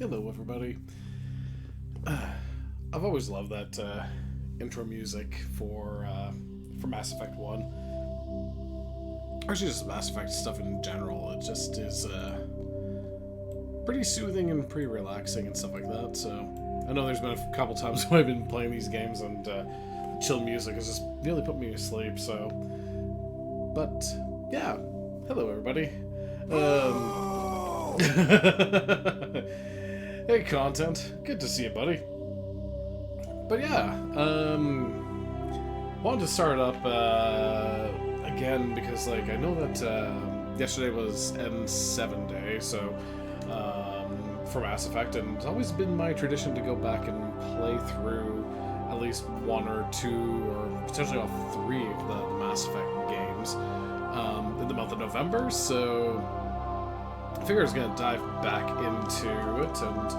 Hello, everybody. I've always loved that intro music for Mass Effect 1. Actually, just Mass Effect stuff in general. It just is pretty soothing and pretty relaxing and stuff like that. So, I know there's been a couple times when I've been playing these games and chill music has just nearly put me to sleep, so... But, yeah. Hello, everybody. Hey, Content. Good to see you, buddy. But yeah, wanted to start up again because, like, I know that yesterday was N7 day, so for Mass Effect, and it's always been my tradition to go back and play through at least one or two, or potentially all three of the Mass Effect games in the month of November. So I figured I was going to dive back into it and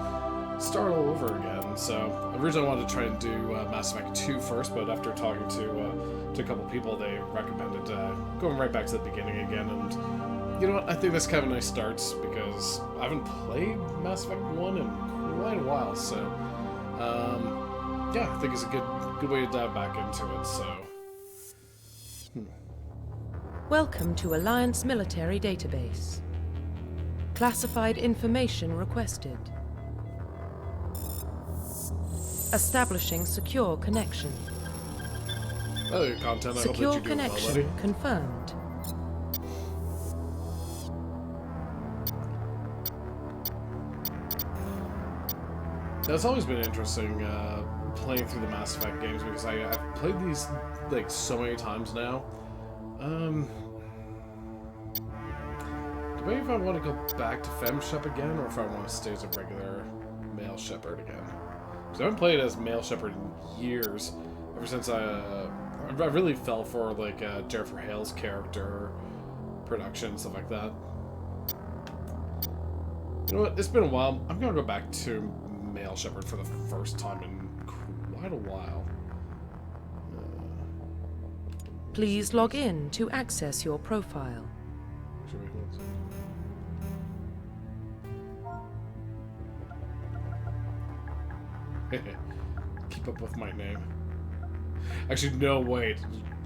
start all over again. So originally I wanted to try and do Mass Effect 2 first, but after talking to a couple people, they recommended going right back to the beginning again. And you know what? I think that's kind of a nice start because I haven't played Mass Effect 1 in quite a while. So yeah, I think it's a good way to dive back into it. So. Welcome to Alliance Military Database. Classified information requested. Establishing secure connection. Hello, Content. I Secure hope that you're doing well, connection buddy. confirmed. It's always been interesting playing through the Mass Effect games because I've played these like so many times now. Maybe if I want to go back to Femme Shep again, or if I want to stay as a regular male Shepard again. Because I haven't played as male Shepard in years. Ever since I really fell for like Jennifer Hale's character production, stuff like that. You know what? It's been a while. I'm gonna go back to male Shepard for the first time in quite a while. Please log in to access your profile. Keep up with my name. Actually, no, wait.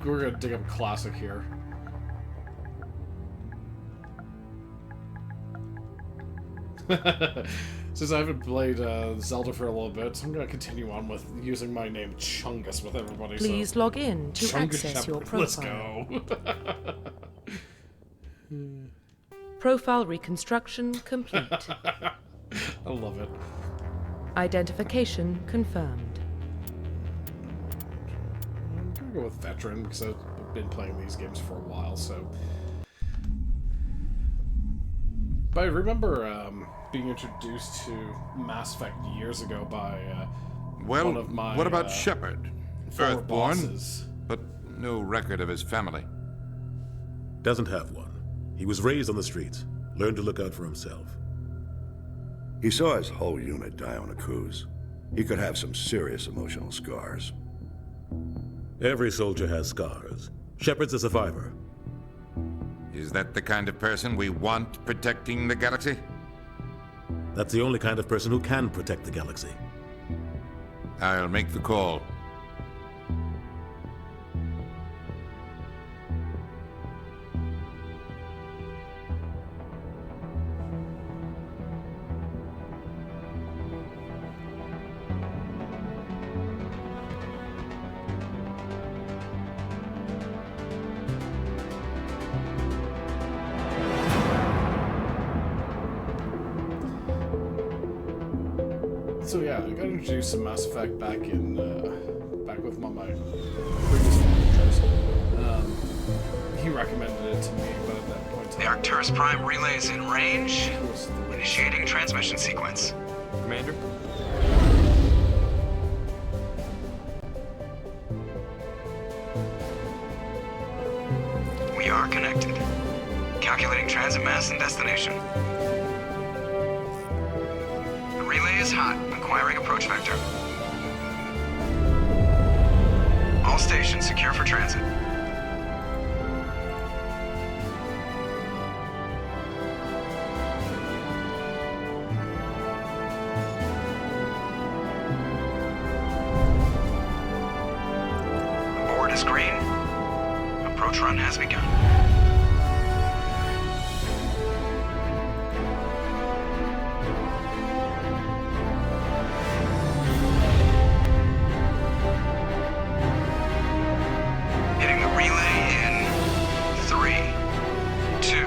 We're gonna dig up a classic here. Since I haven't played Zelda for a little bit, I'm gonna continue on with using my name Chungus with everybody. Please log in to Chungus access your Shepard. profile. Let's go. Profile reconstruction complete. I love it. Identification confirmed. I'm gonna go with veteran because I've been playing these games for a while, so. But I remember being introduced to Mass Effect years ago by one of my what about Shepard? former Earthborn, bosses. but no record of his family. Doesn't have one. He was raised on the streets, learned to look out for himself. He saw his whole unit die on a cruise. He could have some serious emotional scars. Every soldier has scars. Shepard's a survivor. Is that the kind of person we want protecting the galaxy? That's the only kind of person who can protect the galaxy. I'll make the call. So yeah, I got introduced to Mass Effect back with one of my previous managers. He recommended it to me, but at that point in The time, Arcturus Prime relay is in range. it was the Initiating transmission sequence. Commander? We are connected. Calculating transit mass and destination. The relay is hot. Acquiring approach vector. All stations secure for transit. screen. Approach run has begun. Hitting the relay in 3, 2,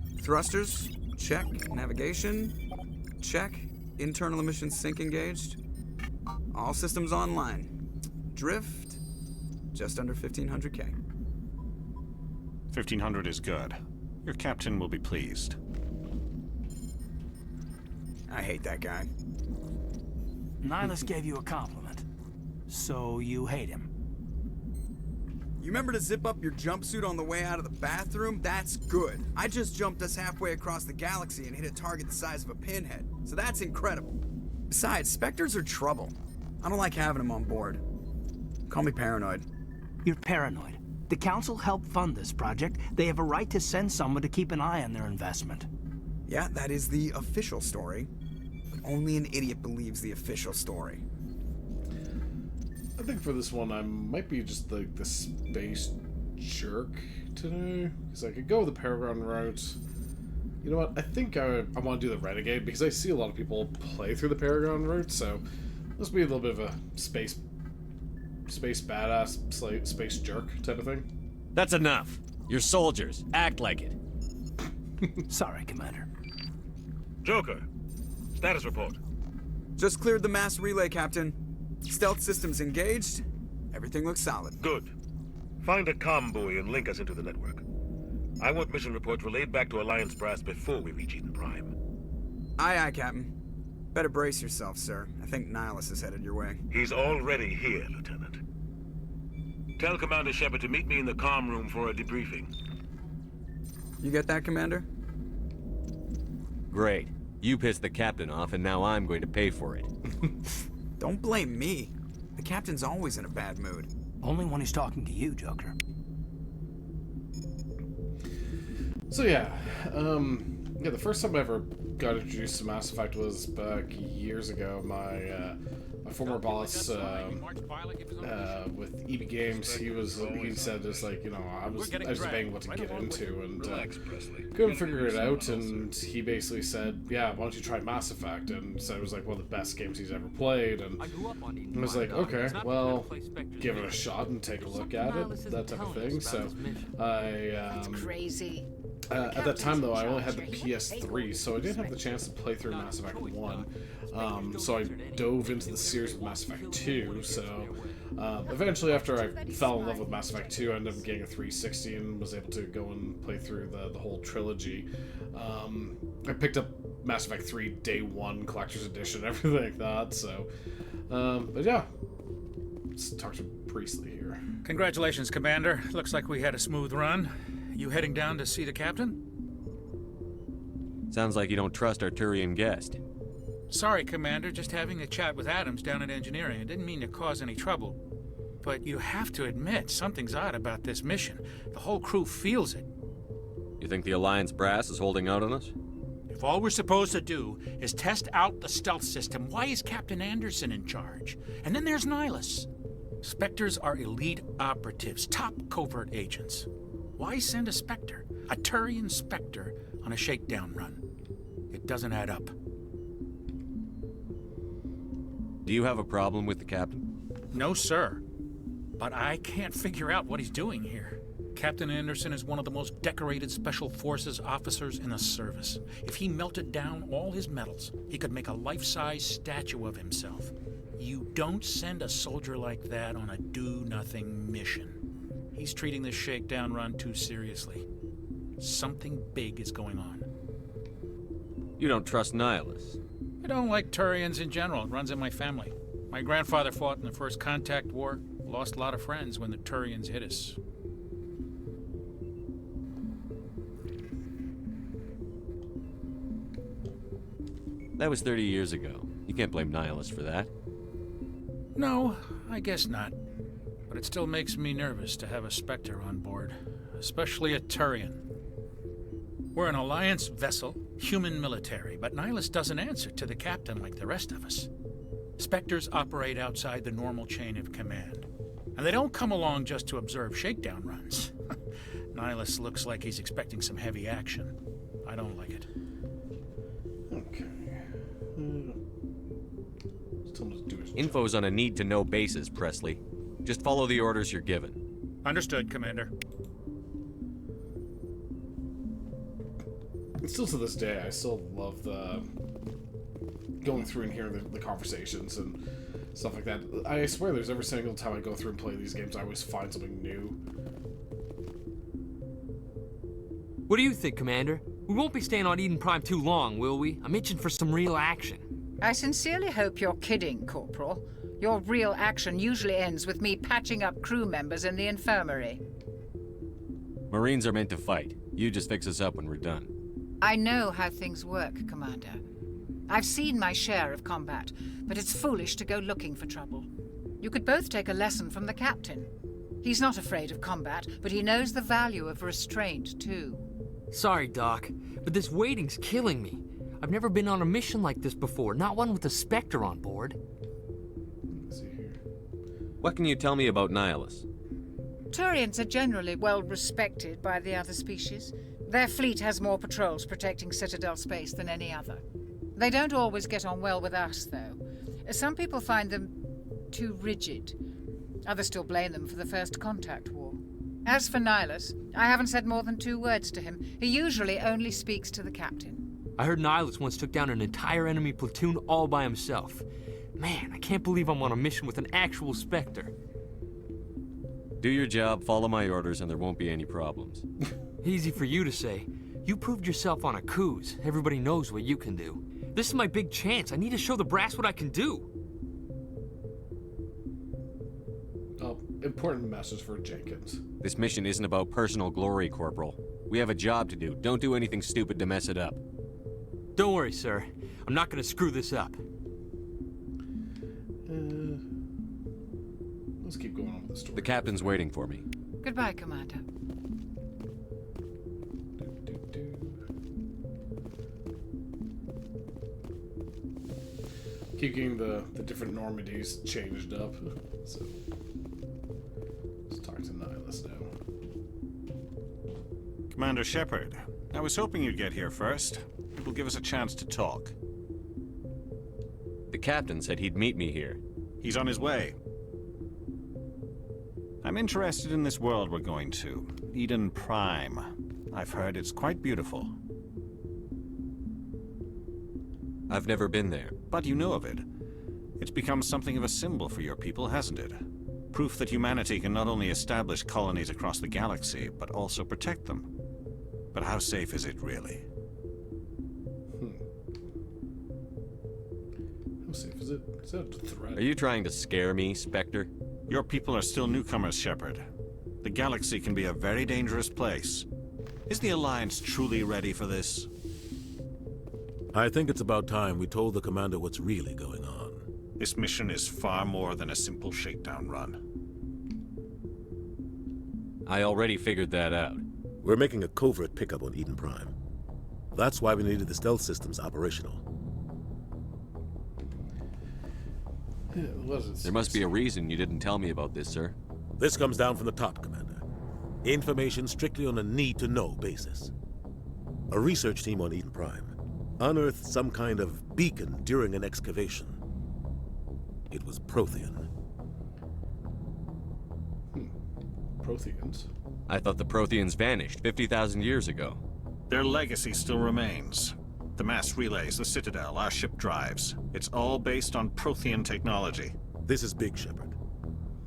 1. Thrusters, check. Navigation, check. Internal emission sync engaged. All systems online. Drift, just under 1500K. 1500 is good. Your captain will be pleased. I hate that guy. Nihilus gave you a compliment. So you hate him. You remember to zip up your jumpsuit on the way out of the bathroom? That's good. I just jumped us halfway across the galaxy and hit a target the size of a pinhead. So that's incredible. Besides, Spectres are trouble. I don't like having them on board. Call me paranoid. You're paranoid. The Council helped fund this project. They have a right to send someone to keep an eye on their investment. Yeah, that is the official story. But only an idiot believes the official story. I think for this one, I might be just like the space jerk today. Because I could go the Paragon route. You know what? I think I want to do the Renegade because I see a lot of people play through the Paragon route. So let's be a little bit of a space badass, space jerk type of thing. That's enough. You're soldiers. Act like it. Sorry, Commander. Joker, status report. Just cleared the mass relay, Captain. Stealth systems engaged. Everything looks solid. Good. Find a comm buoy and link us into the network. I want mission reports relayed back to Alliance Brass before we reach Eden Prime. Aye, aye, Captain. Better brace yourself, sir. I think Nihilus is headed your way. He's already here, Lieutenant. Tell Commander Shepard to meet me in the comm room for a debriefing. You get that, Commander? Great. You pissed the captain off, and now I'm going to pay for it. Don't blame me. The Captain's always in a bad mood. Only when he's talking to you, Joker. So yeah, the first time I ever got introduced to Mass Effect was back years ago. My former boss with 8Bit Games, he said just like, you know, I was debating what to get into and couldn't figure it out, and he basically said, yeah, why don't you try Mass Effect, and said it was like one of the best games he's ever played, and I was like, okay, well, give it a shot and take a look at it, that type of thing. So That's crazy. At that time, though, I only had the PS3, so I didn't have the chance to play through Mass Effect 1. So I dove into the series with Mass Effect 2, so eventually after I fell in love with Mass Effect 2, I ended up getting a 360 and was able to go and play through the whole trilogy. I picked up Mass Effect 3 Day 1, Collector's Edition, everything like that, so... but yeah, let's talk to Priestley here. Congratulations, Commander. Looks like we had a smooth run. You heading down to see the captain? Sounds like you don't trust our Turian guest. Sorry, Commander. Just having a chat with Adams down at engineering. I didn't mean to cause any trouble. But you have to admit, something's odd about this mission. The whole crew feels it. You think the Alliance brass is holding out on us? If all we're supposed to do is test out the stealth system, why is Captain Anderson in charge? And then there's Nihilus. Spectres are elite operatives, top covert agents. Why send a Spectre, a Turian Spectre, on a shakedown run? It doesn't add up. Do you have a problem with the captain? No, sir. But I can't figure out what he's doing here. Captain Anderson is one of the most decorated Special Forces officers in the service. If he melted down all his medals, he could make a life-size statue of himself. You don't send a soldier like that on a do-nothing mission. He's treating this shakedown run too seriously. Something big is going on. You don't trust Nihilus? I don't like Turians in general. It runs in my family. My grandfather fought in the First Contact War. Lost a lot of friends when the Turians hit us. That was 30 years ago. You can't blame Nihilus for that. No, I guess not. But it still makes me nervous to have a Spectre on board, especially a Turian. We're an Alliance vessel, human military, but Nihilus doesn't answer to the captain like the rest of us. Spectres operate outside the normal chain of command, and they don't come along just to observe shakedown runs. Nihilus looks like he's expecting some heavy action. I don't like it. Okay. Info's on a need-to-know basis, Presley. Just follow the orders you're given. Understood, Commander. And still to this day, I still love the going through and hearing the conversations and stuff like that. I swear there's every single time I go through and play these games, I always find something new. What do you think, Commander? We won't be staying on Eden Prime too long, will we? I'm itching for some real action. I sincerely hope you're kidding, Corporal. Your real action usually ends with me patching up crew members in the infirmary. Marines are meant to fight. You just fix us up when we're done. I know how things work, Commander. I've seen my share of combat, but it's foolish to go looking for trouble. You could both take a lesson from the captain. He's not afraid of combat, but he knows the value of restraint, too. Sorry, Doc, but this waiting's killing me. I've never been on a mission like this before, not one with a Spectre on board. Let's see here. What can you tell me about Nihilus? Turians are generally well respected by the other species. Their fleet has more patrols protecting Citadel space than any other. They don't always get on well with us, though. Some people find them too rigid. Others still blame them for the First Contact War. As for Nihilus, I haven't said more than 2 words to him. He usually only speaks to the captain. I heard Nihilus once took down an entire enemy platoon all by himself. Man, I can't believe I'm on a mission with an actual Spectre. Do your job, follow my orders, and there won't be any problems. Easy for you to say. You proved yourself on a cruise. Everybody knows what you can do. This is my big chance. I need to show the brass what I can do. Oh, important message for Jenkins. This mission isn't about personal glory, Corporal. We have a job to do. Don't do anything stupid to mess it up. Don't worry, sir. I'm not gonna screw this up. Let's keep going on with the story. The captain's waiting for me. Goodbye, Commander. Keep getting the different Normandies changed up. So let's talk to Nihilus now. Commander Shepard, I was hoping you'd get here first. It will give us a chance to talk. The captain said he'd meet me here. He's on his way. I'm interested in this world we're going to, Eden Prime. I've heard it's quite beautiful. I've never been there. But you know of it. It's become something of a symbol for your people, hasn't it? Proof that humanity can not only establish colonies across the galaxy, but also protect them. But how safe is it, really? How safe is it? Is that a threat? Are you trying to scare me, Spectre? Your people are still newcomers, Shepard. The galaxy can be a very dangerous place. Is the Alliance truly ready for this? I think it's about time we told the commander what's really going on. This mission is far more than a simple shakedown run. I already figured that out. We're making a covert pickup on Eden Prime. That's why we needed the stealth systems operational. There must be a reason you didn't tell me about this, sir. This comes down from the top, Commander. Information strictly on a need-to-know basis. A research team on Eden Prime unearthed some kind of beacon during an excavation. It was Prothean. Protheans? I thought the Protheans vanished 50,000 years ago. Their legacy still remains. The mass relays, the Citadel, our ship drives. It's all based on Prothean technology. This is big, Shepard.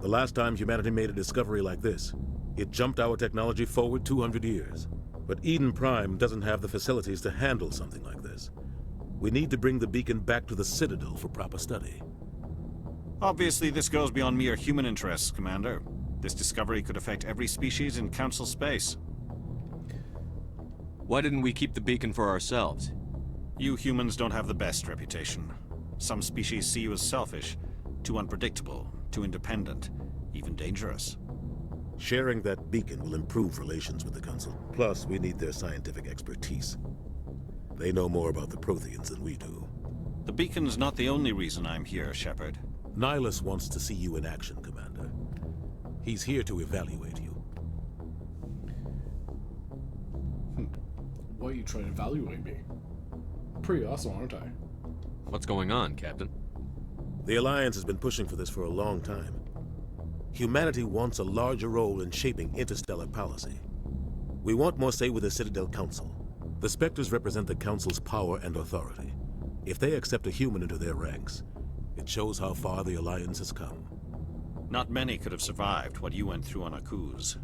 The last time humanity made a discovery like this, it jumped our technology forward 200 years. But Eden Prime doesn't have the facilities to handle something like this. We need to bring the beacon back to the Citadel for proper study. Obviously, this goes beyond mere human interests, Commander. This discovery could affect every species in Council space. Why didn't we keep the beacon for ourselves? You humans don't have the best reputation. Some species see you as selfish, too unpredictable, too independent, even dangerous. Sharing that beacon will improve relations with the Council. Plus, we need their scientific expertise. They know more about the Protheans than we do. The beacon's not the only reason I'm here, Shepard. Nihilus wants to see you in action, Commander. He's here to evaluate you. Why are you trying to evaluate me? Pretty awesome, aren't I? What's going on, Captain? The Alliance has been pushing for this for a long time. Humanity wants a larger role in shaping interstellar policy. We want more say with the Citadel Council. The Spectres represent the Council's power and authority. If they accept a human into their ranks, it shows how far the Alliance has come. Not many could have survived what you went through on Akuz.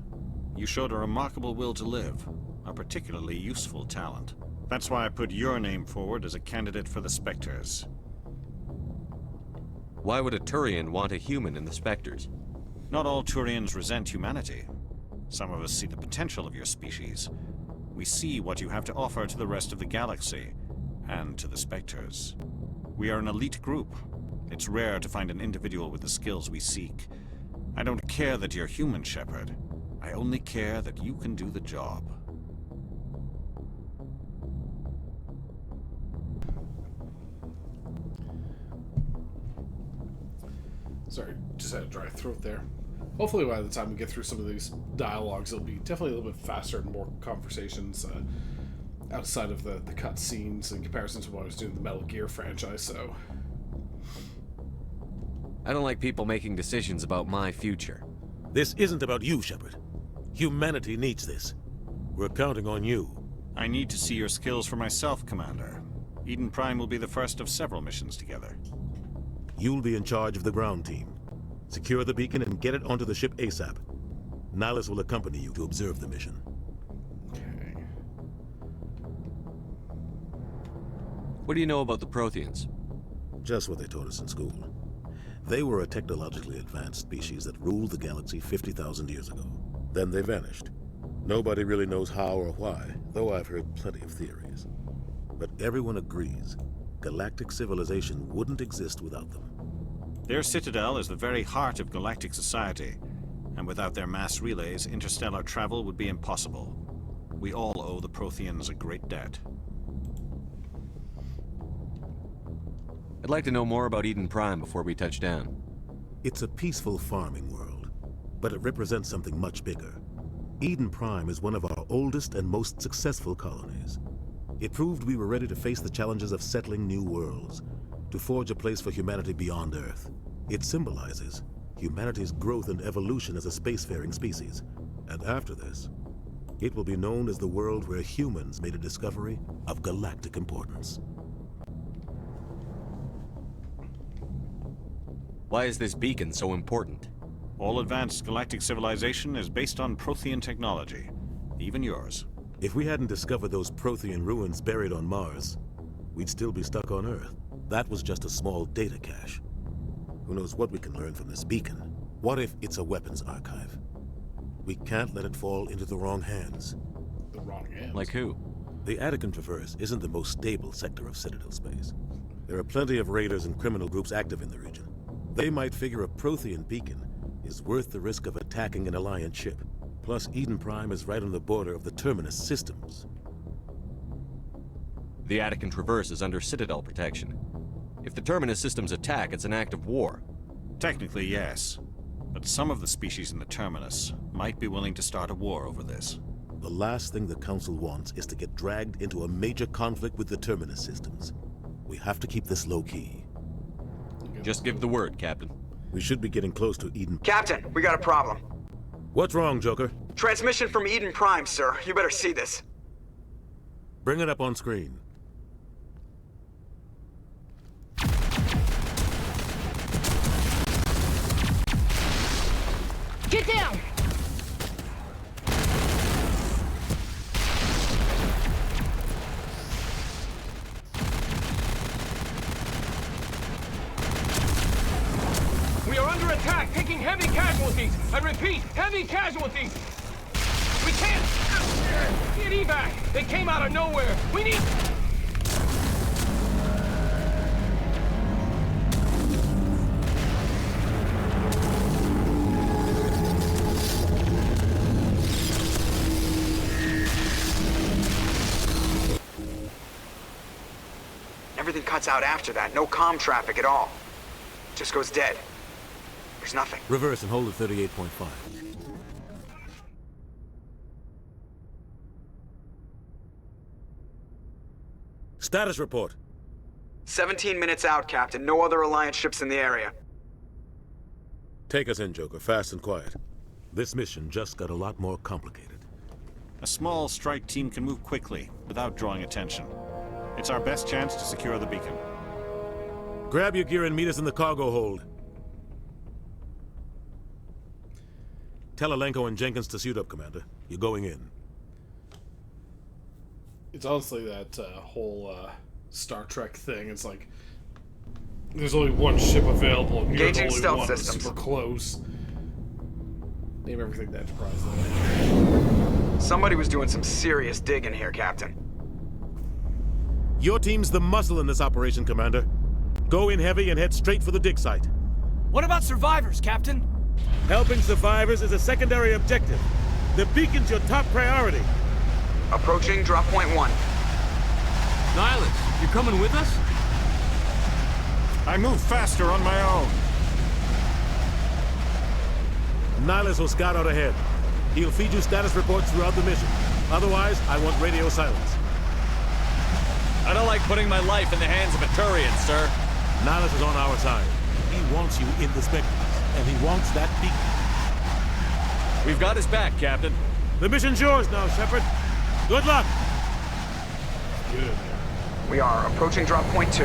You showed a remarkable will to live, a particularly useful talent. That's why I put your name forward as a candidate for the Spectres. Why would a Turian want a human in the Spectres? Not all Turians resent humanity. Some of us see the potential of your species. We see what you have to offer to the rest of the galaxy, and to the Spectres. We are an elite group. It's rare to find an individual with the skills we seek. I don't care that you're human, Shepard. I only care that you can do the job. Sorry, just had a dry throat there. Hopefully by the time we get through some of these dialogues, it'll be definitely a little bit faster and more conversations outside of the cut scenes in comparison to what I was doing in the Metal Gear franchise, so... I don't like people making decisions about my future. This isn't about you, Shepard. Humanity needs this. We're counting on you. I need to see your skills for myself, Commander. Eden Prime will be the first of several missions together. You'll be in charge of the ground team. Secure the beacon and get it onto the ship ASAP. Nihilus will accompany you to observe the mission. Okay. What do you know about the Protheans? Just what they taught us in school. They were a technologically advanced species that ruled the galaxy 50,000 years ago. Then they vanished. Nobody really knows how or why, though I've heard plenty of theories. But everyone agrees, galactic civilization wouldn't exist without them. Their citadel is the very heart of galactic society, and without their mass relays, interstellar travel would be impossible. We all owe the Protheans a great debt. I'd like to know more about Eden Prime before we touch down. It's a peaceful farming world, but it represents something much bigger. Eden Prime is one of our oldest and most successful colonies. It proved we were ready to face the challenges of settling new worlds, to forge a place for humanity beyond Earth. It symbolizes humanity's growth and evolution as a spacefaring species. And after this, it will be known as the world where humans made a discovery of galactic importance. Why is this beacon so important? All advanced galactic civilization is based on Prothean technology, even yours. If we hadn't discovered those Prothean ruins buried on Mars, we'd still be stuck on Earth. That was just a small data cache. Who knows what we can learn from this beacon? What if it's a weapons archive? We can't let it fall into the wrong hands. The wrong hands? Like who? The Attican Traverse isn't the most stable sector of Citadel space. There are plenty of raiders and criminal groups active in the region. They might figure a Prothean beacon is worth the risk of attacking an Alliance ship. Plus, Eden Prime is right on the border of the Terminus systems. The Attican Traverse is under Citadel protection. If the Terminus systems attack, it's an act of war. Technically, yes. But some of the species in the Terminus might be willing to start a war over this. The last thing the Council wants is to get dragged into a major conflict with the Terminus systems. We have to keep this low-key. Just give the word, Captain. We should be getting close to Eden. Captain, we got a problem. What's wrong, Joker? Transmission from Eden Prime, sir. You better see this. Bring it up on screen. Get down! We are under attack, taking heavy casualties. I repeat, heavy casualties. We can't get evac. They came out of nowhere. We need... cuts out after that. No comm traffic at all. Just goes dead. There's nothing. Reverse and hold at 38.5. Status report. 17 minutes out, Captain. No other Alliance ships in the area. Take us in, Joker, fast and quiet. This mission just got a lot more complicated. A small strike team can move quickly, without drawing attention. It's our best chance to secure the beacon. Grab your gear and meet us in the cargo hold. Tell Alenko and Jenkins to suit up, Commander. You're going in. It's honestly that whole Star Trek thing. It's like there's only one ship available, and you're the only stealth one systems. super close. Name everything that Enterprise. Somebody was doing some serious digging here, Captain. Your team's the muscle in this operation, Commander. Go in heavy and head straight for the dig site. What about survivors, Captain? Helping survivors is a secondary objective. The beacon's your top priority. Approaching drop point 1. Nihilus, you coming with us? I move faster on my own. Nihilus will scout out ahead. He'll feed you status reports throughout the mission. Otherwise, I want radio silence. I don't like putting my life in the hands of a Turian, sir. Nihilus is on our side. He wants you in the spectacles, and he wants that beacon. We've got his back, Captain. The mission's yours now, Shepard. Good luck! Good. We are approaching drop point 2.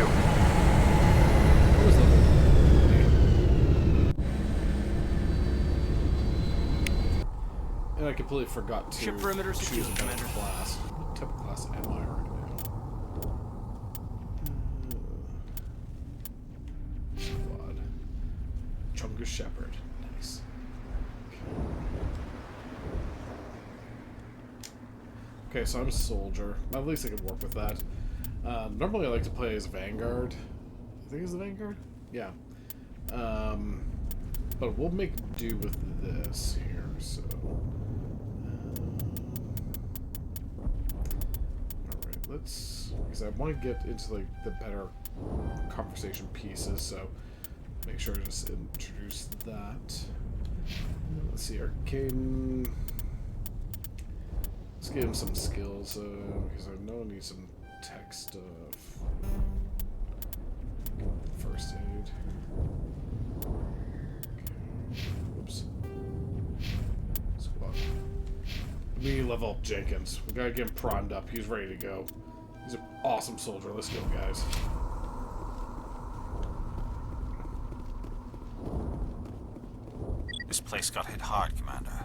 And I completely forgot to Ship perimeter choose secure, a Commander. class. What type of class am I right now? Squad. Chungus Shepard. Nice. Okay, so I'm a soldier. At least I can work with that. Normally I like to play as Vanguard. I think it's the Vanguard? Yeah. But we'll make do with this here, so... Alright, let's... Because I want to get into, like, the better conversation pieces, so... Make sure I just introduce that. Let's see, Arcane... Let's give him some skills, because I know I need some tech stuff. First aid. Okay. Whoops. Squad. We need to level up Jenkins. We gotta get him primed up. He's ready to go. He's an awesome soldier. Let's go, guys. This place got hit hard, Commander.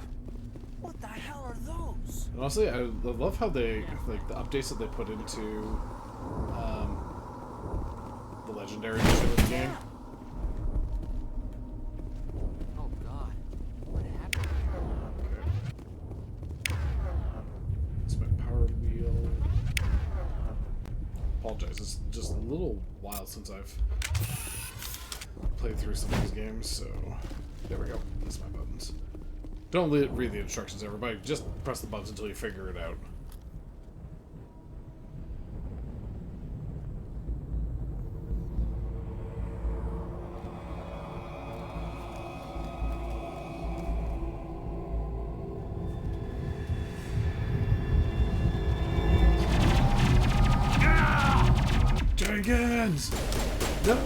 What the hell are those? And honestly, I love how they, like, the updates that they put into the legendary edition of the game. Oh God, what happened? Okay. It's my power wheel. Apologize, it's just a little while since I've played through some of these games, so there we go. That's my buttons. Don't read the instructions, everybody. Just press the buttons until you figure it out. Jenkins! No!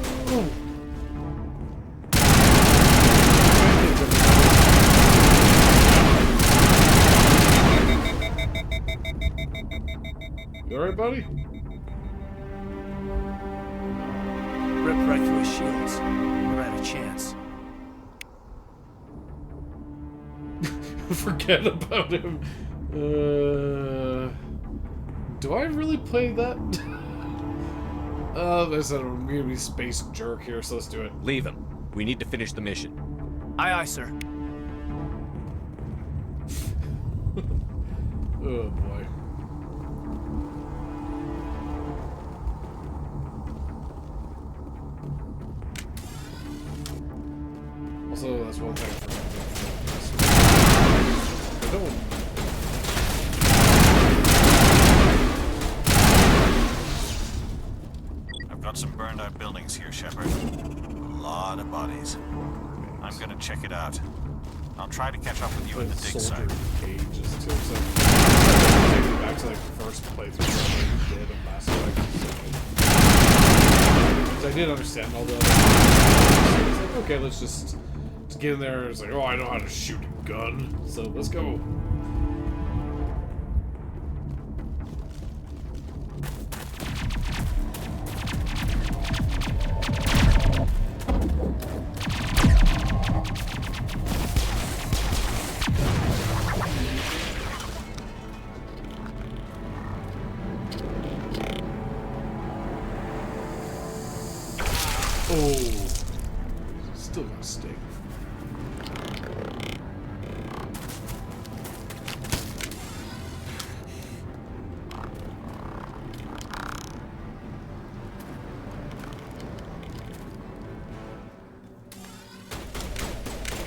You alright, buddy? Ripped right through his shields. Never had a chance. Forget about him. Do I really play that? There's a really space jerk here, so let's do it. Leave him. We need to finish the mission. Aye, aye, sir. Oh boy. Also, that's one thing I forgot about. I don't. I've got some around our buildings here, Shepard. A lot of bodies. I'm gonna check it out. I'll try to catch up with you at the dig site. Cages too, so back to like the first playthrough that I did of Mass Effect. So I did understand all the other things. It's like, okay, let's just get in there. It's like, oh, I know how to shoot a gun, so let's go. Oh, still gonna stink.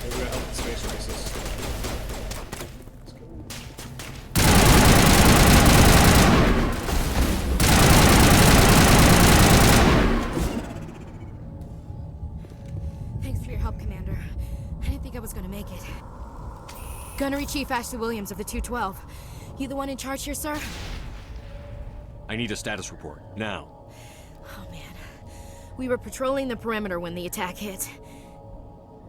Maybe I help the space races. Let's go. Thanks for your help, Commander. I didn't think I was gonna make it. Gunnery Chief Ashley Williams of the 212. You the one in charge here, sir? I need a status report, now. Oh, man. We were patrolling the perimeter when the attack hit.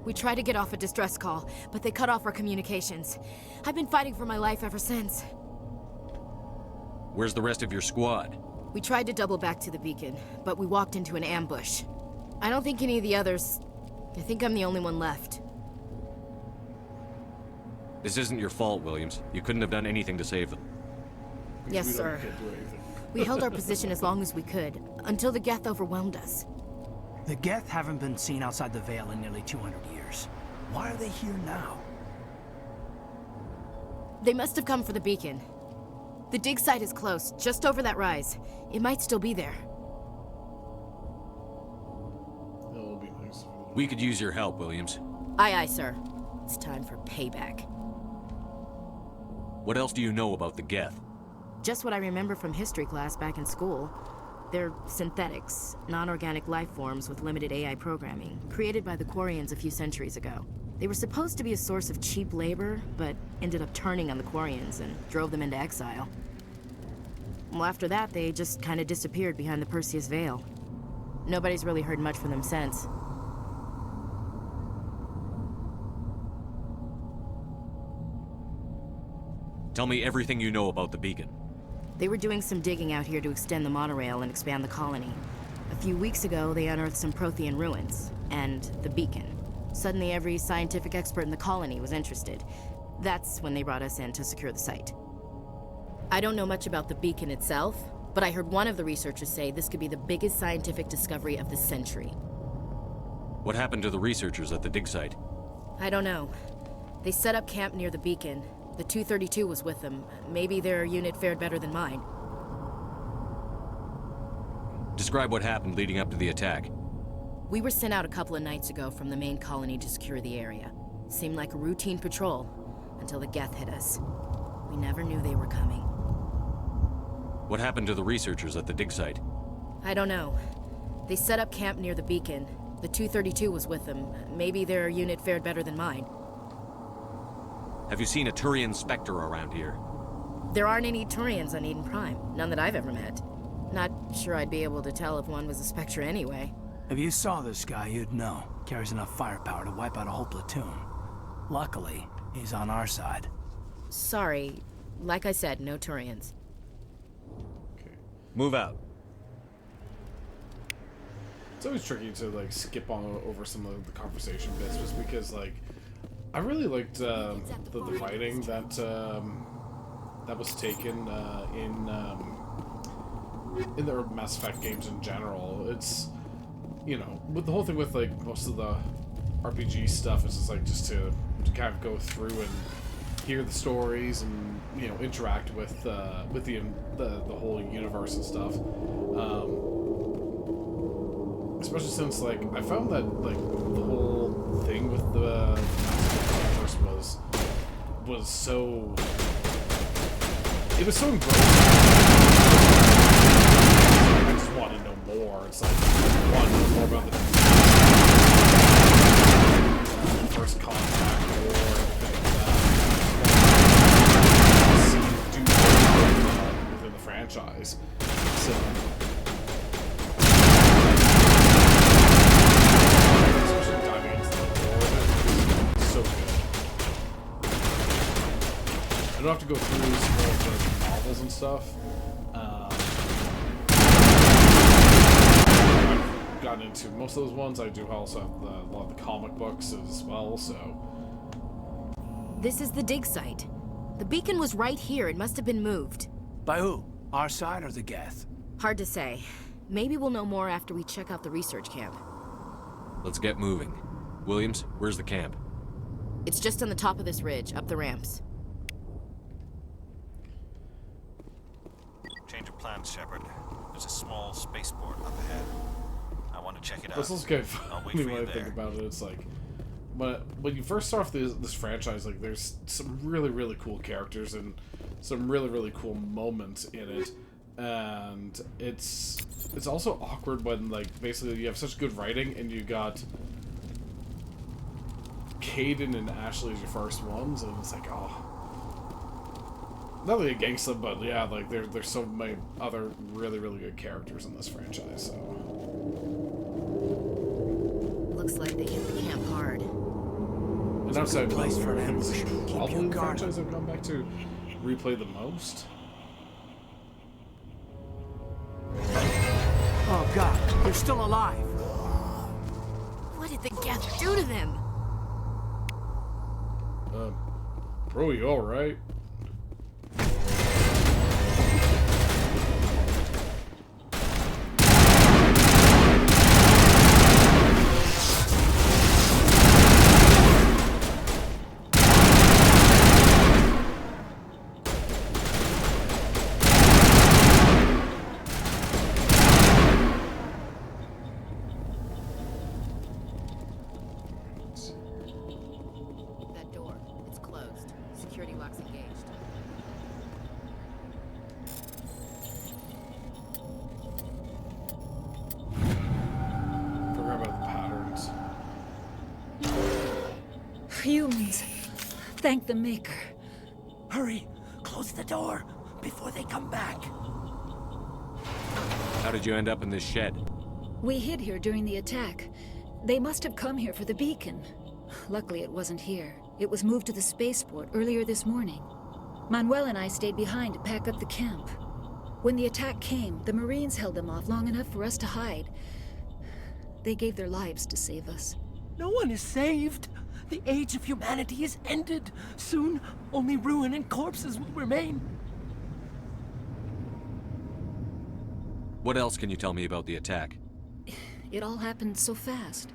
We tried to get off a distress call, but they cut off our communications. I've been fighting for my life ever since. Where's the rest of your squad? We tried to double back to the beacon, but we walked into an ambush. I don't think any of the others... I think I'm the only one left. This isn't your fault, Williams. You couldn't have done anything to save them. Yes, sir. We held our position as long as we could, until the Geth overwhelmed us. The Geth haven't been seen outside the Veil in nearly 200 years. Why are they here now? They must have come for the beacon. The dig site is close, just over that rise. It might still be there. That'll be nice. We could use your help, Williams. Aye, aye, sir. It's time for payback. What else do you know about the Geth? Just what I remember from history class back in school. They're synthetics, non-organic life forms with limited AI programming, created by the Quarians a few centuries ago. They were supposed to be a source of cheap labor, but ended up turning on the Quarians and drove them into exile. Well, after that, they just kind of disappeared behind the Perseus Veil. Nobody's really heard much from them since. Tell me everything you know about the beacon. They were doing some digging out here to extend the monorail and expand the colony. A few weeks ago, they unearthed some Prothean ruins, and the beacon. Suddenly, every scientific expert in the colony was interested. That's when they brought us in to secure the site. I don't know much about the beacon itself, but I heard one of the researchers say this could be the biggest scientific discovery of the century. What happened to the researchers at the dig site? I don't know. They set up camp near the beacon. The 232 was with them. Maybe their unit fared better than mine. Describe what happened leading up to the attack. We were sent out a couple of nights ago from the main colony to secure the area. Seemed like a routine patrol, until the Geth hit us. We never knew they were coming. What happened to the researchers at the dig site? I don't know. They set up camp near the beacon. The 232 was with them. Maybe their unit fared better than mine. Have you seen a Turian Spectre around here? There aren't any Turians on Eden Prime. None that I've ever met. Not sure I'd be able to tell if one was a Spectre anyway. If you saw this guy, you'd know. Carries enough firepower to wipe out a whole platoon. Luckily, he's on our side. Sorry. Like I said, no Turians. Move out. It's always tricky to like skip on over some of the conversation bits, just because like I really liked the fighting that that was taken in the Mass Effect games in general. It's, you know, with the whole thing with like most of the RPG stuff is just to kind of go through and hear the stories and, you know, interact with the whole universe and stuff. Especially since like I found that like the whole thing with the Mass Effect universe was so, it was so engrossing. I just want to know more. It's like I want more about the first contact or anything that within the franchise. So. Especially diving into the lore of it is so good. I don't have to go through some of the novels and stuff. I've gotten into most of those ones. I do also have a lot of the comic books as well, so. This is the dig site. The beacon was right here. It must have been moved. By who? Our side or the Geth? Hard to say. Maybe we'll know more after we check out the research camp. Let's get moving. Williams, where's the camp? It's just on the top of this ridge, up the ramps. Change of plans, Shepard. There's a small spaceport up ahead. I want to check it out. This is kind of I'll wait funny for when you I think there. about it. It's like, but when you first start off this franchise, like there's some really cool characters and some really cool moments in it, and it's also awkward when like basically you have such good writing and you got Caden and Ashley as your first ones, and it's like, oh, not really against them, but yeah, like there's so many other really good characters in this franchise. So looks like they hit the camp hard. and outside place for an this ambush. is Keep probably your the guard franchise I've gone back to replay the most. Oh God, they're still alive. What did the Geth do to them? Bro, you alright? That door, it's closed. Security lock's engaged. Forgot about the patterns. Humans. Thank the Maker. Hurry, close the door before they come back. How did you end up in this shed? We hid here during the attack. They must have come here for the beacon. Luckily, it wasn't here. It was moved to the spaceport earlier this morning. Manuel and I stayed behind to pack up the camp. When the attack came, the Marines held them off long enough for us to hide. They gave their lives to save us. No one is saved. The age of humanity is ended. Soon, only ruin and corpses will remain. What else can you tell me about the attack? It all happened so fast.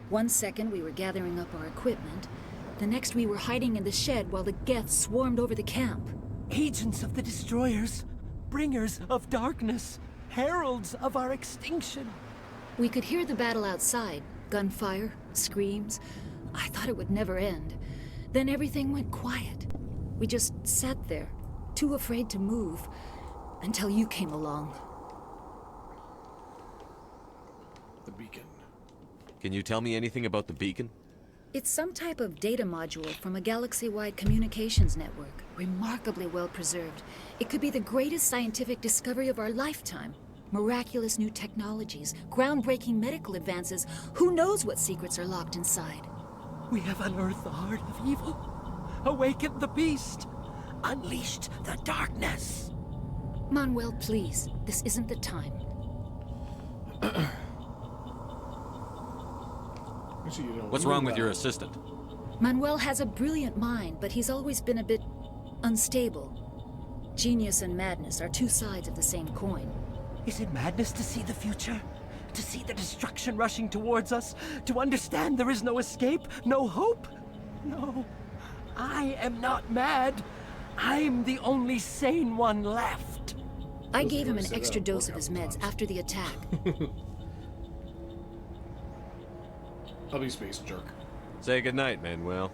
1 second we were gathering up our equipment. The next we were hiding in the shed while the Geth swarmed over the camp. Agents of the Destroyers, bringers of darkness, heralds of our extinction. We could hear the battle outside. Gunfire, screams. I thought it would never end. Then everything went quiet. We just sat there, too afraid to move, until you came along. The beacon. Can you tell me anything about the beacon? It's some type of data module from a galaxy-wide communications network. Remarkably well preserved. It could be the greatest scientific discovery of our lifetime. Miraculous new technologies, groundbreaking medical advances. Who knows what secrets are locked inside? We have unearthed the heart of evil, awakened the beast, unleashed the darkness. Manuel, please. This isn't the time. Actually, you know, What's wrong with your assistant? Manuel has a brilliant mind, but he's always been a bit unstable. Genius and madness are two sides of the same coin. Is it madness to see the future? To see the destruction rushing towards us? To understand there is no escape? No hope? No. I am not mad. I'm the only sane one left. I gave him an extra dose of his meds after the attack. I'll be space jerk. Say goodnight, Manuel.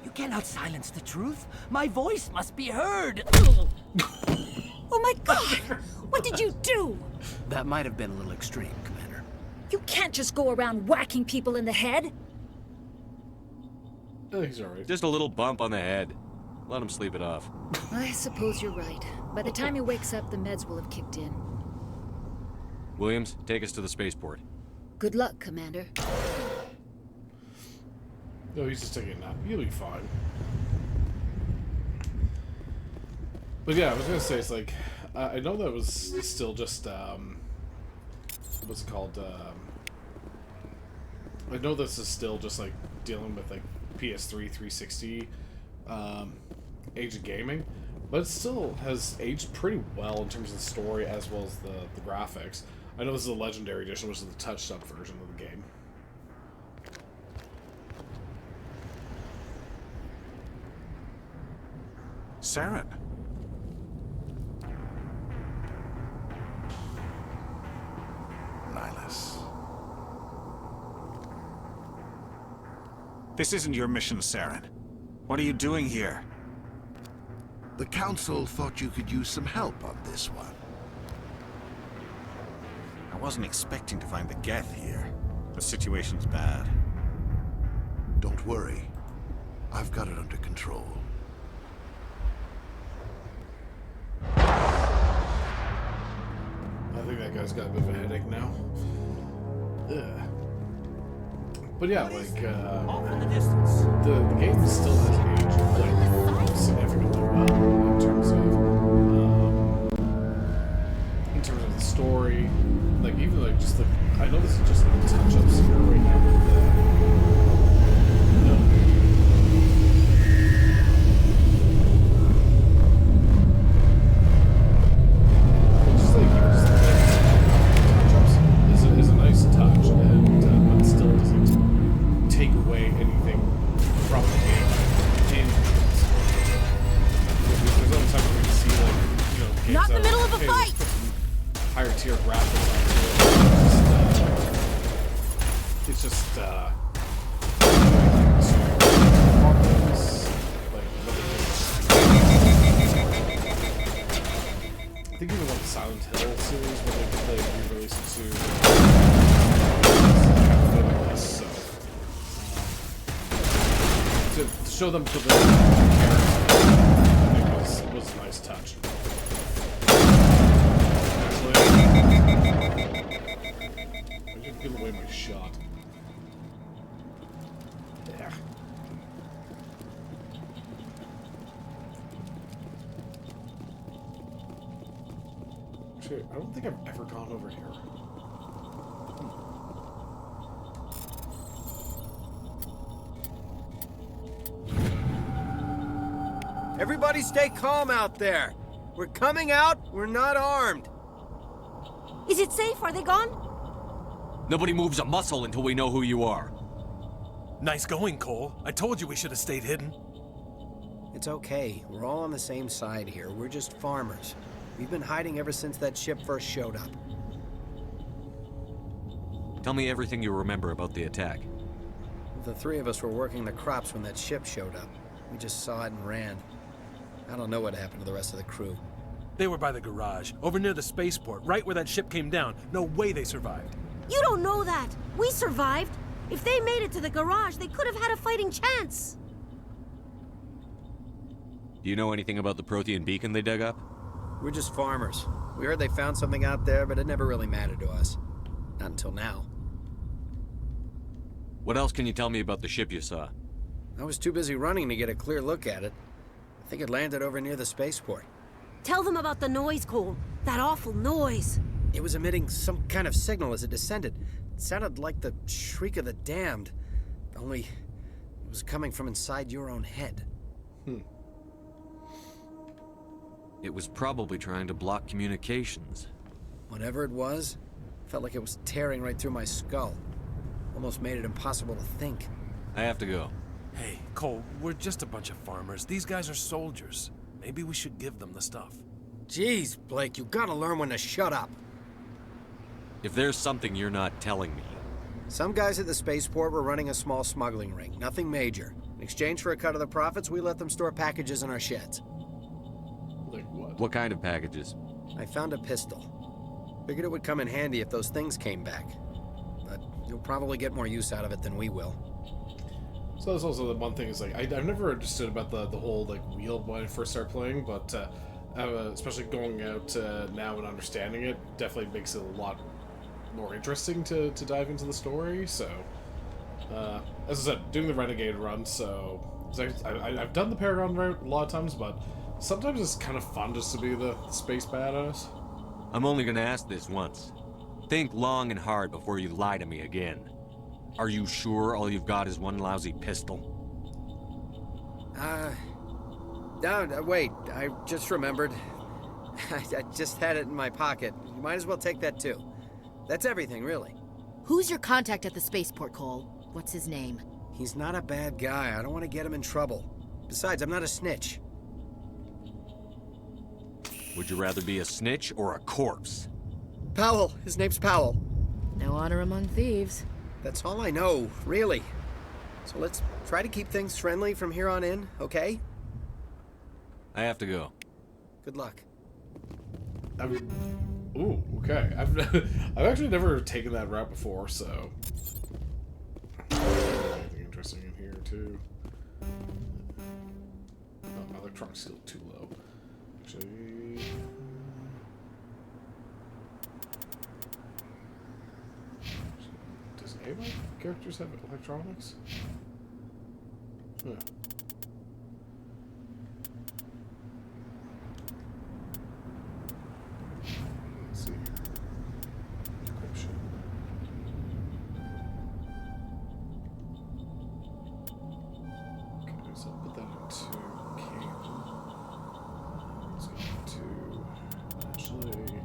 You cannot silence the truth. My voice must be heard. Oh my God! What did you do? That might have been a little extreme, Commander. You can't just go around whacking people in the head. Oh, he's alright. Just a little bump on the head. Let him sleep it off. I suppose you're right. By the time he wakes up, the meds will have kicked in. Williams, take us to the spaceport. Good luck, Commander. No, he's just taking a nap. He'll be fine. But yeah, I was gonna say, it's like, I know that was still just, what's it called, I know this is still just, like, dealing with, like, PS3, 360, age of gaming, but it still has aged pretty well in terms of the story as well as the graphics. I know this is a Legendary Edition, which is the touched-up version of the game. Saren. Nihilus. This isn't your mission, Saren. What are you doing here? The Council thought you could use some help on this one. I wasn't expecting to find the Geth here. The situation's bad. Don't worry. I've got it under control. I think that guy's got a bit of a headache now. Ugh. But yeah, like, the game still has aged, like, significantly well in terms of the story. Like, even, like, just, like, I know this is just, like, touch-ups here right now, but, is a nice touch, and but still doesn't take away anything from the game. There's other times where you see, like, you know, games Not in the that, middle of a hey, fight. let's put some higher tier graphics on it. It's just I think even like the Silent Hill series, when they re-released it to so to show them to the characters, it was a nice touch. Actually, I didn't give away my shot. Yeah. Actually, I don't think I've ever gone over here. Everybody stay calm out there. We're coming out, we're not armed. Is it safe? Are they gone? Nobody moves a muscle until we know who you are. Nice going, Cole. I told you we should have stayed hidden. It's okay. We're all on the same side here. We're just farmers. We've been hiding ever since that ship first showed up. Tell me everything you remember about the attack. The three of us were working the crops when that ship showed up. We just saw it and ran. I don't know what happened to the rest of the crew. They were by the garage, over near the spaceport, right where that ship came down. No way they survived. You don't know that. We survived. If they made it to the garage, they could have had a fighting chance. Do you know anything about the Prothean beacon they dug up? We're just farmers. We heard they found something out there, but it never really mattered to us. Not until now. What else can you tell me about the ship you saw? I was too busy running to get a clear look at it. I think it landed over near the spaceport. Tell them about the noise, Cole. That awful noise. It was emitting some kind of signal as it descended. It sounded like the shriek of the damned. Only it was coming from inside your own head. It was probably trying to block communications. Whatever it was, felt like it was tearing right through my skull. Almost made it impossible to think. I have to go. Hey, Cole, we're just a bunch of farmers. These guys are soldiers. Maybe we should give them the stuff. Jeez, Blake, you gotta learn when to shut up. If there's something you're not telling me... Some guys at the spaceport were running a small smuggling ring. Nothing major. In exchange for a cut of the profits, we let them store packages in our sheds. Like what? What kind of packages? I found a pistol. Figured it would come in handy if those things came back. probably get more use out of it than we will. So that's also the one thing is, like, I've never understood about the whole, like, wheel when I first started playing, but especially going out now and understanding it definitely makes it a lot more interesting to dive into the story. So, as I said, doing the Renegade run, so I've done the Paragon route a lot of times, but sometimes it's kind of fun just to be the space badass. I'm only gonna ask this once. Think long and hard before you lie to me again. Are you sure all you've got is one lousy pistol? No, wait, I just remembered. I just had it in my pocket. You might as well take that too. That's everything, really. Who's your contact at the spaceport, Cole? What's his name? He's not a bad guy. I don't want to get him in trouble. Besides, I'm not a snitch. Would you rather be a snitch or a corpse? Powell. His name's Powell. No honor among thieves. That's all I know, really. So let's try to keep things friendly from here on in, okay? I have to go. Good luck. Ooh, okay. I've actually never taken that route before, so anything interesting in here too. Oh, my electronics still too low. Actually, does any of my characters have electronics? Yeah. Let's see. Encryption. Okay, so I'll put that into cable. Let's go into actually.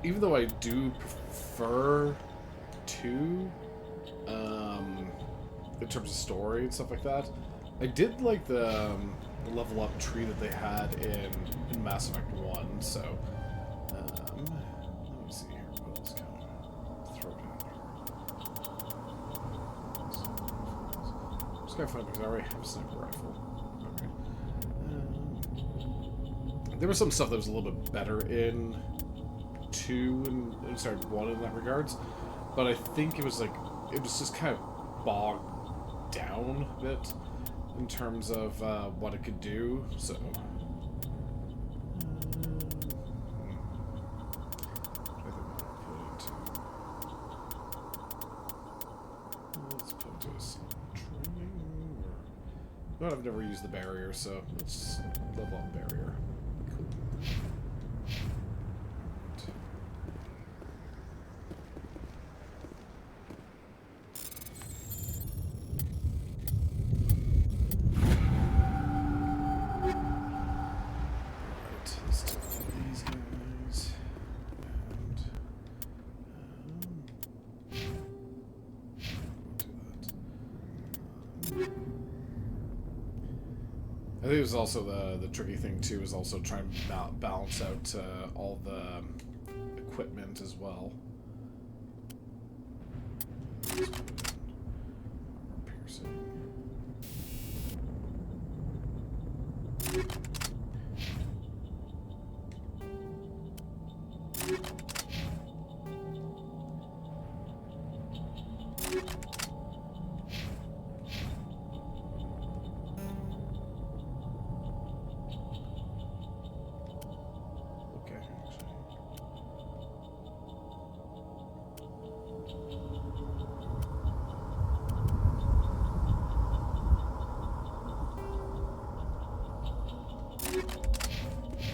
Even though I do prefer two, in terms of story and stuff like that, I did like the level up tree that they had in Mass Effect 1, so let me see here, what else can I throw down here? Just gotta find, because I already have a sniper rifle. Okay. There was some stuff that was a little bit better in 2 and sorry, 1 in that regards, but I think it was just kind of bogged down a bit in terms of what it could do, so let's put it into a training, but I've never used the barrier, so let's level up barrier. Cool. I think it was also the tricky thing too is also trying to balance out all the equipment as well. Piercing.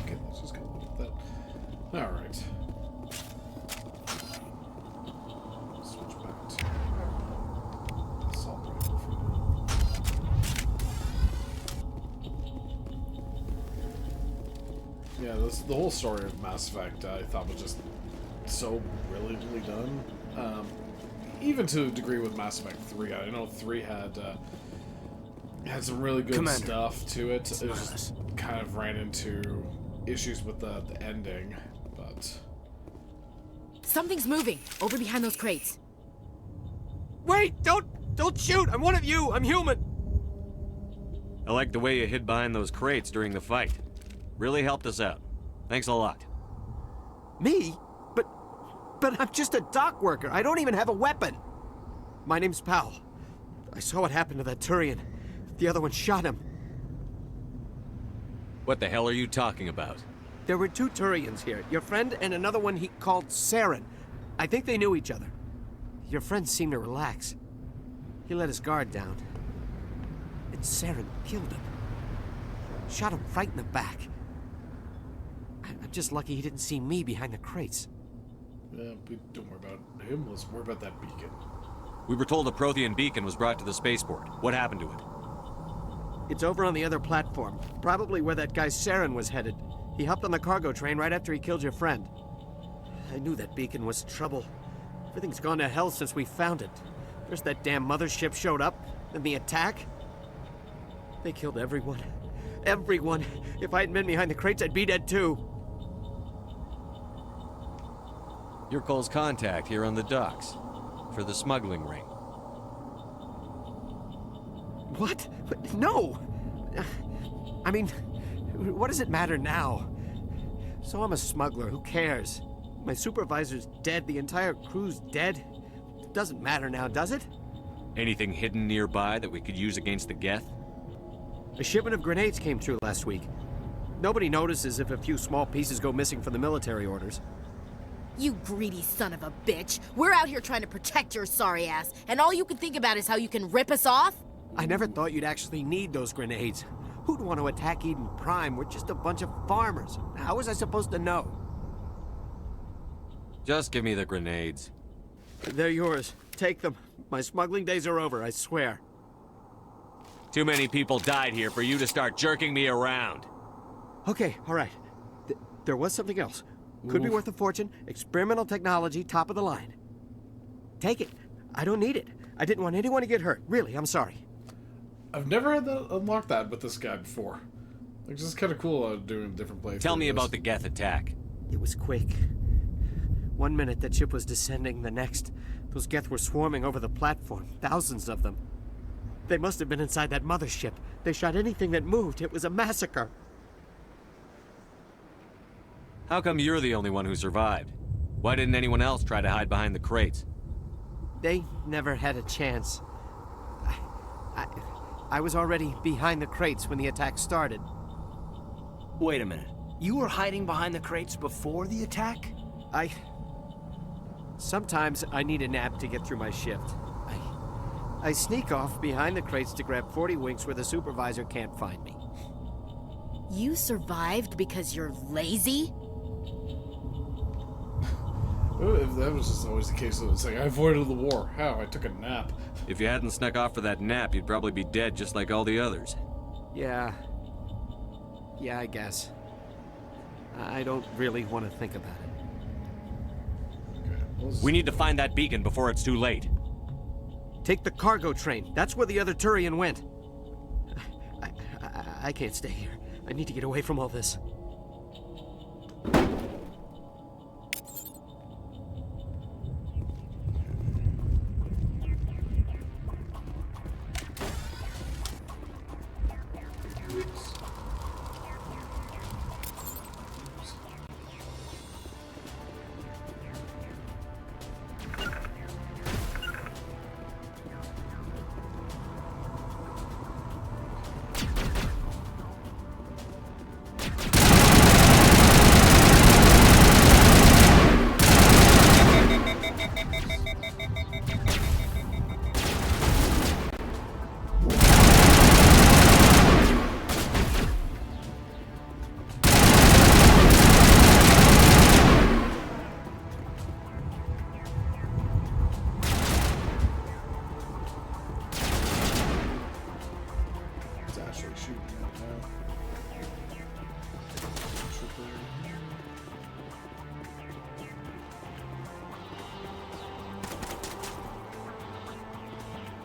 Okay, let's just go with that. Alright. Switch back to assault rifle for now. Yeah, the whole story of Mass Effect I thought was just so brilliantly done. Even to a degree with Mass Effect 3. I know 3 had some really good stuff to it. It was just kind of ran into issues with the ending, but Something's moving over behind those crates. Wait! Don't shoot! I'm one of you! I'm human! I like the way you hid behind those crates during the fight. Really helped us out. Thanks a lot. Me? But I'm just a dock worker. I don't even have a weapon. My name's Powell. I saw what happened to that Turian. The other one shot him. What the hell are you talking about? There were 2 Turians here. Your friend and another one he called Saren. I think they knew each other. Your friend seemed to relax. He let his guard down. And Saren killed him. Shot him right in the back. I'm just lucky he didn't see me behind the crates. Don't worry about him. Let's worry about that beacon. We were told a Prothean beacon was brought to the spaceport. What happened to it? It's over on the other platform. Probably where that guy Saren was headed. He hopped on the cargo train right after he killed your friend. I knew that beacon was trouble. Everything's gone to hell since we found it. First that damn mothership showed up, then the attack. They killed everyone. Everyone. If I hadn't been behind the crates, I'd be dead too. You're Cole's contact here on the docks. For the smuggling ring. What? No! I mean, what does it matter now? So I'm a smuggler, who cares? My supervisor's dead, the entire crew's dead. It doesn't matter now, does it? Anything hidden nearby that we could use against the Geth? A shipment of grenades came through last week. Nobody notices if a few small pieces go missing from the military orders. You greedy son of a bitch. We're out here trying to protect your sorry ass, and all you can think about is how you can rip us off? I never thought you'd actually need those grenades. Who'd want to attack Eden Prime? We're just a bunch of farmers. How was I supposed to know? Just give me the grenades. They're yours. Take them. My smuggling days are over, I swear. Too many people died here for you to start jerking me around. Okay, all right. There was something else. Could be worth a fortune. Experimental technology, top of the line. Take it. I don't need it. I didn't want anyone to get hurt. Really, I'm sorry. I've never had that unlocked that with this guy before. Like, this is kind of cool doing different playthroughs. Tell me about the Geth attack. It was quick. 1 minute that ship was descending, the next, those Geth were swarming over the platform. Thousands of them. They must have been inside that mothership. They shot anything that moved. It was a massacre. How come you're the only one who survived? Why didn't anyone else try to hide behind the crates? They never had a chance. I was already behind the crates when the attack started. Wait a minute. You were hiding behind the crates before the attack? Sometimes I need a nap to get through my shift. I sneak off behind the crates to grab 40 winks where the supervisor can't find me. You survived because you're lazy? If that was just always the case, it's like, I avoided the war. How? I took a nap. If you hadn't snuck off for that nap, you'd probably be dead just like all the others. Yeah, I guess. I don't really want to think about it. Okay, we need to find that beacon before it's too late. Take the cargo train. That's where the other Turian went. I can't stay here. I need to get away from all this.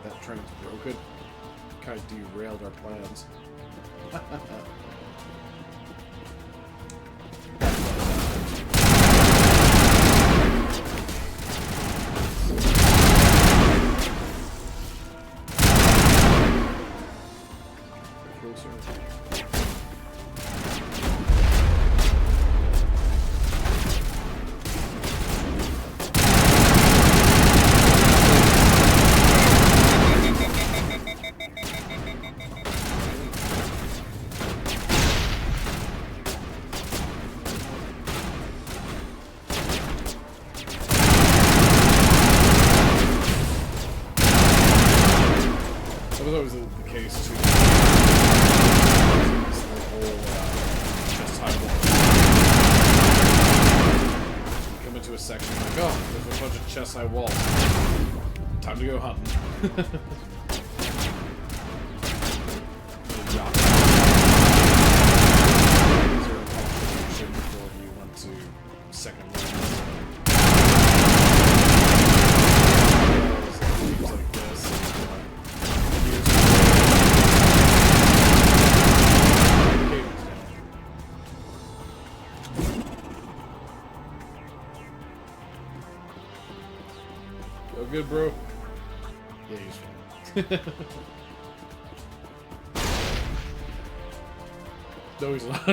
That train's broken. Kind of derailed our plans. was always the case too. The whole chest high wall. You come into a section like, oh, there's a bunch of chest high walls. Time to go hunting. Before you went to second round. Like this. Go good, bro. Yeah, he's fine. No, he's not.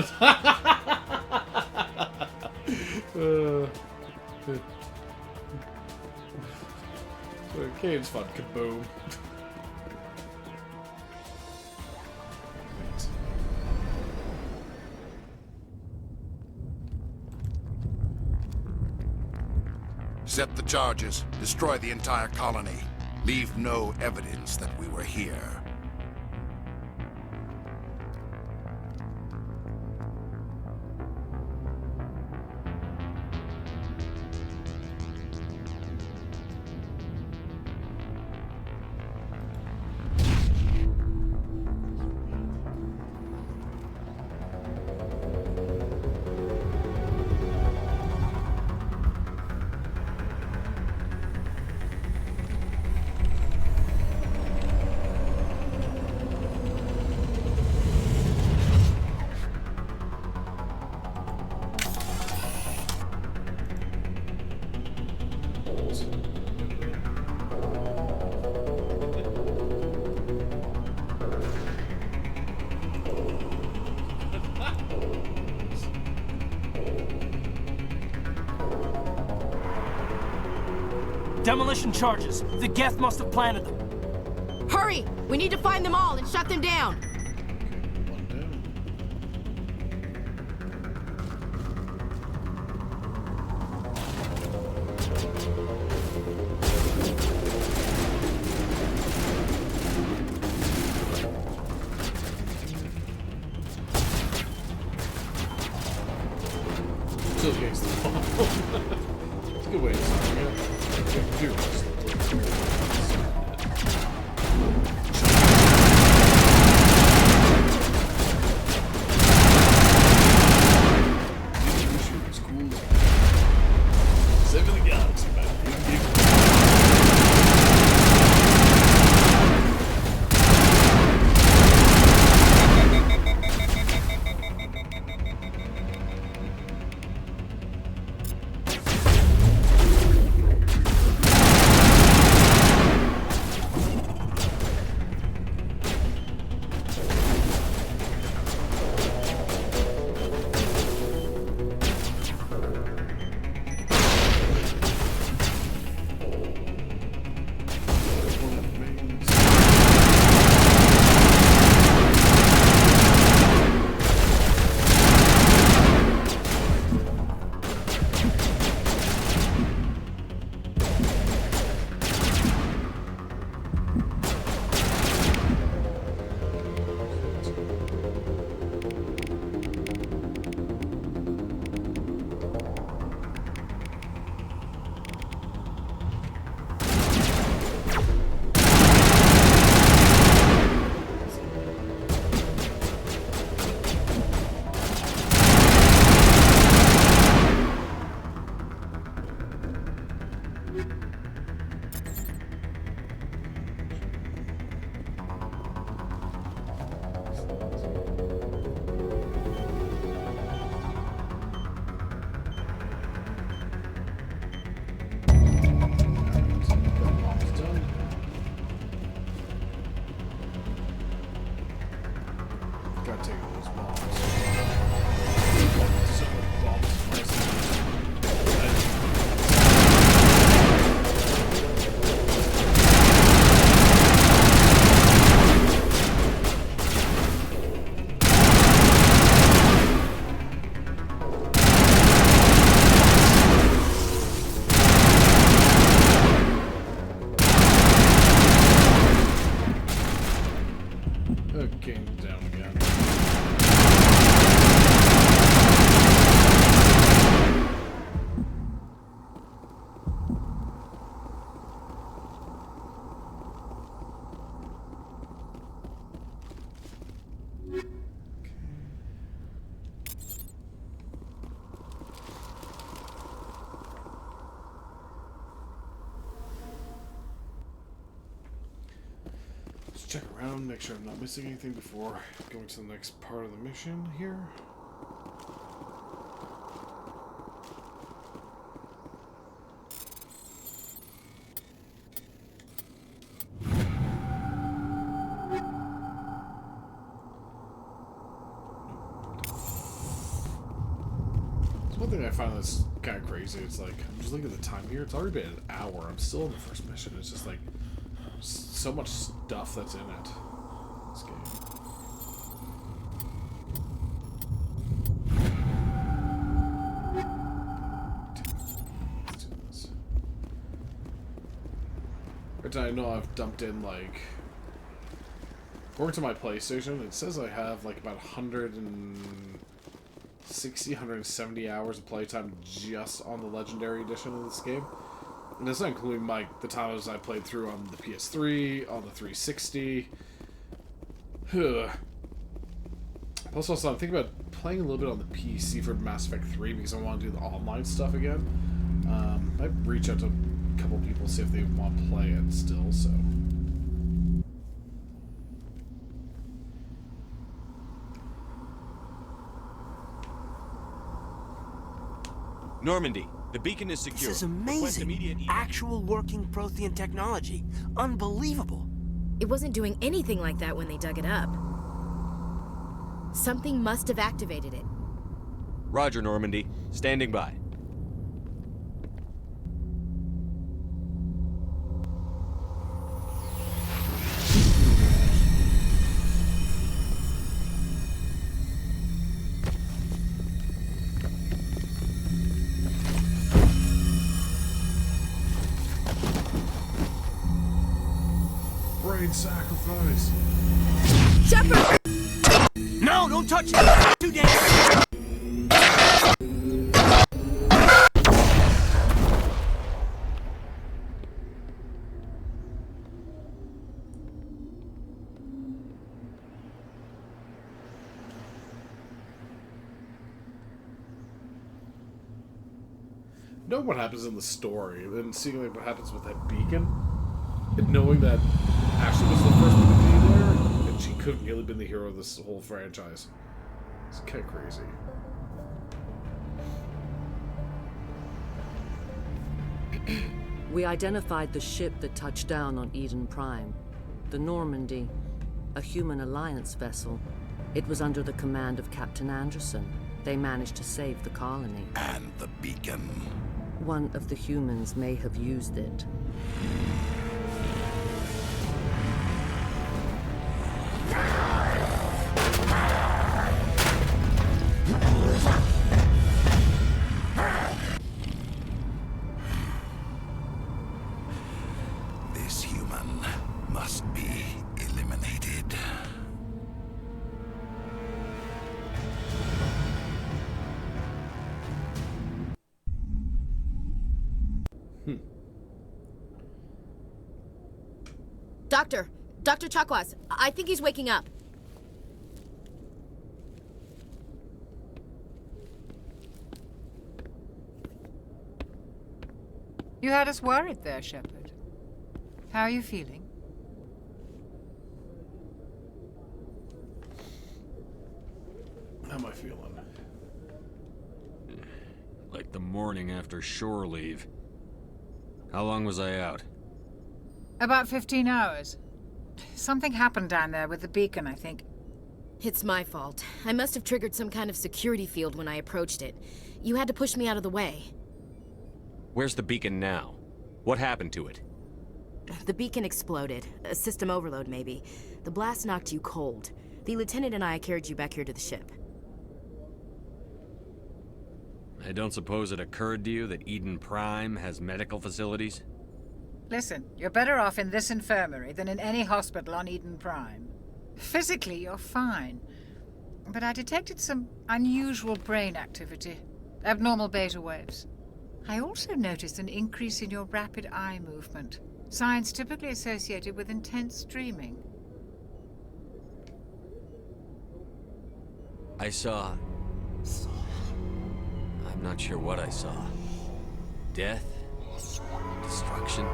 Okay, it's fun. Kaboom. Set the charges. Destroy the entire colony. Leave no evidence that we were here. Demolition charges. The Geth must have planted them. Hurry! We need to find them all and shut them down. Still against the wall. It's a good way to start. Saving the galaxy, man. Gotta take those bombs. So many bombs. check around, make sure I'm not missing anything before going to the next part of the mission here. One thing I find that's kind of crazy, it's like, I'm just looking at the time here, it's already been an hour, I'm still in the first mission, it's just like, so much stuff that's in it, this game. Let's do this. Right, I know I've dumped in, like, according to my PlayStation, it says I have, like, about 170 hours of playtime just on the Legendary Edition of this game. And that's not including the titles I played through on the PS3, on the 360. Plus, also, I'm thinking about playing a little bit on the PC for Mass Effect 3 because I want to do the online stuff again. I might reach out to a couple people, see if they want to play it still, so... Normandy, the beacon is secure. This is amazing. Actual working Prothean technology. Unbelievable. It wasn't doing anything like that when they dug it up. Something must have activated it. Roger, Normandy. Standing by. Brain sacrifice. Shepard! No, don't touch it! Too dangerous! Know what happens in the story, then seeing like what happens with that beacon, and knowing that Ashley was the first one to be there, and she could have really been the hero of this whole franchise. It's kind of crazy. We identified the ship that touched down on Eden Prime. The Normandy, a human alliance vessel. It was under the command of Captain Anderson. They managed to save the colony. And the beacon. One of the humans may have used it. This human must be eliminated. Dr. Chakwas, I think he's waking up. You had us worried there, Shepard. How are you feeling? How am I feeling? Like the morning after shore leave. How long was I out? About 15 hours. Something happened down there with the beacon, I think. It's my fault. I must have triggered some kind of security field when I approached it. You had to push me out of the way. Where's the beacon now? What happened to it? The beacon exploded. A system overload, maybe. The blast knocked you cold. The lieutenant and I carried you back here to the ship. I don't suppose it occurred to you that Eden Prime has medical facilities? Listen, you're better off in this infirmary than in any hospital on Eden Prime. Physically, you're fine. But I detected some unusual brain activity. Abnormal beta waves. I also noticed an increase in your rapid eye movement. Signs typically associated with intense dreaming. I saw... I'm not sure what I saw. Death? Destruction?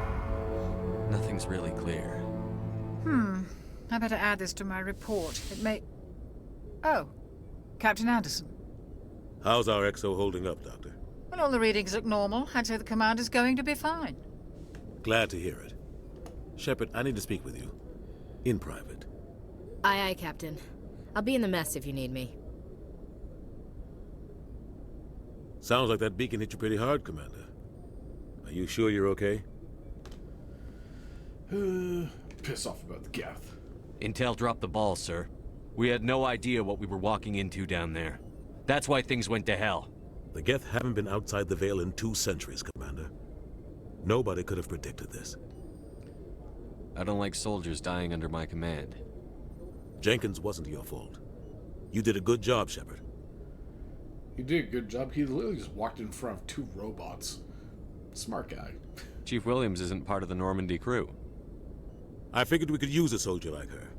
Nothing's really clear. I better add this to my report. It may... Oh, Captain Anderson. How's our XO holding up, Doctor? Well, all the readings look normal. I'd say the commander's going to be fine. Glad to hear it. Shepard, I need to speak with you. In private. Aye, aye, Captain. I'll be in the mess if you need me. Sounds like that beacon hit you pretty hard, Commander. Are you sure you're okay? Piss off about the Geth. Intel dropped the ball, sir. We had no idea what we were walking into down there. That's why things went to hell. The Geth haven't been outside the Veil in 2 centuries, Commander. Nobody could have predicted this. I don't like soldiers dying under my command. Jenkins wasn't your fault. You did a good job, Shepard. He did a good job. He literally just walked in front of 2 robots. Smart guy. Chief Williams isn't part of the Normandy crew. I figured we could use a soldier like her.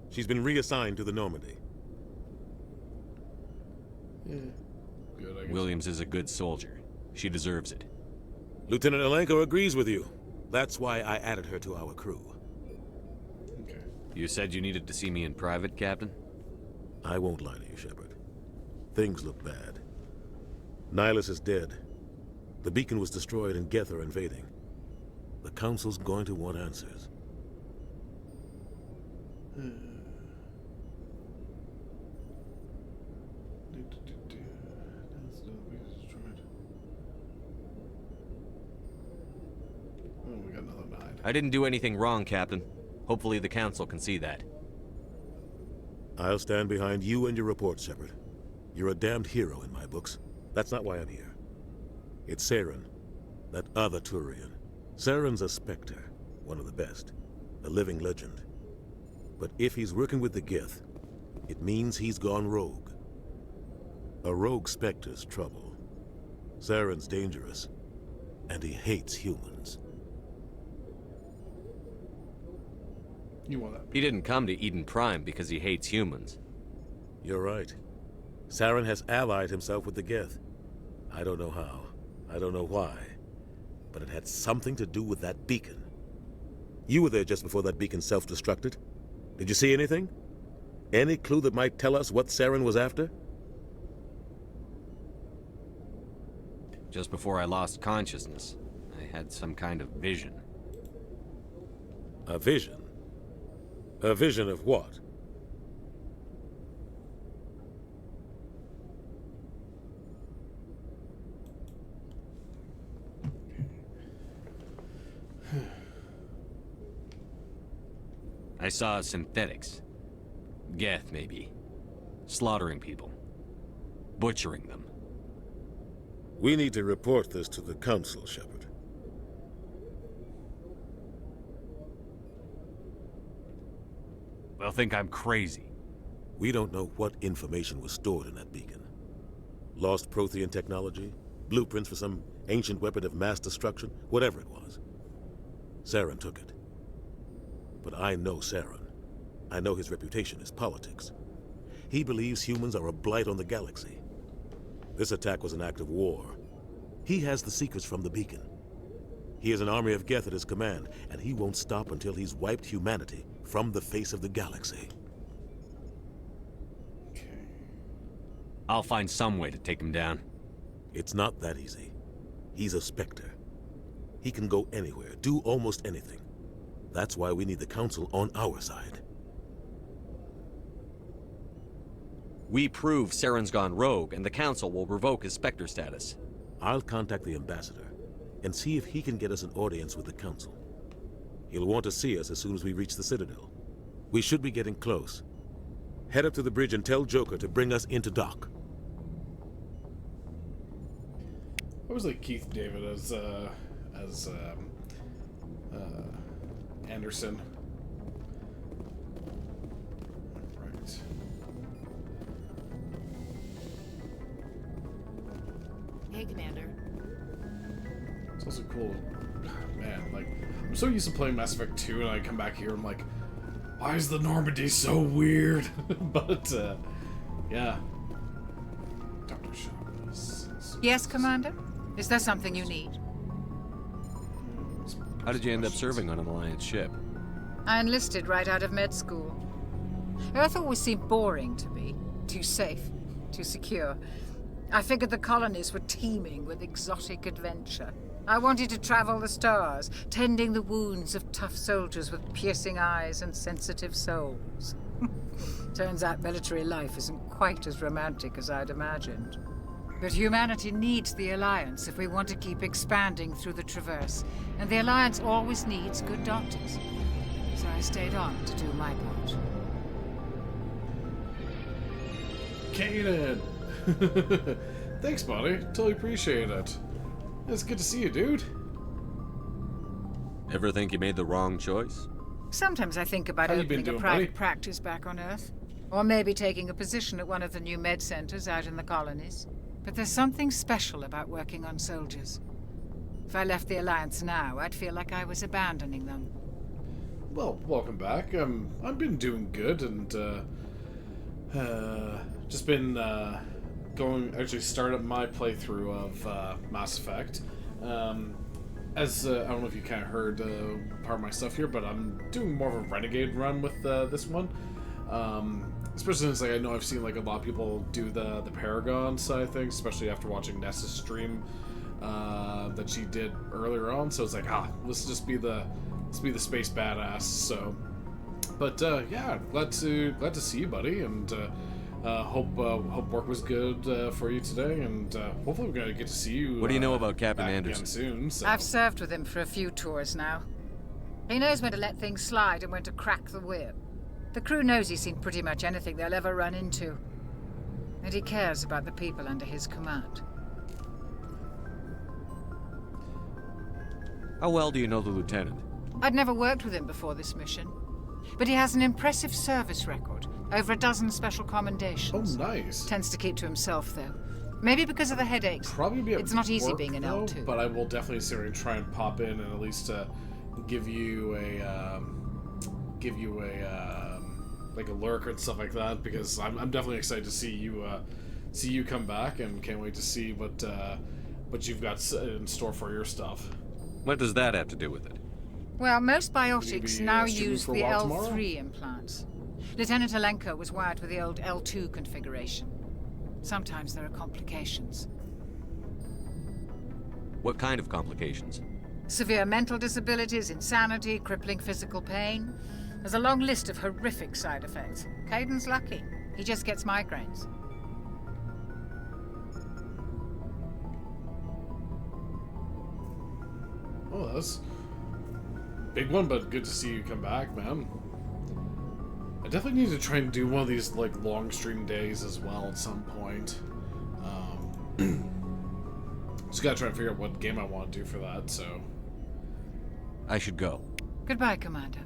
She's been reassigned to the Normandy. Good, I guess. Williams is a good soldier. She deserves it. Lieutenant Alenko agrees with you. That's why I added her to our crew. Okay. You said you needed to see me in private, Captain? I won't lie to you, Shepard. Things look bad. Nihilus is dead. The beacon was destroyed and Geth are invading. The Council's going to want answers. Oh, we got another 9. I didn't do anything wrong, Captain. Hopefully the Council can see that. I'll stand behind you and your report, Shepard. You're a damned hero in my books. That's not why I'm here. It's Saren, that other Turian. Saren's a Spectre, one of the best, a living legend. But if he's working with the Geth, it means he's gone rogue. A rogue Spectre's trouble. Saren's dangerous, and he hates humans. You want that? He didn't come to Eden Prime because he hates humans. You're right. Saren has allied himself with the Geth. I don't know how. I don't know why. But it had something to do with that beacon. You were there just before that beacon self-destructed. Did you see anything? Any clue that might tell us what Saren was after? Just before I lost consciousness, I had some kind of vision. A vision? A vision of what? I saw synthetics. Geth, maybe. Slaughtering people. Butchering them. We need to report this to the Council, Shepard. They'll think I'm crazy. We don't know what information was stored in that beacon. Lost Prothean technology? Blueprints for some ancient weapon of mass destruction? Whatever it was. Saren took it. But I know Saren. I know his reputation is politics. He believes humans are a blight on the galaxy. This attack was an act of war. He has the secrets from the beacon. He has an army of Geth at his command, and he won't stop until he's wiped humanity from the face of the galaxy. I'll find some way to take him down. It's not that easy. He's a Spectre. He can go anywhere, do almost anything. That's why we need the Council on our side. We prove Saren's gone rogue, and the Council will revoke his Spectre status. I'll contact the Ambassador and see if he can get us an audience with the Council. He'll want to see us as soon as we reach the Citadel. We should be getting close. Head up to the bridge and tell Joker to bring us into dock. I was like Keith David as Anderson. Right. Hey, Commander. It's also cool. Man, like, I'm so used to playing Mass Effect 2 and I come back here and I'm like, why is the Normandy so weird? But, yeah. Dr. Shaw. Yes, Commander? Is there something you need? How did you end up serving on an Alliance ship? I enlisted right out of med school. Earth always seemed boring to me. Too safe, too secure. I figured the colonies were teeming with exotic adventure. I wanted to travel the stars, tending the wounds of tough soldiers with piercing eyes and sensitive souls. Turns out military life isn't quite as romantic as I'd imagined. But humanity needs the Alliance if we want to keep expanding through the Traverse, and the Alliance always needs good doctors. So I stayed on to do my part. Kaden! Thanks, buddy. Totally appreciate it. It's good to see you, dude. Ever think you made the wrong choice? Sometimes I think about How you been opening a doing, private buddy? practice back on Earth. Or maybe taking a position at one of the new med centers out in the colonies. But there's something special about working on soldiers. If I left the Alliance now, I'd feel like I was abandoning them. Well, welcome back. I've been doing good, and just been actually started my playthrough of Mass Effect. As I don't know if you kind of heard part of my stuff here, but I'm doing more of a renegade run with this one. Especially since I know I've seen a lot of people do the Paragon side of things, especially after watching Nessa's stream that she did earlier on. So it's let's be the space badass. So, but yeah, glad to see you, buddy, and hope work was good for you today, and hopefully we're gonna get to see you. What do you know about Captain back Anderson? Again soon. So. I've served with him for a few tours now. He knows when to let things slide and when to crack the whip. The crew knows he's seen pretty much anything they'll ever run into. And he cares about the people under his command. How well do you know the lieutenant? I'd never worked with him before this mission. But he has an impressive service record. Over a dozen special commendations. Oh, nice. Tends to keep to himself, though. Maybe because of the headaches. Probably be at It's not easy work, being an though, L2. But I will definitely see and try and pop in and at least give you a like a lurk and stuff like that, because I'm definitely excited to see you come back, and can't wait to see what you've got in store for your stuff. What does that have to do with it? Well, most biotics now streaming use for a the while tomorrow? L3 implants. Lieutenant Alenko was wired with the old L2 configuration. Sometimes there are complications. What kind of complications? Severe mental disabilities, insanity, crippling physical pain. There's a long list of horrific side effects. Caden's lucky. He just gets migraines. Oh, that's a big one, but good to see you come back, man. I definitely need to try and do one of these long stream days as well at some point. Just gotta try and figure out what game I want to do for that. So I should go. Goodbye, Commander.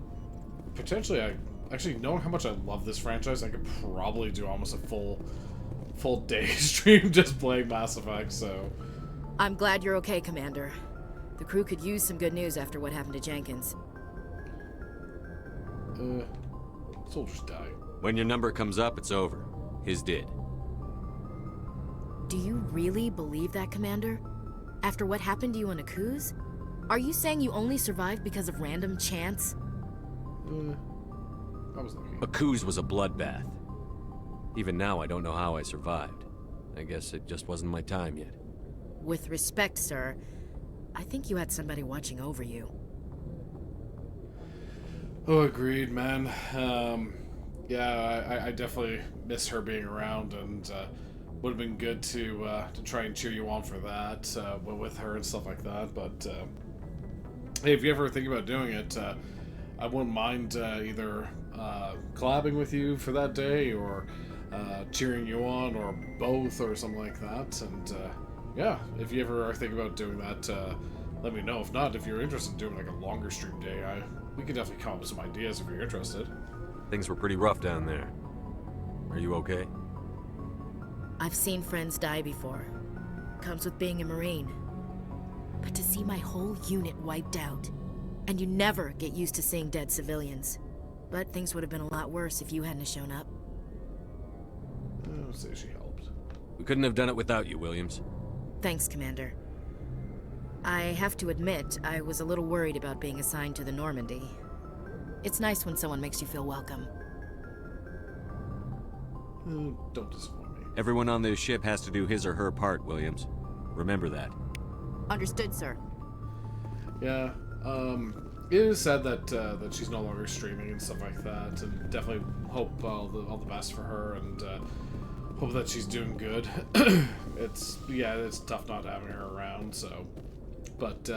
Potentially, actually knowing how much I love this franchise, I could probably do almost a full day stream just playing Mass Effect. So I'm glad you're okay, Commander. The crew could use some good news after what happened to Jenkins. Soldiers die. When your number comes up, it's over. His did. Do you really believe that, Commander? After what happened to you on Akuz? Are you saying you only survived because of random chance? I was lucky. Akuz was a bloodbath. Even now, I don't know how I survived. I guess it just wasn't my time yet. With respect, sir, I think you had somebody watching over you. Oh, agreed, man. Yeah, I definitely miss her being around, and would have been good to try and cheer you on for that with her and stuff like that. But hey, if you ever think about doing it, I wouldn't mind either collabing with you for that day, or cheering you on, or both, or something like that. And yeah, if you ever are thinking about doing that, let me know. If not, if you're interested in doing a longer stream day, we could definitely come up with some ideas if you're interested. Things were pretty rough down there. Are you okay? I've seen friends die before. Comes with being a Marine. But to see my whole unit wiped out, and you never get used to seeing dead civilians. But things would have been a lot worse if you hadn't shown up. I would say she helped. We couldn't have done it without you, Williams. Thanks, Commander. I have to admit, I was a little worried about being assigned to the Normandy. It's nice when someone makes you feel welcome. Don't disappoint me. Everyone on this ship has to do his or her part, Williams. Remember that. Understood, sir. Yeah, it is sad that that she's no longer streaming and stuff like that, and definitely hope all the best for her, and hope that she's doing good. It's tough not having her around. So, but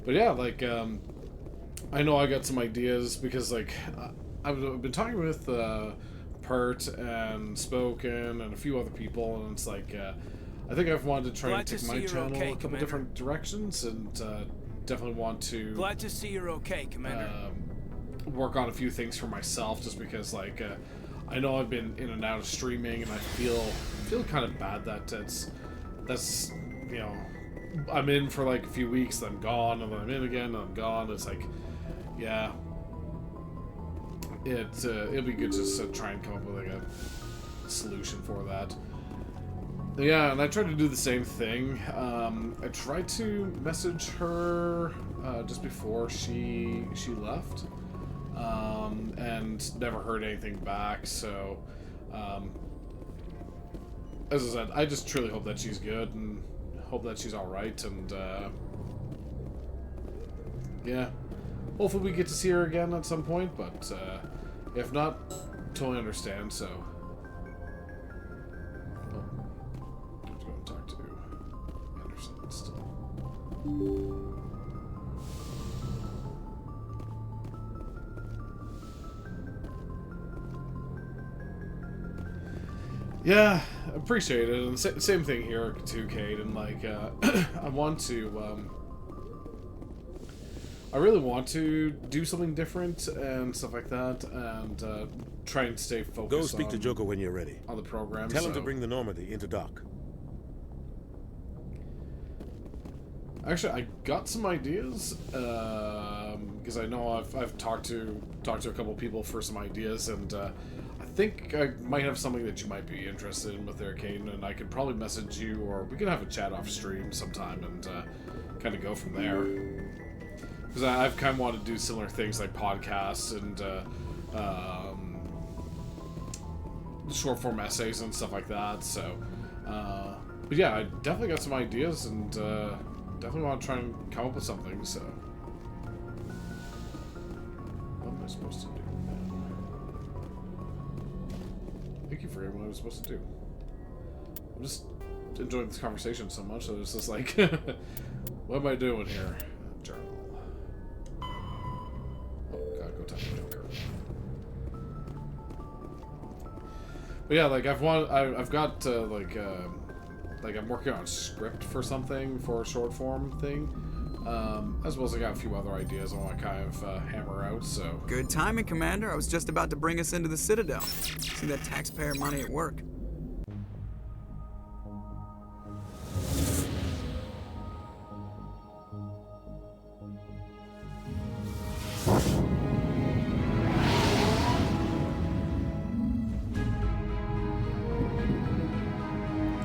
yeah, like I know I got some ideas because like I've been talking with Pert and Spoken and a few other people, and it's like I think I've wanted to try and take my channel a couple different directions, and definitely want to. Glad to see you're okay, Commander. Work on a few things for myself, just because like I know I've been in and out of streaming, and I feel kind of bad that that's you know, I'm in for like a few weeks, then I'm gone, and then I'm in again, and I'm gone. It's like, yeah, it'll be good just to try and come up with like a solution for that. Yeah, and I tried to do the same thing. I tried to message her just before she left, and never heard anything back. So, as I said, I just truly hope that she's good and hope that she's all right. And yeah, hopefully we get to see her again at some point. But if not, totally understand. So. Talk to Anderson still. Yeah, appreciate it. And same thing here too, Kate. And like, I want to, I really want to do something different and stuff like that, and try and stay focused. Go speak to Joker when you're ready. On the program. Tell him to bring the Normandy into dock. Actually, I got some ideas because I know I've talked to a couple people for some ideas, and I think I might have something that you might be interested in with Arcade, and I could probably message you, or we could have a chat off stream sometime and kind of go from there. Because I've kind of wanted to do similar things like podcasts and short form essays and stuff like that. So, but yeah, I definitely got some ideas, and definitely want to try and come up with something. So, what am I supposed to do now? Thank you for what I was supposed to do. I'm just enjoying this conversation so much that it's just like, what am I doing here? Journal. Oh god, go talk to Joker. But yeah, like I've got like I'm working on a script for something, for a short form thing, as well as I got a few other ideas I want to kind of hammer out. So good timing, Commander. I was just about to bring us into the Citadel. See that taxpayer money at work.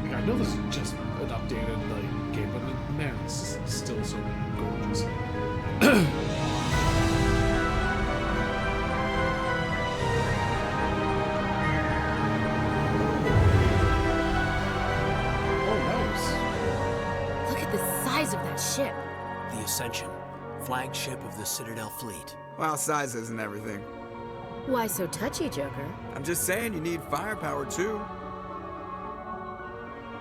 I know this is just an updated like game, but man, this is still so gorgeous. Look at the size of that ship. The Ascension, flagship of the Citadel fleet. Well, size isn't everything. Why so touchy, Joker? I'm just saying you need firepower too.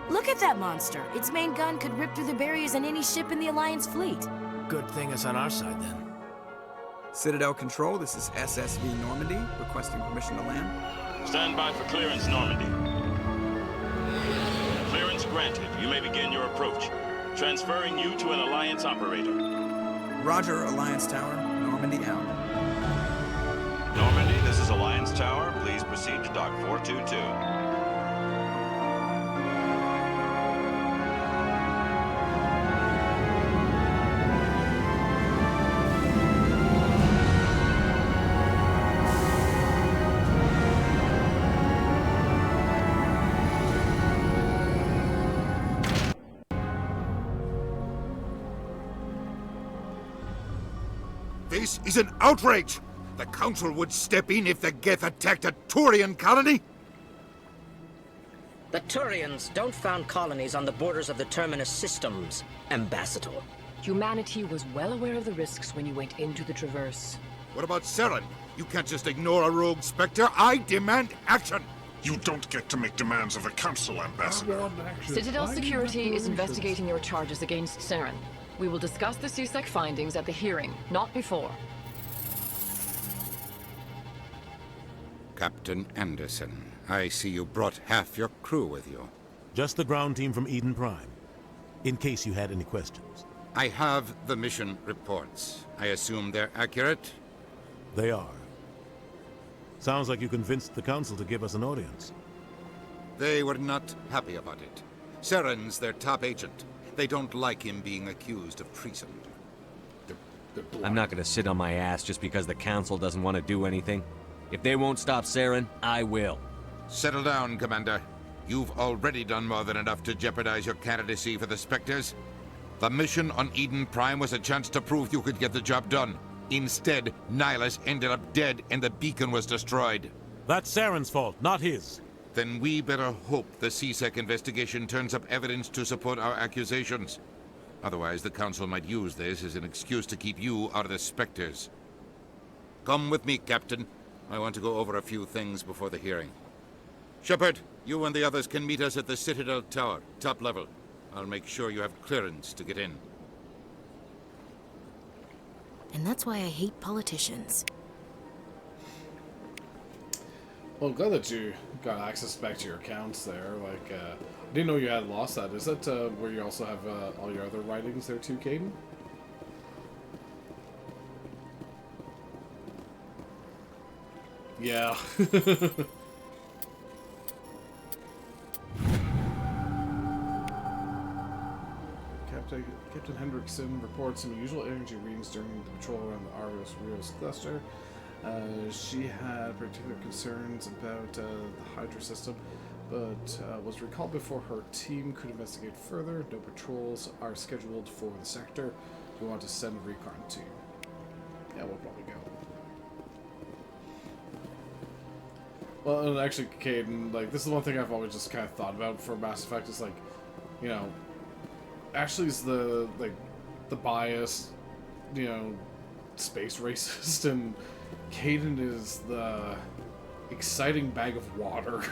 Look at that monster. Its main gun could rip through the barriers in any ship in the Alliance fleet. Good thing it's on our side, then. Citadel Control, this is SSV Normandy, requesting permission to land. Stand by for clearance, Normandy. Clearance granted. You may begin your approach. Transferring you to an Alliance operator. Roger, Alliance Tower. Normandy out. Normandy, this is Alliance Tower. Please proceed to Dock 422. This is an outrage! The Council would step in if the Geth attacked a Turian colony! The Turians don't found colonies on the borders of the Terminus systems, Ambassador. Humanity was well aware of the risks when you went into the Traverse. What about Saren? You can't just ignore a rogue Spectre. I demand action! You don't get to make demands of the Council, Ambassador. Citadel Security is investigating your charges against Saren. We will discuss the CSEC findings at the hearing, not before. Captain Anderson, I see you brought half your crew with you. Just the ground team from Eden Prime, in case you had any questions. I have the mission reports. I assume they're accurate? They are. Sounds like you convinced the Council to give us an audience. They were not happy about it. Saren's their top agent. They don't like him being accused of treason. I'm not gonna sit on my ass just because the Council doesn't want to do anything. If they won't stop Saren, I will. Settle down, Commander. You've already done more than enough to jeopardize your candidacy for the Spectres. The mission on Eden Prime was a chance to prove you could get the job done. Instead, Nihilus ended up dead and the beacon was destroyed. That's Saren's fault, not his. Then we better hope the CSEC investigation turns up evidence to support our accusations. Otherwise, the Council might use this as an excuse to keep you out of the Spectres. Come with me, Captain. I want to go over a few things before the hearing. Shepard, you and the others can meet us at the Citadel Tower, top level. I'll make sure you have clearance to get in. And that's why I hate politicians. Well, I'm glad that you got access back to your accounts there. Like, I didn't know you had lost that. Is that where you also have all your other writings there too, Caden? Yeah. Captain Hendrickson reports some unusual energy readings during the patrol around the Arios-Rios cluster. She had particular concerns about the Hydra system, but was recalled before her team could investigate further. No patrols are scheduled for the sector. We want to send a recon team. Yeah, we'll probably go. Well, and actually, Caden, like, this is one thing I've always just kind of thought about for Mass Effect is, like, you know, Ashley's the, like, the biased, you know, space racist, and Caden is the exciting bag of water.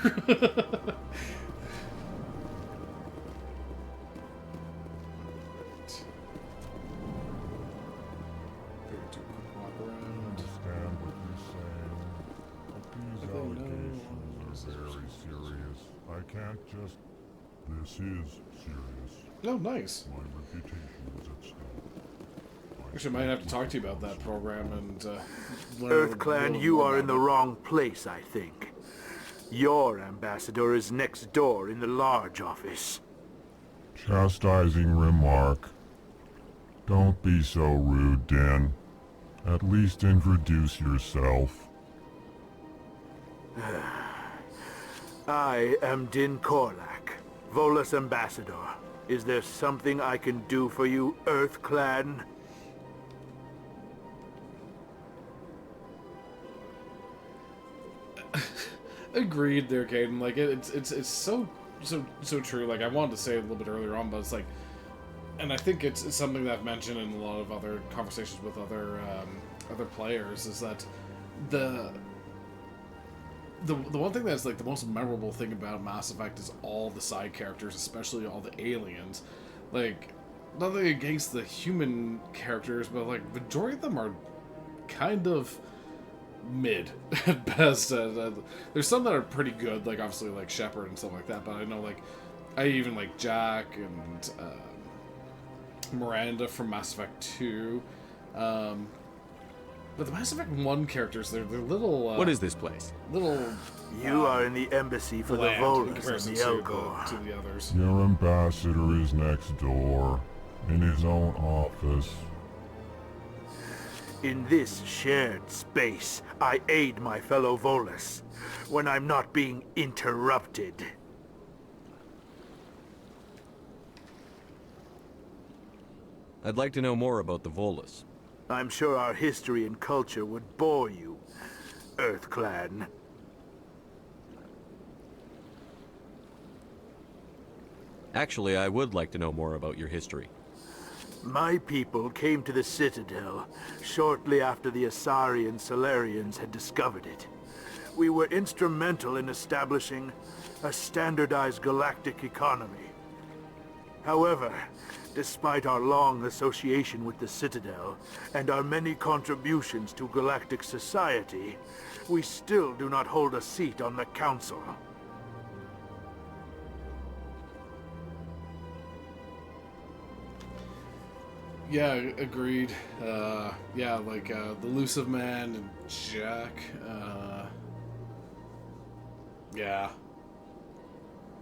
Can't just... This is serious. Oh, nice. My reputation is at stake. Actually, I might have to talk to you about that program and EarthClan, you are in the wrong place, I think. Your ambassador is next door in the large office. Chastising remark. Don't be so rude, Din. At least introduce yourself. I am Din Korlak, Volus ambassador. Is there something I can do for you, EarthClan? Agreed there, Caden. Like, it's so true. Like, I wanted to say it a little bit earlier on, but it's like, and I think it's something that I've mentioned in a lot of other conversations with other players, is that the one thing that's like the most memorable thing about Mass Effect is all the side characters, especially all the aliens. Like, nothing against the human characters, but like majority of them are kind of mid at best. There's some that are pretty good, like obviously like Shepard and stuff like that. But I know like I even like Jack and Miranda from Mass Effect 2. But the Mass Effect 1 characters, they're little... what is this place? Little... You are in the embassy for the Volus and the Elcor. To the others. Your ambassador is next door, in his own office. In this shared space, I aid my fellow Volus when I'm not being interrupted. I'd like to know more about the Volus. I'm sure our history and culture would bore you, EarthClan. Actually, I would like to know more about your history. My people came to the Citadel shortly after the Asari and Solarians had discovered it. We were instrumental in establishing a standardized galactic economy. However, despite our long association with the Citadel and our many contributions to galactic society, we still do not hold a seat on the Council. Yeah, agreed. Yeah, like the Elusive Man and Jack. Yeah.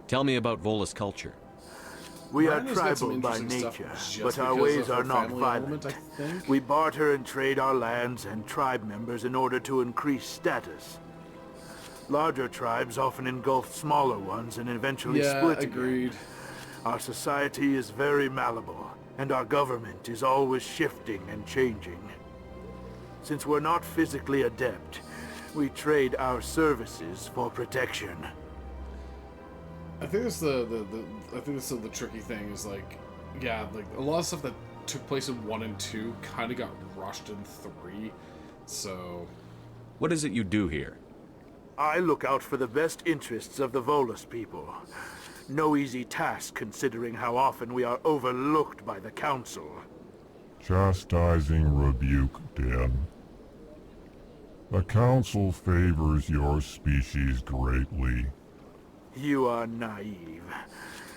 Tell me about Volus culture. We are Ryan has got some tribal by interesting stuff nature, just but our because ways of are her not family violent. element, I think. We barter and trade our lands and tribe members in order to increase status. Larger tribes often engulf smaller ones and eventually split agreed. again. Our society is very malleable, and our government is always shifting and changing. Since we're not physically adept, we trade our services for protection. I think that's the tricky thing is like, yeah, like a lot of stuff that took place in 1 and 2 kind of got rushed in 3, so... What is it you do here? I look out for the best interests of the Volus people. No easy task considering how often we are overlooked by the Council. Chastising rebuke, Den. The Council favors your species greatly. You are naive.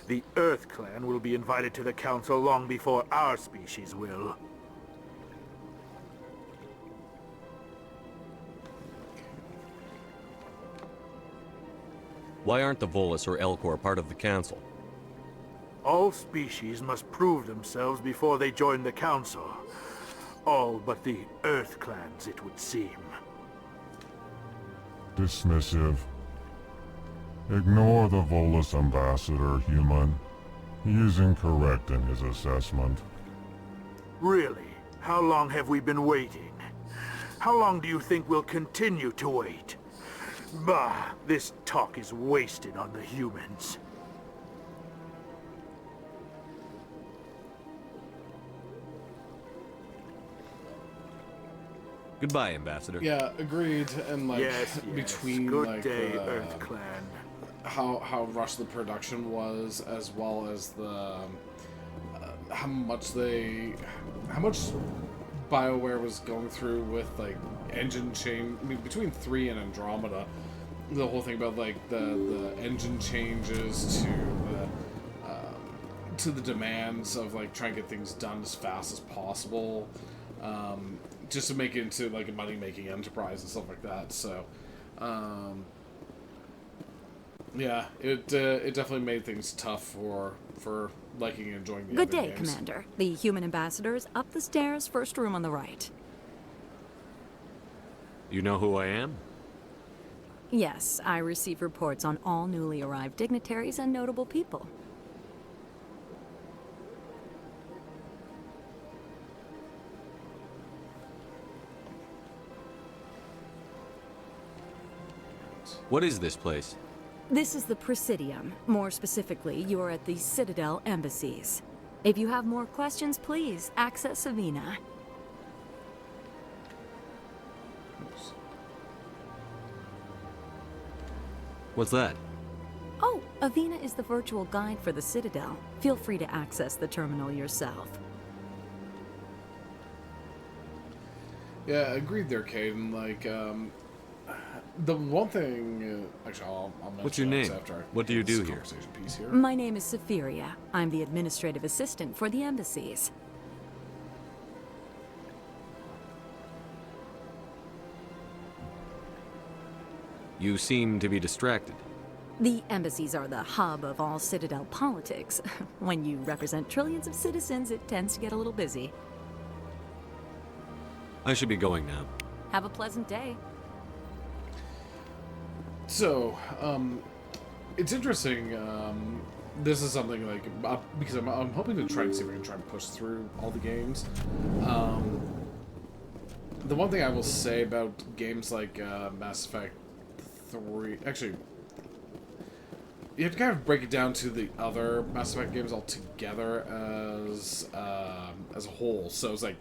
The Earth Clan will be invited to the Council long before our species will. Why aren't the Volus or Elcor part of the Council? All species must prove themselves before they join the Council. All but the Earth Clans, it would seem. Dismissive. Ignore the Volus ambassador, human. He is incorrect in his assessment. Really? How long have we been waiting? How long do you think we'll continue to wait? Bah, this talk is wasted on the humans. Goodbye, Ambassador. Yeah, agreed. And like yes, between good like day, Earth Clan. How rushed the production was, as well as the how much BioWare was going through with like engine change. I mean, between 3 and Andromeda, the whole thing about like the engine changes to the demands of like trying to get things done as fast as possible. Just to make it into like a money-making enterprise and stuff like that. So, yeah, it definitely made things tough for liking and enjoying the Good other day, games. Commander. The human ambassador is up the stairs, first room on the right. You know who I am? Yes, I receive reports on all newly arrived dignitaries and notable people. What is this place? This is the Presidium. More specifically, you are at the Citadel embassies. If you have more questions, please access Savina. What's that? Oh, Avina is the virtual guide for the Citadel. Feel free to access the terminal yourself. Yeah, agreed there, Caden. Like, the one thing... actually, I'll mention What's your this name? after What do you do this here? conversation piece here. My name is Safiria. I'm the administrative assistant for the embassies. You seem to be distracted. The embassies are the hub of all Citadel politics. When you represent trillions of citizens, it tends to get a little busy. I should be going now. Have a pleasant day. So, it's interesting. This is something like because I'm hoping to try and see if I can try and push through all the games. The one thing I will say about games like Mass Effect 3, actually, you have to kind of break it down to the other Mass Effect games altogether as a whole. So it's like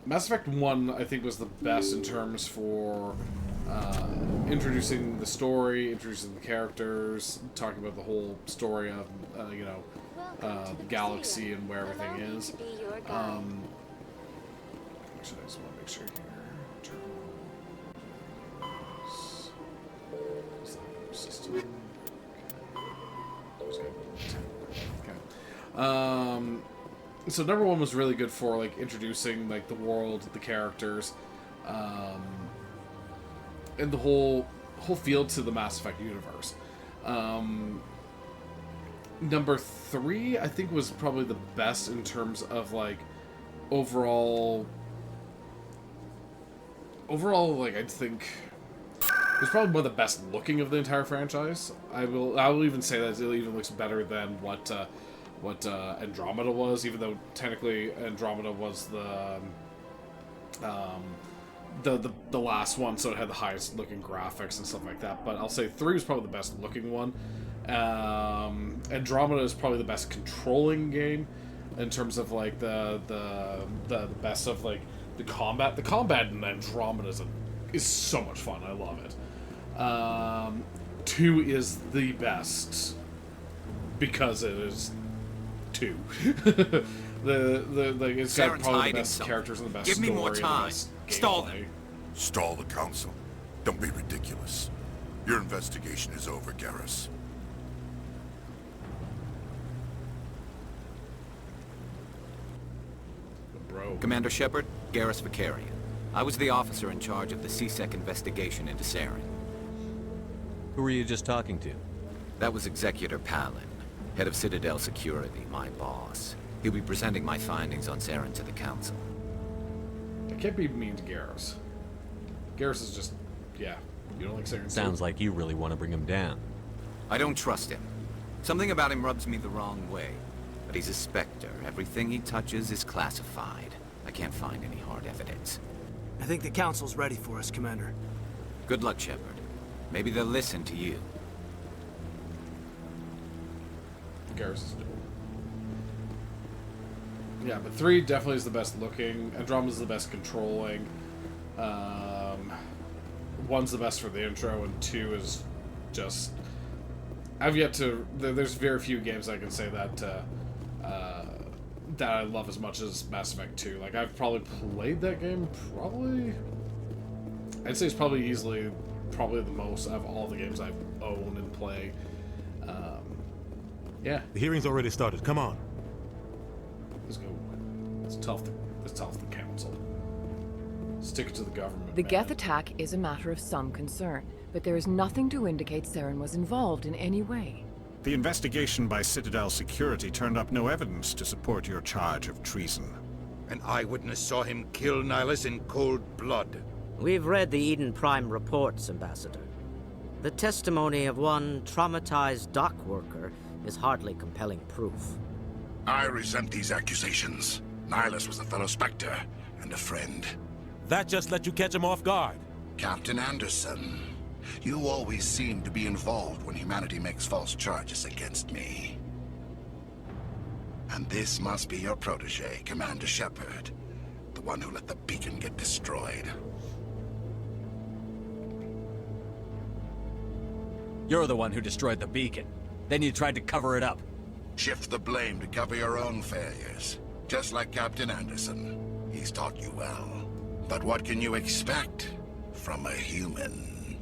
Mass Effect 1, I think, was the best in terms for introducing the story, introducing the characters, talking about the whole story of the galaxy and where everything is. Actually, I just want to make sure here. System. Okay. So number 1 was really good for like introducing like the world, the characters, and the whole field to the Mass Effect universe. Number 3, I think, was probably the best in terms of like overall. Like I think it's probably one of the best looking of the entire franchise. I will even say that it even looks better than what Andromeda was, even though technically Andromeda was the last one, so it had the highest looking graphics and stuff like that. But I'll say 3 was probably the best looking one. Andromeda is probably the best controlling game in terms of like the best of like the combat. The combat in Andromeda is so much fun. I love it. 2 is the best because it is 2. It's got probably the best characters and the best story. Give me more time. Stall them. Stall the council. Don't be ridiculous. Your investigation is over, Garrus. Bro. Commander Shepard, Garrus Vicarian. I was the officer in charge of the C-Sec investigation into Saren. Who were you just talking to? That was Executor Palin, head of Citadel Security, my boss. He'll be presenting my findings on Saren to the Council. I can't be mean to Garrus. Garrus is just, yeah, you don't like Saren. Sounds like you really want to bring him down. I don't trust him. Something about him rubs me the wrong way. But he's a Spectre. Everything he touches is classified. I can't find any hard evidence. I think the Council's ready for us, Commander. Good luck, Shepard. Maybe they'll listen to you. Garrus is dope. Yeah, but 3 definitely is the best looking. Andromeda's the best controlling. 1's the best for the intro, and 2 is just... I've yet to... There's very few games I can say that that I love as much as Mass Effect 2. Like, I've probably played that game, I'd say it's probably easily the most of all the games I've owned and play. Yeah. The hearing's already started. Come on. Let's go. It's tough to council. Stick it to the government. The Geth attack is a matter of some concern, but there is nothing to indicate Saren was involved in any way. The investigation by Citadel Security turned up no evidence to support your charge of treason. An eyewitness saw him kill Nihilus in cold blood. We've read the Eden Prime reports, Ambassador. The testimony of one traumatized dock worker is hardly compelling proof. I resent these accusations. Nihilus was a fellow Spectre and a friend. That just let you catch him off guard. Captain Anderson, you always seem to be involved when humanity makes false charges against me. And this must be your protege, Commander Shepard, the one who let the beacon get destroyed. You're the one who destroyed the beacon. Then you tried to cover it up. Shift the blame to cover your own failures. Just like Captain Anderson. He's taught you well. But what can you expect from a human?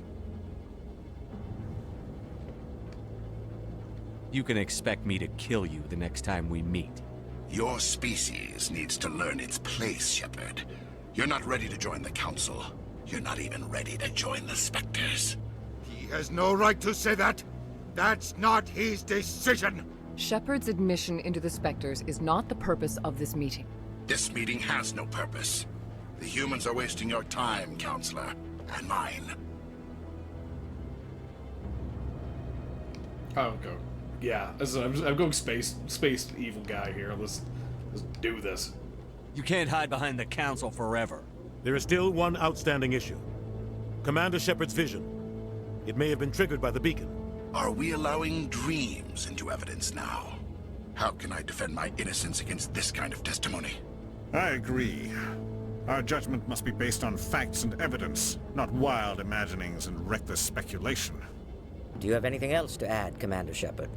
You can expect me to kill you the next time we meet. Your species needs to learn its place, Shepard. You're not ready to join the Council. You're not even ready to join the Spectres. He has no right to say that. That's not his decision. Shepard's admission into the Spectres is not the purpose of this meeting. This meeting has no purpose. The humans are wasting your time, Counselor, and mine. Oh, go. Yeah, I'm going space evil guy here. Let's do this. You can't hide behind the Council forever. There is still one outstanding issue. Commander Shepard's vision. It may have been triggered by the beacon. Are we allowing dreams into evidence now? How can I defend my innocence against this kind of testimony? I agree. Our judgment must be based on facts and evidence, not wild imaginings and reckless speculation. Do you have anything else to add, Commander Shepard?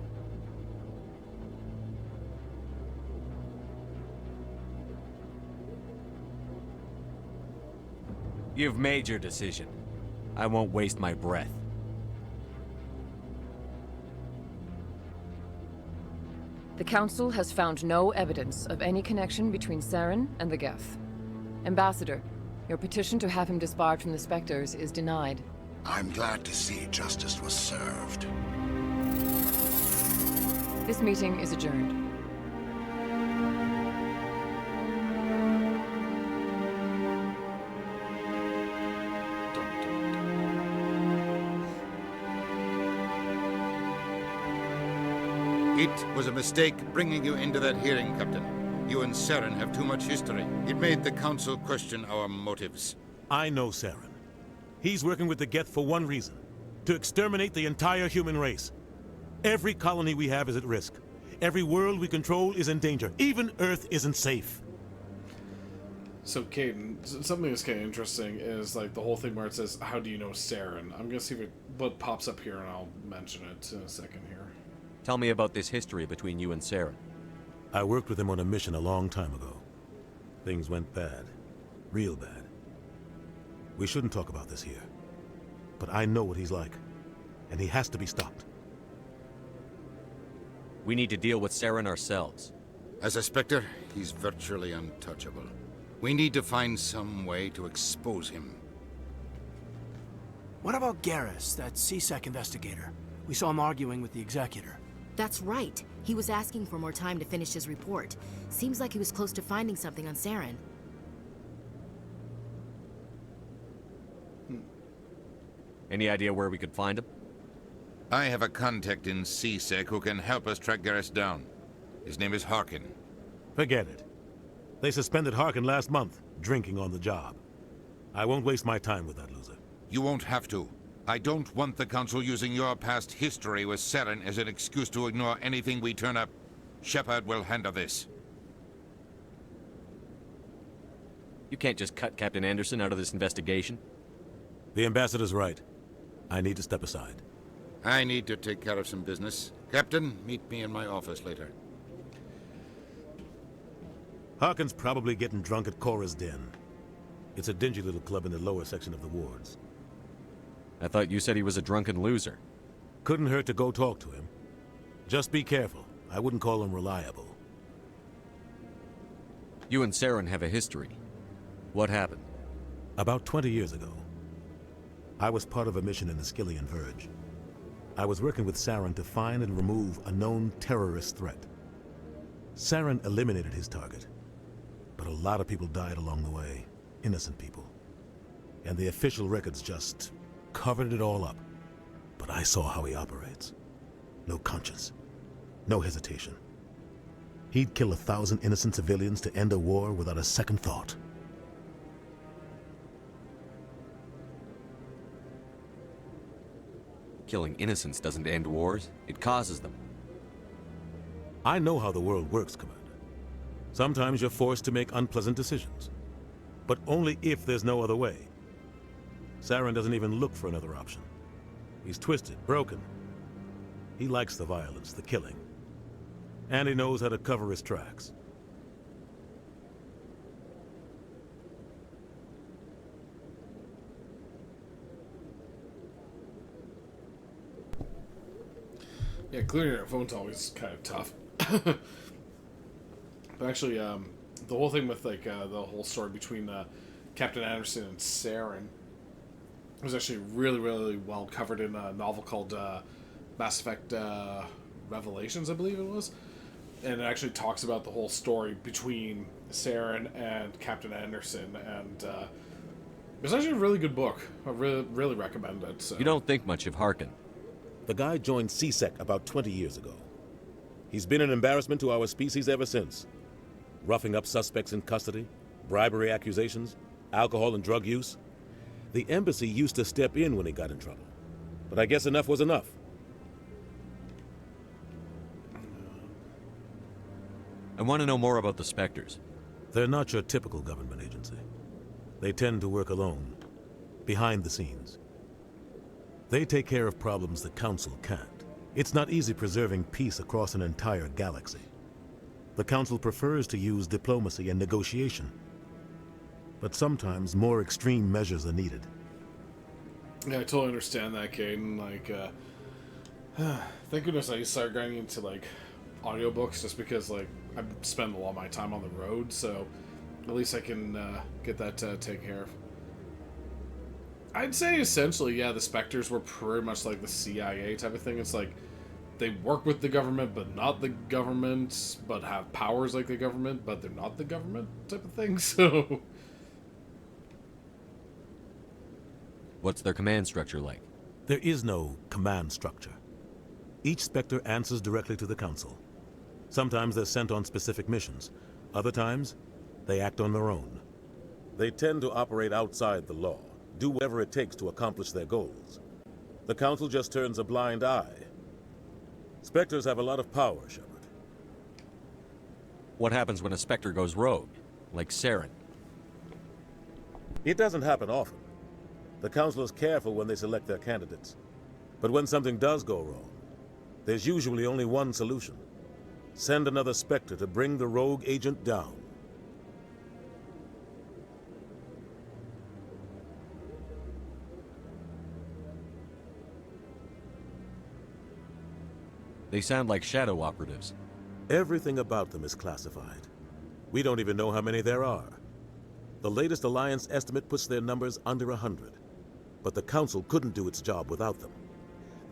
You've made your decision. I won't waste my breath. The Council has found no evidence of any connection between Saren and the Geth. Ambassador, your petition to have him disbarred from the Spectres is denied. I'm glad to see justice was served. This meeting is adjourned. It was a mistake bringing you into that hearing, Captain. You and Saren have too much history. It made the Council question our motives. I know Saren. He's working with the Geth for one reason: to exterminate the entire human race. Every colony we have is at risk. Every world we control is in danger. Even Earth isn't safe. So, Caden, something that's kind of interesting is like the whole thing where it says, "How do you know Saren?" I'm gonna see what pops up here, and I'll mention it in a second here. Tell me about this history between you and Saren. I worked with him on a mission a long time ago. Things went bad. Real bad. We shouldn't talk about this here. But I know what he's like. And he has to be stopped. We need to deal with Saren ourselves. As a Spectre, he's virtually untouchable. We need to find some way to expose him. What about Garrus, that CSEC investigator? We saw him arguing with the Executor. That's right. He was asking for more time to finish his report. Seems like he was close to finding something on Saren. Any idea where we could find him? I have a contact in CSEC who can help us track Garrus down. His name is Harkin. Forget it. They suspended Harkin last month, drinking on the job. I won't waste my time with that loser. You won't have to. I don't want the Council using your past history with Saren as an excuse to ignore anything we turn up. Shepard will handle this. You can't just cut Captain Anderson out of this investigation. The Ambassador's right. I need to step aside. I need to take care of some business. Captain, meet me in my office later. Harkin's probably getting drunk at Cora's Den. It's a dingy little club in the lower section of the wards. I thought you said he was a drunken loser. Couldn't hurt to go talk to him. Just be careful. I wouldn't call him reliable. You and Saren have a history. What happened? About 20 years ago, I was part of a mission in the Skillian Verge. I was working with Saren to find and remove a known terrorist threat. Saren eliminated his target, but a lot of people died along the way. Innocent people. And the official records just covered it all up. But I saw how he operates. No conscience. No hesitation. He'd kill 1,000 innocent civilians to end a war without a second thought. Killing innocents doesn't end wars. It causes them. I know how the world works, Commander. Sometimes you're forced to make unpleasant decisions. But only if there's no other way. Saren doesn't even look for another option. He's twisted, broken. He likes the violence, the killing. And he knows how to cover his tracks. Yeah, clearing your phone's always kind of tough. But actually, the whole thing with like the whole story between Captain Anderson and Saren was actually really, really well covered in a novel called Mass Effect Revelations, I believe it was. And it actually talks about the whole story between Saren and Captain Anderson, and it's actually a really good book. I really, really recommend it. So. You don't think much of Harkin. The guy joined CSEC about 20 years ago. He's been an embarrassment to our species ever since. Roughing up suspects in custody, bribery accusations, alcohol and drug use. The embassy used to step in when he got in trouble. But I guess enough was enough. I want to know more about the Spectres. They're not your typical government agency. They tend to work alone, behind the scenes. They take care of problems the Council can't. It's not easy preserving peace across an entire galaxy. The Council prefers to use diplomacy and negotiation. But sometimes more extreme measures are needed. Yeah, I totally understand that, Caden. Like, thank goodness I started getting into, like, audiobooks just because, like, I spend a lot of my time on the road, so at least I can get that taken care of. I'd say essentially, yeah, the Spectres were pretty much like the CIA type of thing. It's like they work with the government, but not the government, but have powers like the government, but they're not the government type of thing, so... What's their command structure like? There is no command structure. Each Spectre answers directly to the Council. Sometimes they're sent on specific missions. Other times, they act on their own. They tend to operate outside the law, do whatever it takes to accomplish their goals. The Council just turns a blind eye. Spectres have a lot of power, Shepard. What happens when a Spectre goes rogue, like Saren? It doesn't happen often. The Council is careful when they select their candidates. But when something does go wrong, there's usually only one solution. Send another Spectre to bring the rogue agent down. They sound like shadow operatives. Everything about them is classified. We don't even know how many there are. The latest Alliance estimate puts their numbers under 100. But the Council couldn't do its job without them.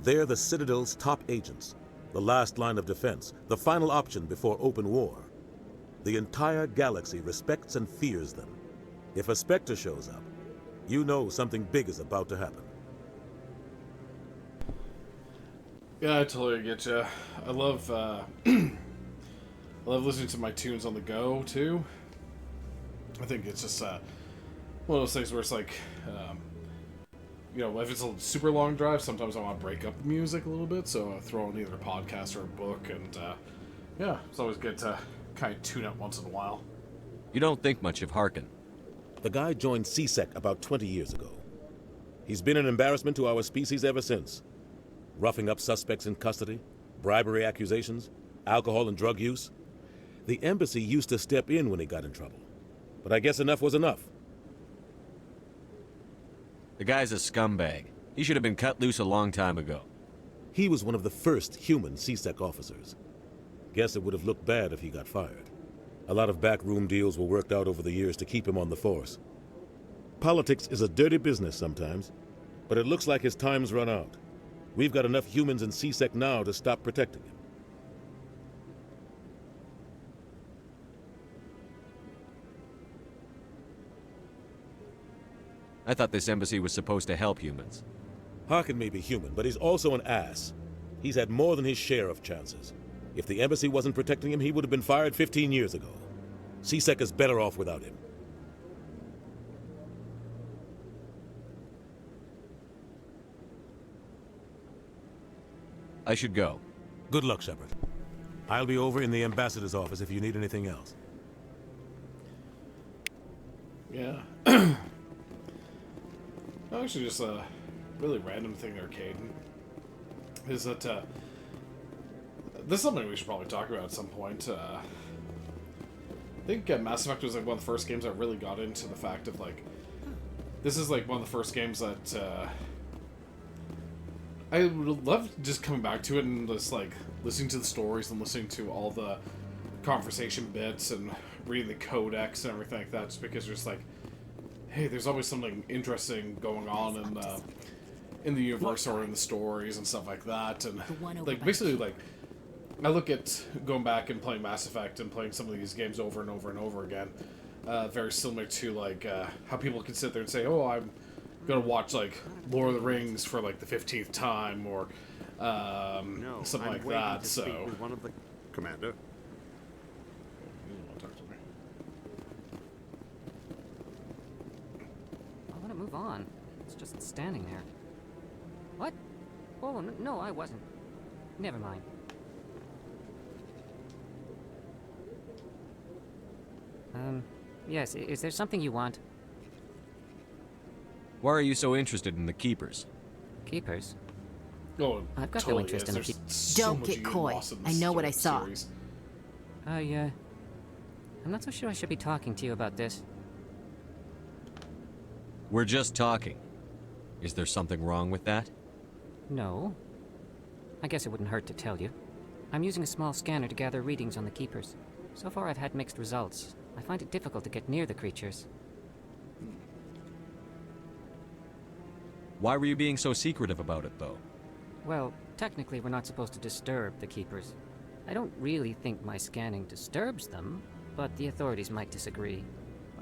They're the Citadel's top agents, the last line of defense, the final option before open war. The entire galaxy respects and fears them. If a Spectre shows up, you know something big is about to happen. Yeah, I totally get you. I love listening to my tunes on the go too. I think it's just one of those things where it's like, you know, if it's a super long drive, sometimes I want to break up the music a little bit, so I throw on either a podcast or a book, and yeah, it's always good to kind of tune up once in a while. You don't think much of Harkin. The guy joined CSEC about 20 years ago. He's been an embarrassment to our species ever since. Roughing up suspects in custody, bribery accusations, alcohol and drug use. The embassy used to step in when he got in trouble. But I guess enough was enough. The guy's a scumbag. He should have been cut loose a long time ago. He was one of the first human CSEC officers. Guess it would have looked bad if he got fired. A lot of backroom deals were worked out over the years to keep him on the force. Politics is a dirty business sometimes, but it looks like his time's run out. We've got enough humans in CSEC now to stop protecting him. I thought this embassy was supposed to help humans. Harkin may be human, but he's also an ass. He's had more than his share of chances. If the embassy wasn't protecting him, he would have been fired 15 years ago. CSEC is better off without him. I should go. Good luck, Shepard. I'll be over in the ambassador's office if you need anything else. Yeah. Actually, just a really random thing there, Caden, is that this is something we should probably talk about at some point. I think Mass Effect was like one of the first games that really got into the fact of like, this is like one of the first games that I would love just coming back to it and just like listening to the stories and listening to all the conversation bits and reading the codex and everything like that, just because you're just like, hey, there's always something interesting going on in the universe or in the stories and stuff like that. And like basically like I look at going back and playing Mass Effect and playing some of these games over and over and over again, very similar to like how people can sit there and say, oh, I'm gonna watch like Lord of the Rings for like the 15th time or something like that. So one of the commander. I want to move on. It's just standing there. What? Oh, no, I wasn't. Never mind. Yes, is there something you want? Why are you so interested in the Keepers? Keepers? Oh, I've got totally no interest in the There's Keepers. so Don't much get you get coy. lost in I this know what I sort of saw. series. I'm not so sure I should be talking to you about this. We're just talking. Is there something wrong with that? No. I guess it wouldn't hurt to tell you. I'm using a small scanner to gather readings on the Keepers. So far I've had mixed results. I find it difficult to get near the creatures. Why were you being so secretive about it, though? Well, technically we're not supposed to disturb the Keepers. I don't really think my scanning disturbs them, but the authorities might disagree.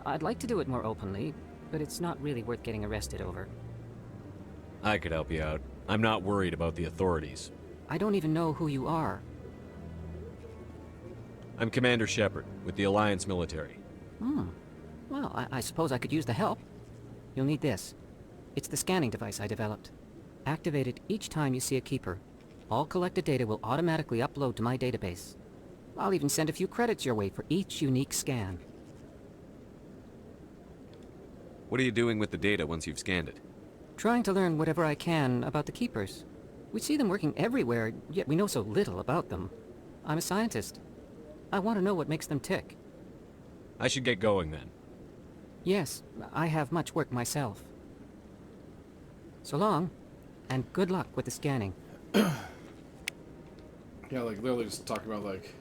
I'd like to do it more openly, but it's not really worth getting arrested over. I could help you out. I'm not worried about the authorities. I don't even know who you are. I'm Commander Shepard, with the Alliance military. Well, I suppose I could use the help. You'll need this. It's the scanning device I developed. Activate it each time you see a Keeper. All collected data will automatically upload to my database. I'll even send a few credits your way for each unique scan. What are you doing with the data once you've scanned it? Trying to learn whatever I can about the Keepers. We see them working everywhere, yet we know so little about them. I'm a scientist. I want to know what makes them tick. I should get going then. Yes, I have much work myself. So long, and good luck with the scanning. Yeah, like literally just talking about like,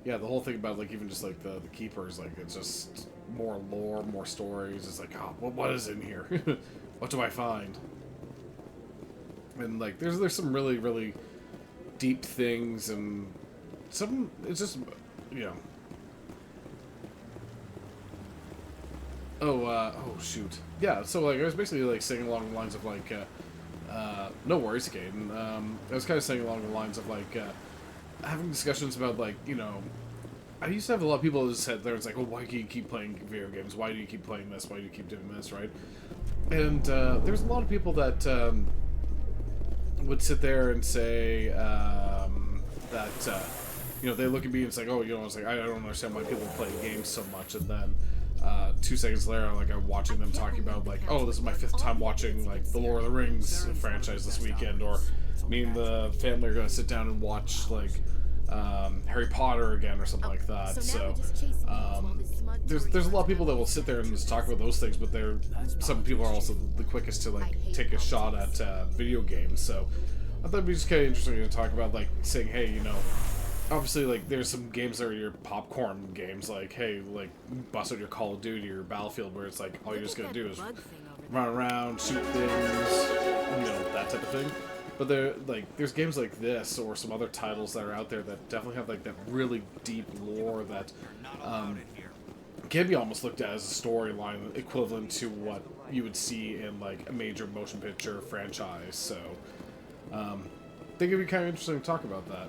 yeah, the whole thing about like even just like the Keepers, like it's just more lore, more stories. It's like, oh, what is in here? What do I find? And like there's some really deep things, and some it's just, you know. Oh shoot. Yeah, so like I was basically like saying along the lines of like no worries, Caden. I was kind of saying along the lines of like having discussions about like, you know, I used to have a lot of people who said there, it's like, oh, why do you keep playing video games? Why do you keep playing this? Why do you keep doing this, right? And there's a lot of people that would sit there and say that you know, they look at me and it's like, oh, you know, it's like I don't understand why people play games so much, and then 2 seconds later, like I'm watching them talking about like, oh, this is my 5th time watching like the Lord of the Rings franchise this weekend, or me and the family are gonna sit down and watch like Harry Potter again or something like that. So there's a lot of people that will sit there and just talk about those things, but some people are also the quickest to like take a shot at video games. So I thought it'd be just kind of interesting to talk about like saying, hey, you know, obviously, like, there's some games that are your popcorn games, like, hey, like, bust out your Call of Duty or Battlefield, where it's like, all you're just gonna do is run around, shoot things, you know, that type of thing. But there's games like this, or some other titles that are out there that definitely have, like, that really deep lore that can be almost looked at as a storyline equivalent to what you would see in, like, a major motion picture franchise. So, I think it'd be kind of interesting to talk about that.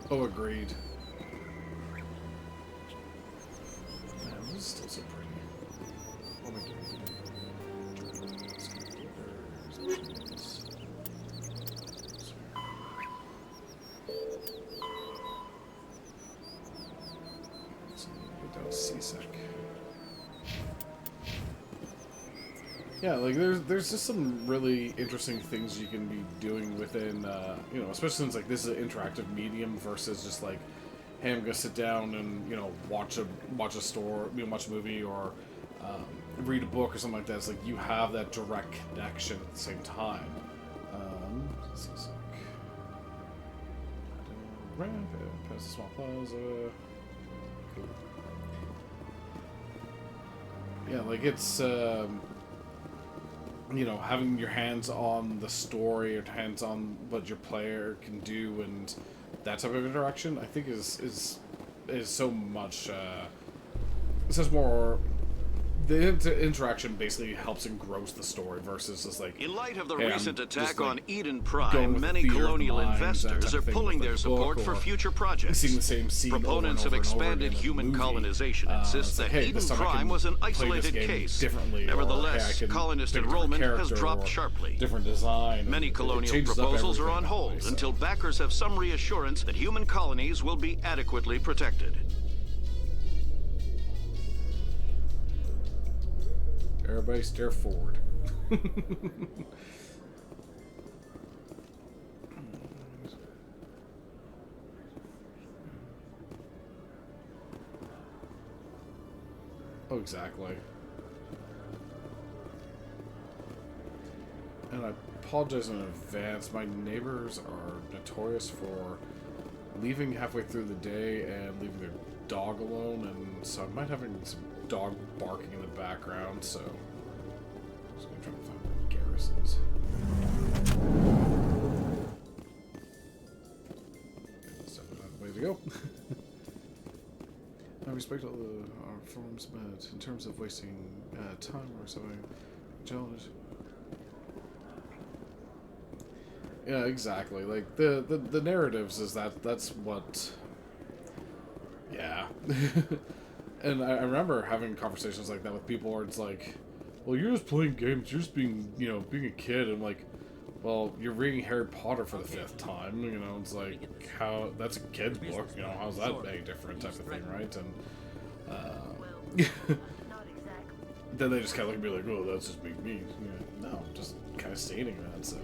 Oh, agreed. Man, this is still so pretty. Oh my god. C-sec. Yeah, like there's just some really interesting things you can be doing within, you know, especially since like this is an interactive medium versus just like, hey, I'm gonna sit down and, you know, watch a store, you know, watch a movie or read a book or something like that. It's like you have that direct connection at the same time. Ramp, past the small plaza. Cool. Yeah, like it's you know, having your hands on the story or hands on what your player can do and that type of interaction, I think is so much such more the interaction basically helps engross the story versus just like. In light of the hey, recent I'm attack just, like, on Eden going Prime, with many the fear of the colonial mind, that investors type are of thing pulling with, their like, support book, for or future projects. seeing the same scene Proponents over of and over expanded again in the human movie. colonization insist It's like, that hey, Eden this time I Prime can was an play this isolated game case. differently, Nevertheless, or, hey, I can colonist pick a different enrollment has character, dropped or sharply. different design. Many and colonial it changes up proposals are everything on that hold way, so. until backers have some reassurance that human colonies will be adequately protected. Everybody stare forward. Oh, exactly. And I apologize in advance. My neighbors are notorious for leaving halfway through the day and leaving their dog alone, and so I might have some dog barking in the background, so I'm just gonna try to find where Garrus is. That's definitely not the way to go. I respect all our forms, but in terms of wasting time or something, challenge. Yeah, exactly. Like the narratives is that's what. Yeah. And I remember having conversations like that with people where it's like, well, you're just playing games, you're just being, being a kid. And like, well, you're reading Harry Potter for the 5th time, it's like, how, that's a kid's book, how's that any different type of thing, right? And, then they just kind of look at me like, oh, that's just being mean. No, I'm just kind of stating that, so.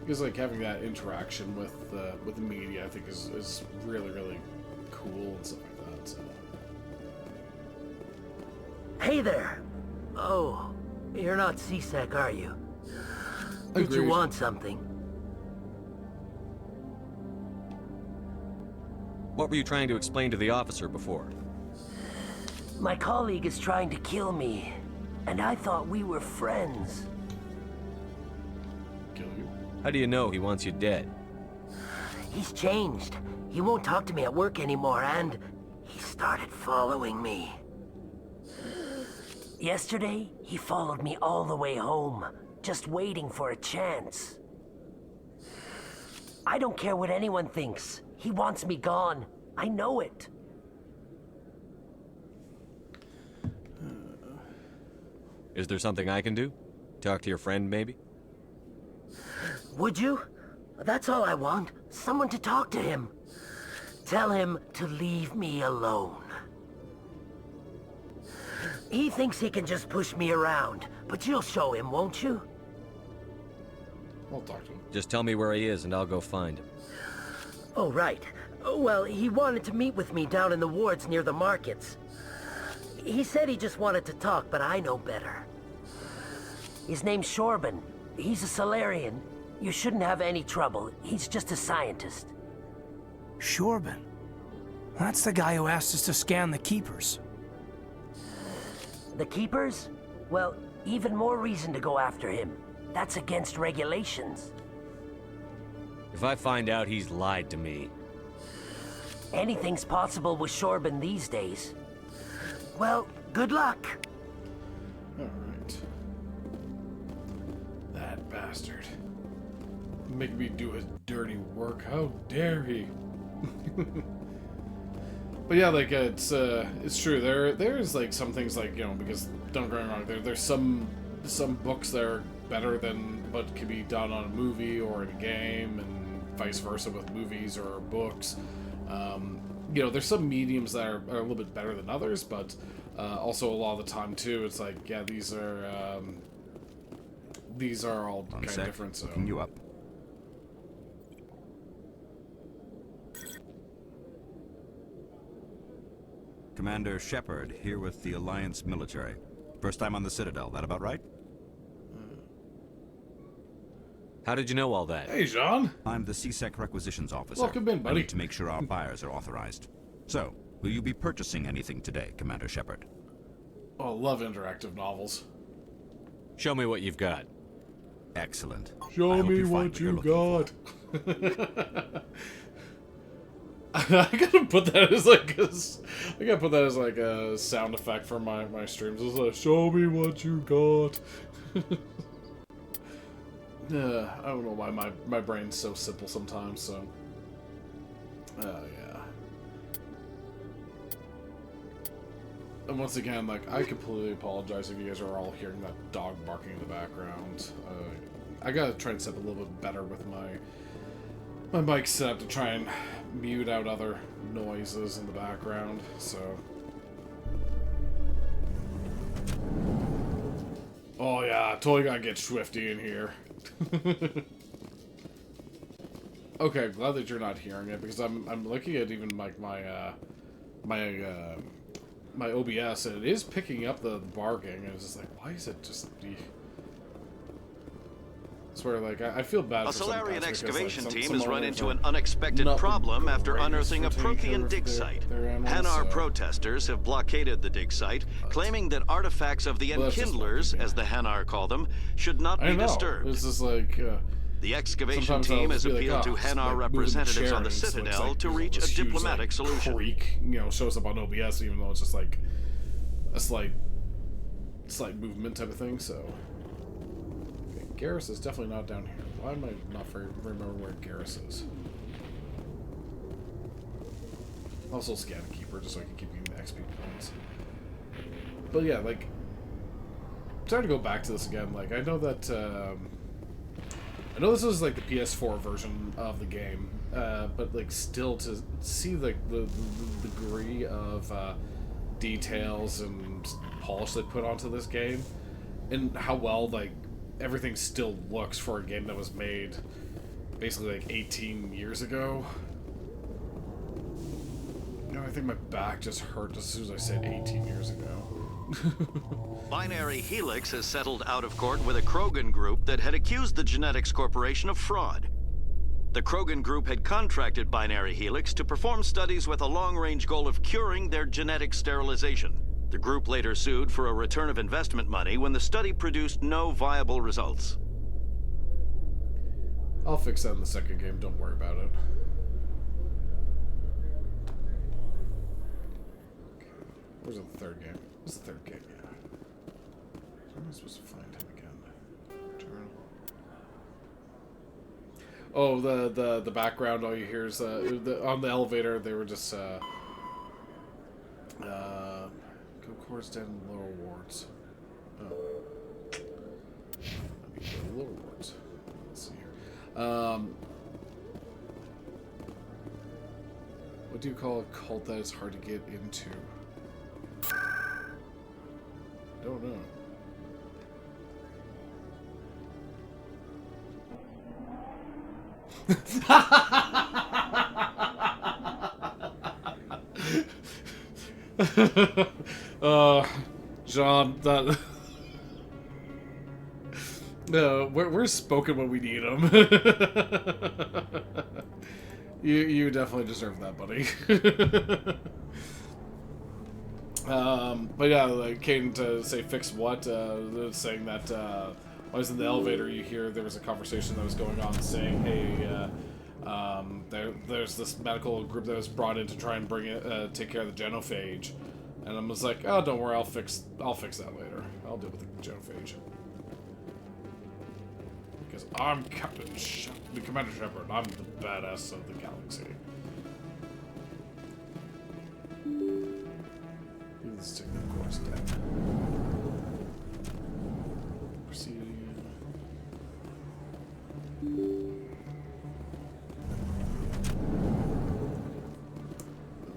Because like having that interaction with the media, I think is really, really cool and stuff like that. So. Hey there! Oh, you're not CSEC, are you? Did you Agreed. want something? What were you trying to explain to the officer before? My colleague is trying to kill me, and I thought we were friends. Kill you? How do you know he wants you dead? He's changed. He won't talk to me at work anymore, and he started following me. Yesterday, he followed me all the way home, just waiting for a chance. I don't care what anyone thinks. He wants me gone. I know it. Is there something I can do? Talk to your friend, maybe? Would you? That's all I want. Someone to talk to him. Tell him to leave me alone. He thinks he can just push me around, but you'll show him, won't you? I'll talk to him. Just tell me where he is and I'll go find him. Oh, right. Well, he wanted to meet with me down in the wards near the markets. He said he just wanted to talk, but I know better. His name's Shorban. He's a Solarian. You shouldn't have any trouble. He's just a scientist. Shorban? That's the guy who asked us to scan the Keepers. The Keepers? Well, even more reason to go after him. That's against regulations. If I find out he's lied to me... Anything's possible with Shorban these days. Well, good luck. Alright. That bastard. Make me do his dirty work. How dare he? But yeah, like it's true. There's like some things like, because don't get me wrong, there's some books that are better than what can be done on a movie or in a game, and vice versa with movies or books. There's some mediums that are a little bit better than others, but also a lot of the time too, it's like, yeah, these are all kind of different. So looking you up. Commander Shepard, here with the Alliance military. First time on the Citadel, that about right? How did you know all that? Hey, Jean. I'm the CSEC Requisitions Officer. Welcome in, buddy. I need to make sure our buyers are authorized. So, will you be purchasing anything today, Commander Shepard? Oh, I love interactive novels. Show me what you've got. Excellent. Show me what you got. I gotta put that as like a sound effect for my streams. It's like, show me what you got. I don't know why my brain's so simple sometimes. So, yeah. And once again, like, I completely apologize if you guys are all hearing that dog barking in the background. I gotta try and set up a little bit better with my mic setup to try and mute out other noises in the background, so... Oh yeah, totally gotta get Swifty in here. Okay, glad that you're not hearing it, because I'm looking at even like my OBS, and it is picking up the barking, and it's just like, why is it just the... I swear, like, I feel bad a for Solarian some excavation because, like, team some has run owners into are an unexpected not the problem after greatest unearthing a for taking care Prothean of dig their site. animals, Hanar so- protesters have blockaded the dig site, claiming that artifacts of the Well, that's just Enkindlers, as the Hanar call them, should not I be know. disturbed. It's just like... The excavation sometimes I'll team has just be like, appealed "Oh, to it's Hanar like moving representatives on the Sharon," so it's Citadel like, to you know, reach a this huge, diplomatic like, solution. Creak, you know, shows up on OBS, even though it's just like a slight movement type of thing. So, okay, Garrus is definitely not down here. Why am I not remembering where Garrus is? Also, scan a keeper just so I can keep getting the XP points. But yeah, like, sorry to go back to this again. Like, I know that. I know this is like the PS4 version of the game, but like still to see like the degree of details and polish they put onto this game, and how well like everything still looks for a game that was made basically like 18 years ago. You know, I think my back just hurt as soon as I said 18 years ago. Binary Helix has settled out of court with a Krogan group that had accused the Genetics Corporation of fraud. The Krogan group had contracted Binary Helix to perform studies with a long-range goal of curing their genetic sterilization. The group later sued for a return of investment money when the study produced no viable results. I'll fix that in the second game, don't worry about it. Where's the third game? What's the third game? Yeah. Where am I supposed to find him again? Return. Oh, the background. All you hear is on the elevator. They were just go course down lower wards. Oh, let me go lower wards. Let's see here. What do you call a cult that is hard to get into? Don't know. John, that... No, we're spoken when we need them. You definitely deserve that, buddy. But yeah, like, came to say fix what, saying that, I was in the elevator, you hear there was a conversation that was going on saying, hey, there's this medical group that was brought in to try and bring it, take care of the genophage. And I was like, oh, don't worry, I'll fix that later. I'll deal with the genophage. Because I'm Commander Shepard, I'm the badass of the galaxy. Let's take the course down. Proceed.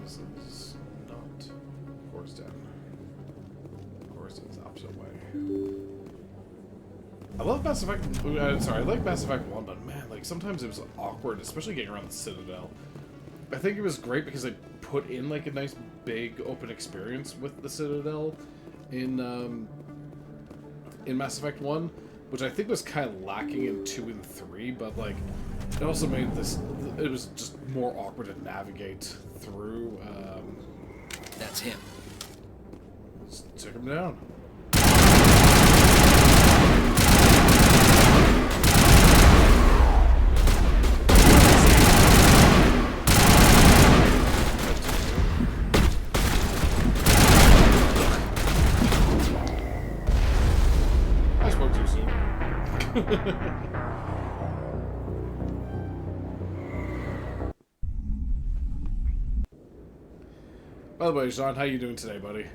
This is not course down. Course is the opposite way. I love Mass Effect. Sorry, I like Mass Effect 1, but man, like sometimes it was awkward, especially getting around the Citadel. I think it was great because they put in like a nice big open experience with the Citadel in Mass Effect 1, which I think was kind of lacking in 2 and 3, but like it also made this, it was just more awkward to navigate through. That's him. Let's take him down. I spoke too soon. By the way, Sean, how you doing today, buddy?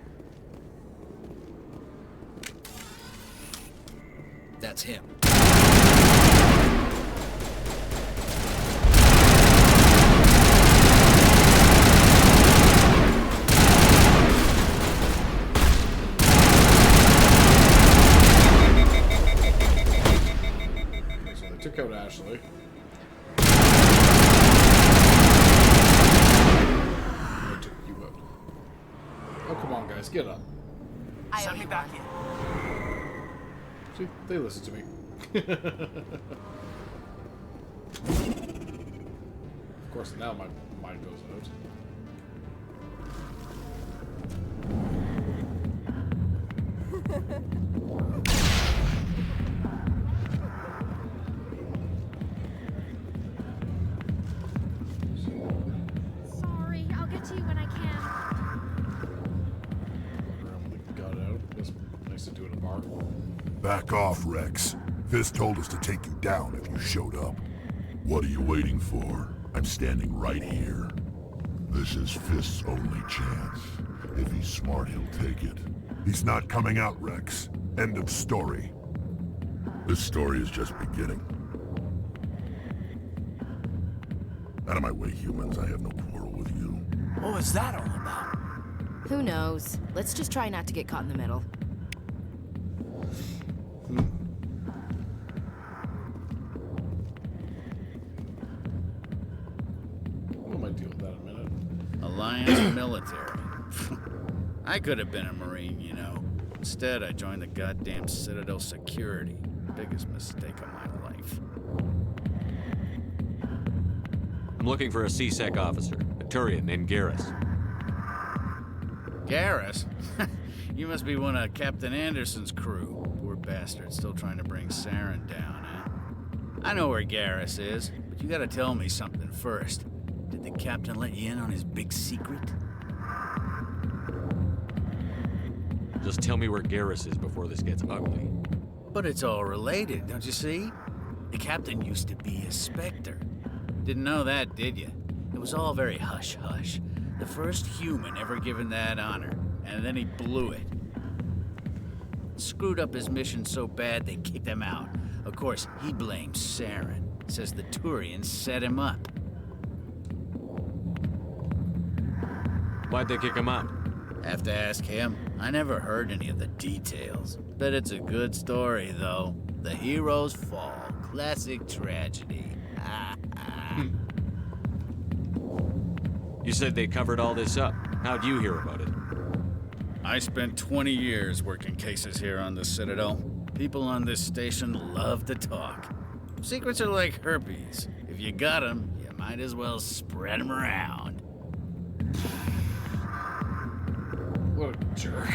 That's him. So they took out Ashley. They took you out. Oh, come on, guys, get up. Send me back in. See, they listen to me. Of course, now my mind goes out. Sorry, I'll get to you when I can. Got out. That's nice to do in a bar. Back off, Rex. Fist told us to take you down if you showed up. What are you waiting for? I'm standing right here. This is Fist's only chance. If he's smart, he'll take it. He's not coming out, Rex. End of story. This story is just beginning. Out of my way, humans. I have no quarrel with you. What was that all about? Who knows? Let's just try not to get caught in the middle. We might deal with that in a minute. Alliance military. I could have been a Marine, you know. Instead, I joined the goddamn Citadel security. Biggest mistake of my life. I'm looking for a C-Sec officer, a Turian named Garrus. Garrus? You must be one of Captain Anderson's crew. Poor bastard, still trying to bring Saren down, huh? I know where Garrus is, but you gotta tell me something first. Did the captain let you in on his big secret? Just tell me where Garrus is before this gets ugly. But it's all related, don't you see? The captain used to be a Spectre. Didn't know that, did you? It was all very hush-hush. The first human ever given that honor, and then he blew it. Screwed up his mission so bad they kicked him out. Of course, he blames Saren. Says the Turians set him up. Why'd they kick him out? Have to ask him. I never heard any of the details. Bet it's a good story, though. The hero's fall. Classic tragedy. You said they covered all this up. How'd you hear about it? I spent 20 years working cases here on the Citadel. People on this station love to talk. Secrets are like herpes. If you got them, you might as well spread them around. What a jerk.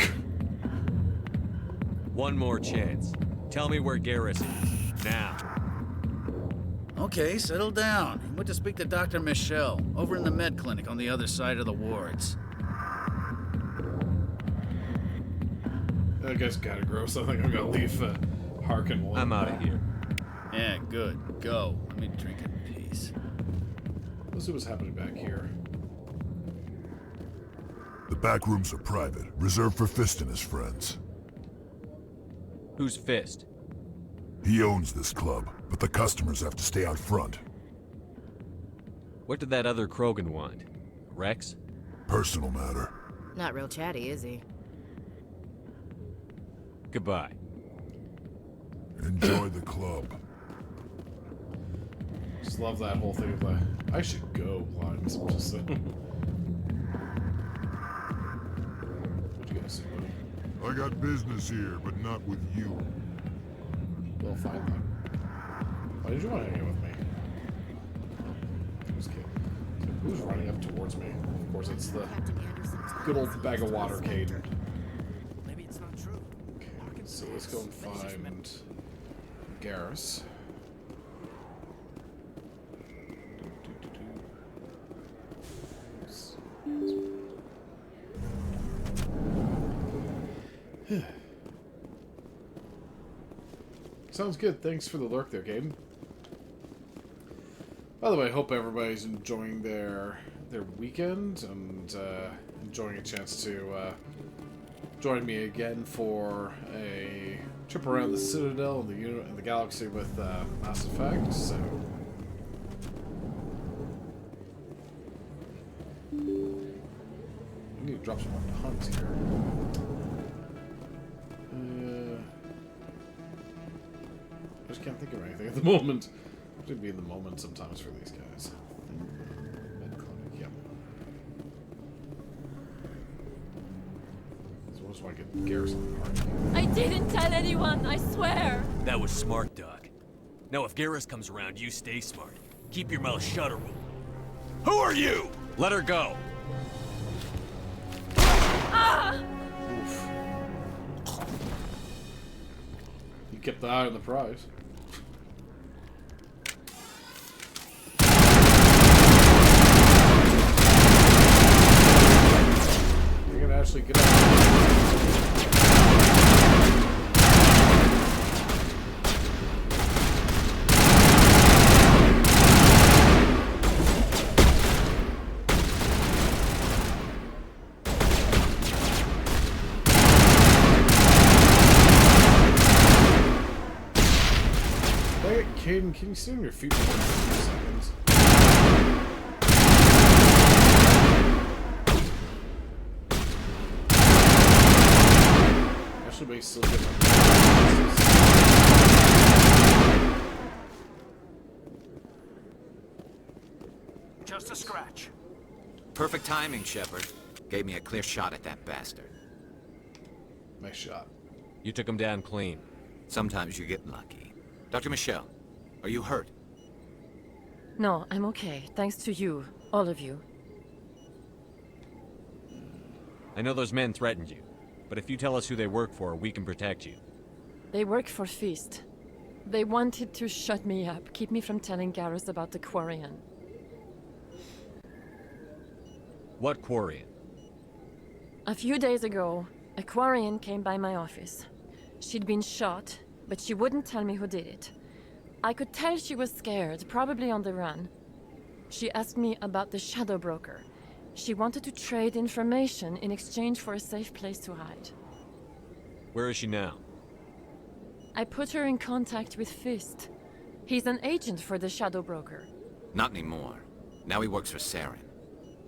One more chance. Tell me where Garrus is. Now. Okay, settle down. He went to speak to Dr. Michelle, over in the med clinic on the other side of the wards. That guy's kind of gross. I think I'm gonna leave Harkin alone. I'm out of here. Yeah, good. Go. Let me drink in peace. Let's see what's happening back here. The back rooms are private, reserved for Fist and his friends. Who's Fist? He owns this club, but the customers have to stay out front. What did that other Krogan want? Rex? Personal matter. Not real chatty, is he? Goodbye. Enjoy the club. Just love that whole thing of the I should go lines. Just what you gonna say, buddy? I got business here, but not with you. Well, go find them. Why did you want to hang out with me? Who's running up towards me? Of course, it's the good old bag of water, Caden. Maybe it's not true. Okay, so let's go and find Garrus. Sounds good. Thanks for the lurk there, Caden. By the way, I hope everybody's enjoying their weekend and enjoying a chance to join me again for a trip around the Citadel and the galaxy with Mass Effect. So, I need to drop some more hunts here. I just can't think of anything at the moment. I should be in the moment sometimes for these guys. Yep. So I just want to get Garrison party. I didn't tell anyone, I swear. That was smart, Doc. Now if Garrus comes around, you stay smart. Keep your mouth shut or we'll... Who are you? Let her go. Ah! Oof. You kept the eye on the prize. You're gonna actually get out. Caden, can you sit on your feet for 1 seconds? Actually, may still get my... Just a scratch. Perfect timing, Shepard. Gave me a clear shot at that bastard. Nice shot. You took him down clean. Sometimes you get lucky. Dr. Michelle, are you hurt? No, I'm okay. Thanks to you. All of you. I know those men threatened you, but if you tell us who they work for, we can protect you. They work for Feast. They wanted to shut me up, keep me from telling Garrus about the Quarian. What Quarian? A few days ago, a Quarian came by my office. She'd been shot, but she wouldn't tell me who did it. I could tell she was scared, probably on the run. She asked me about the Shadow Broker. She wanted to trade information in exchange for a safe place to hide. Where is she now? I put her in contact with Fist. He's an agent for the Shadow Broker. Not anymore. Now he works for Saren.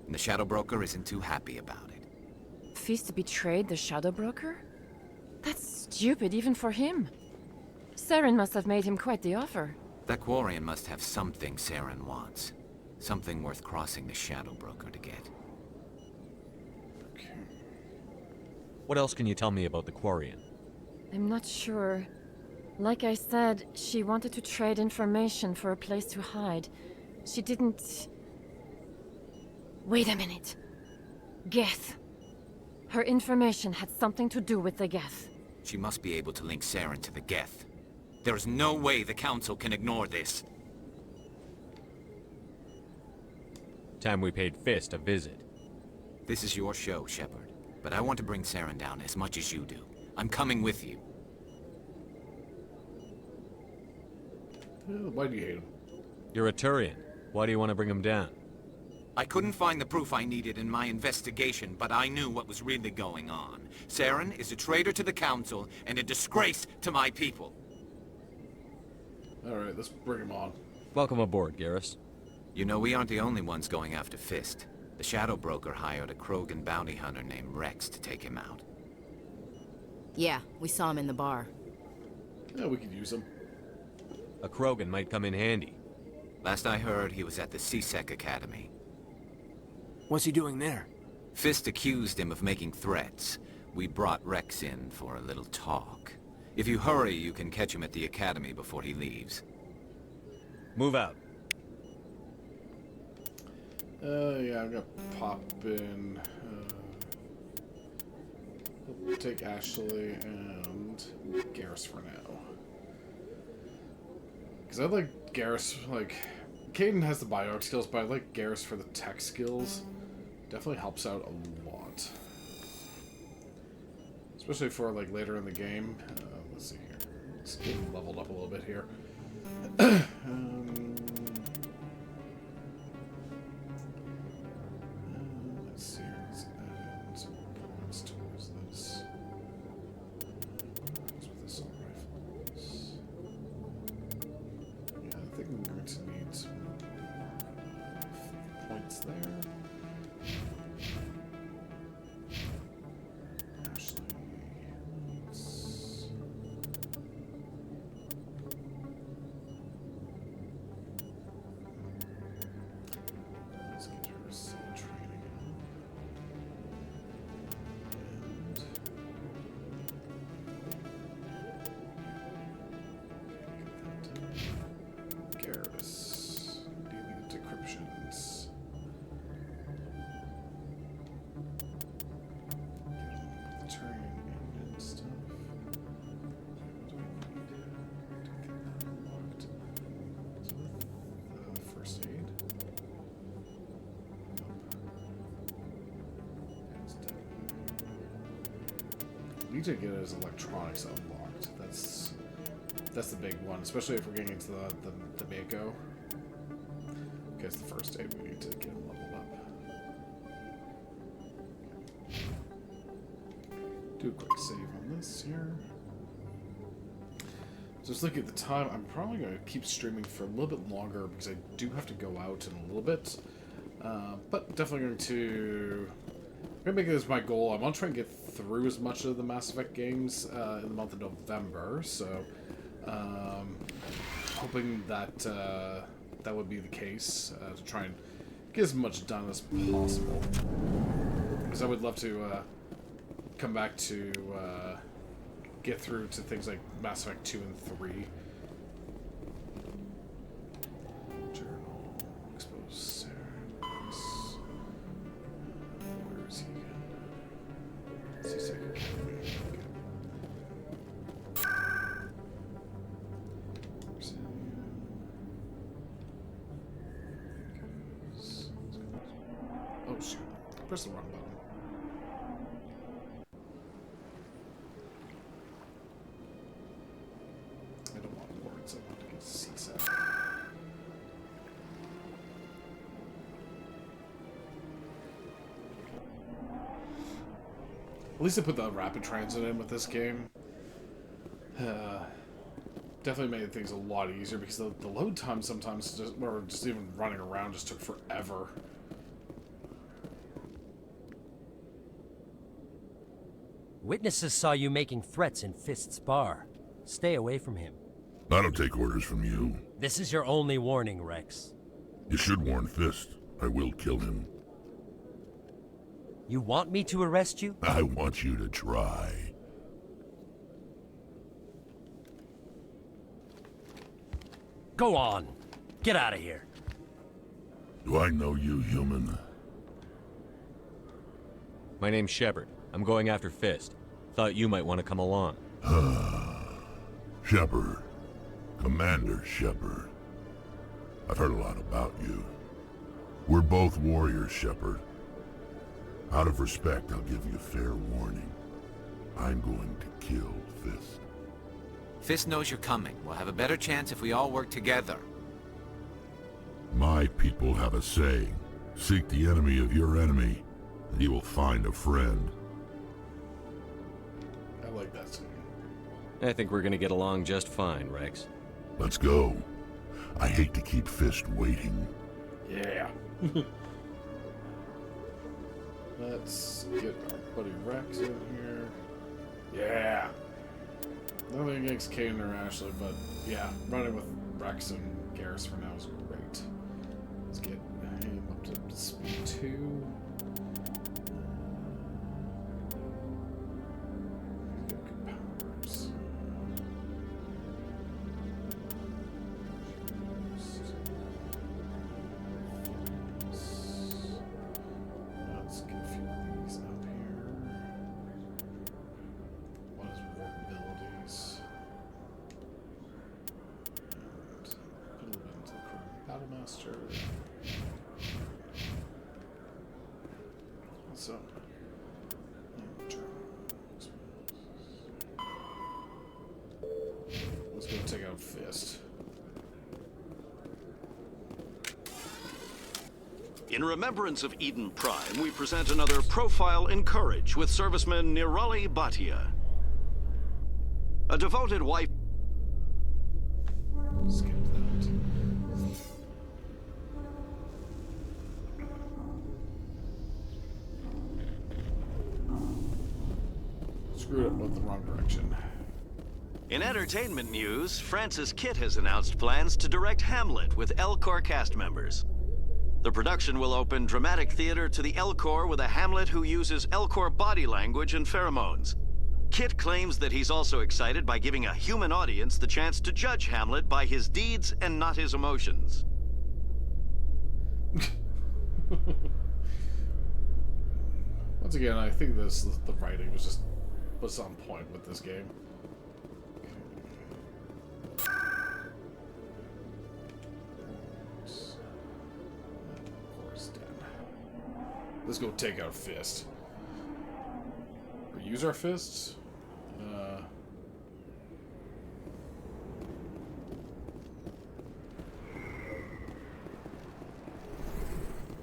And the Shadow Broker isn't too happy about it. Fist betrayed the Shadow Broker? That's stupid even for him. Saren must have made him quite the offer. That Quarian must have something Saren wants. Something worth crossing the Shadow Broker to get. What else can you tell me about the Quarian? I'm not sure. Like I said, she wanted to trade information for a place to hide. She didn't... Wait a minute. Geth. Her information had something to do with the Geth. She must be able to link Saren to the Geth. There's no way the Council can ignore this. Time we paid Fist a visit. This is your show, Shepard. But I want to bring Saren down as much as you do. I'm coming with you. Why do you hate him? You're a Turian. Why do you want to bring him down? I couldn't find the proof I needed in my investigation, but I knew what was really going on. Saren is a traitor to the Council and a disgrace to my people. Alright, let's bring him on. Welcome aboard, Garrus. You know, we aren't the only ones going after Fist. The Shadow Broker hired a Krogan bounty hunter named Rex to take him out. Yeah, we saw him in the bar. Yeah, we could use him. A Krogan might come in handy. Last I heard, he was at the CSEC Academy. What's he doing there? Fist accused him of making threats. We brought Rex in for a little talk. If you hurry, you can catch him at the academy before he leaves. Move out. Yeah, I'm gonna pop in. We'll take Ashley and Garrus for now. Because I like Garrus, like... Caden has the bio skills, but I like Garrus for the tech skills. Definitely helps out a lot. Especially for, like, later in the game. Let's see here. Let's get him leveled up a little bit here. Let's see here. Let's add in some points towards this. What's with assault rifles? Yeah, I think I'm going to need some points there. Need to get his electronics unlocked. That's the big one, especially if we're getting into the Mako. Okay, it's the first aid. We need to get him leveled up. Do a quick save on this here. Just looking at the time, I'm probably going to keep streaming for a little bit longer because I do have to go out in a little bit. But definitely going to... I'm going to make this my goal. I want to try and get through as much of the Mass Effect games in the month of November, so hoping that that would be the case, to try and get as much done as possible. Because I would love to come back to get through to things like Mass Effect 2 and 3. Journal, expose Sarah. Where is he again? Let's see, second academy. Oh shoot! Press the wrong button. I don't want words. I want to get CSAT. At least I put the rapid transit in with this game. Definitely made things a lot easier because the load time sometimes, or just even running around, just took forever. Witnesses saw you making threats in Fist's bar. Stay away from him. I don't take orders from you. This is your only warning, Rex. You should warn Fist. I will kill him. You want me to arrest you? I want you to try. Go on. Get out of here. Do I know you, human? My name's Shepard. I'm going after Fist. Thought you might want to come along. Shepard. Commander Shepard. I've heard a lot about you. We're both warriors, Shepard. Out of respect, I'll give you fair warning. I'm going to kill Fist. Fist knows you're coming. We'll have a better chance if we all work together. My people have a saying. Seek the enemy of your enemy, and you will find a friend. I like that saying. I think we're gonna get along just fine, Rex. Let's go. I hate to keep Fist waiting. Yeah. Let's get our buddy Rex in here. Yeah. Nothing against Caden or Ashley, but yeah, running with Rex and Garrus for now is great. Let's get him up to speed 2. Good powers. Master. So. Let's go take out Fist. In remembrance of Eden Prime, we present another Profile in Courage with serviceman Nirali Bhatia. A devoted wife... Skip that. Screwed up, went the wrong direction. In entertainment news, Francis Kitt has announced plans to direct Hamlet with Elcor cast members. The production will open dramatic theater to the Elcor with a Hamlet who uses Elcor body language and pheromones. Kitt claims that he's also excited by giving a human audience the chance to judge Hamlet by his deeds and not his emotions. Once again, I think the writing was on point with this game. Let's go take out Fist. Or use our fists?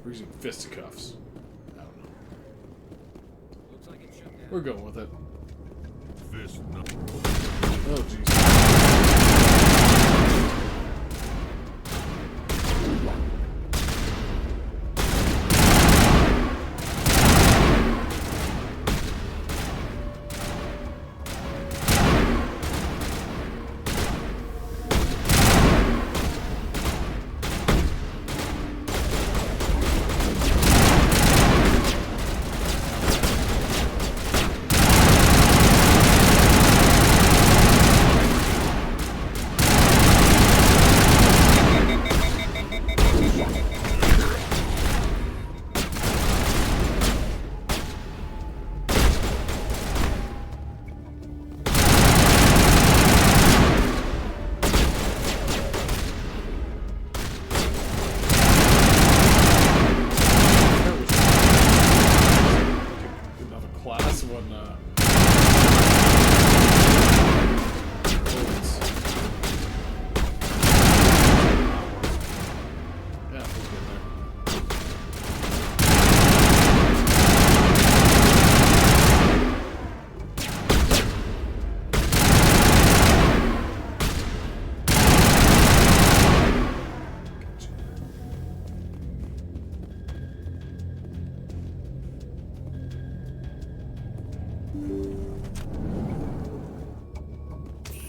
We're using fisticuffs. I don't know. Looks like it's shut down. We're going with it. Fist no. Oh, jeez.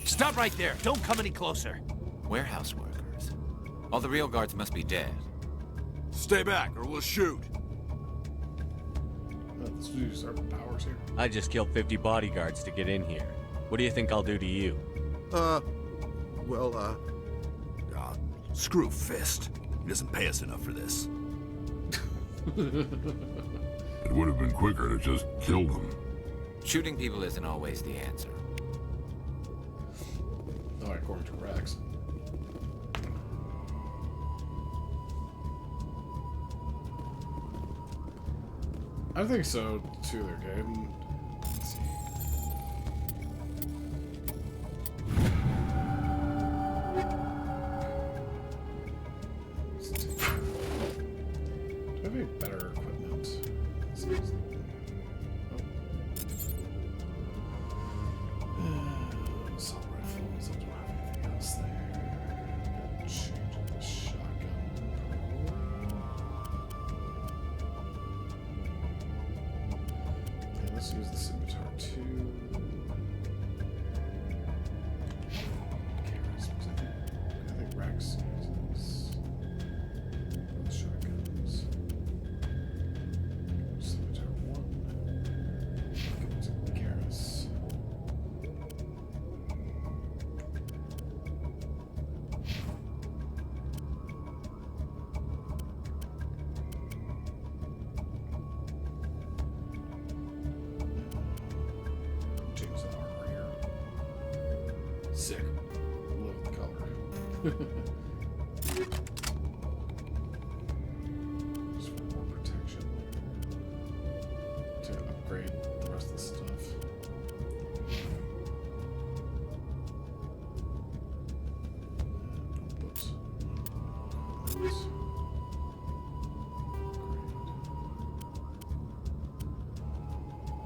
Stop right there. Don't come any closer. Warehouse workers. All the real guards must be dead. Stay back or we'll shoot. Let's use our powers here. I just killed 50 bodyguards to get in here. What do you think I'll do to you? Screw Fist. He doesn't pay us enough for this. It would have been quicker to just kill them. Shooting people isn't always the answer. Oh, according to Rex. I think so, too, their game. Let's see. Do I have any better equipment? Let's see. Assault rifles, I don't have anything else there. Good shoot. Shotgun. Okay, let's use the scimitar too. Cameras, because I think Rex uses shotguns. Scimitar 1. Go to Garrus. Change the armor here. Sick. Love the color. upgrade the rest of the stuff.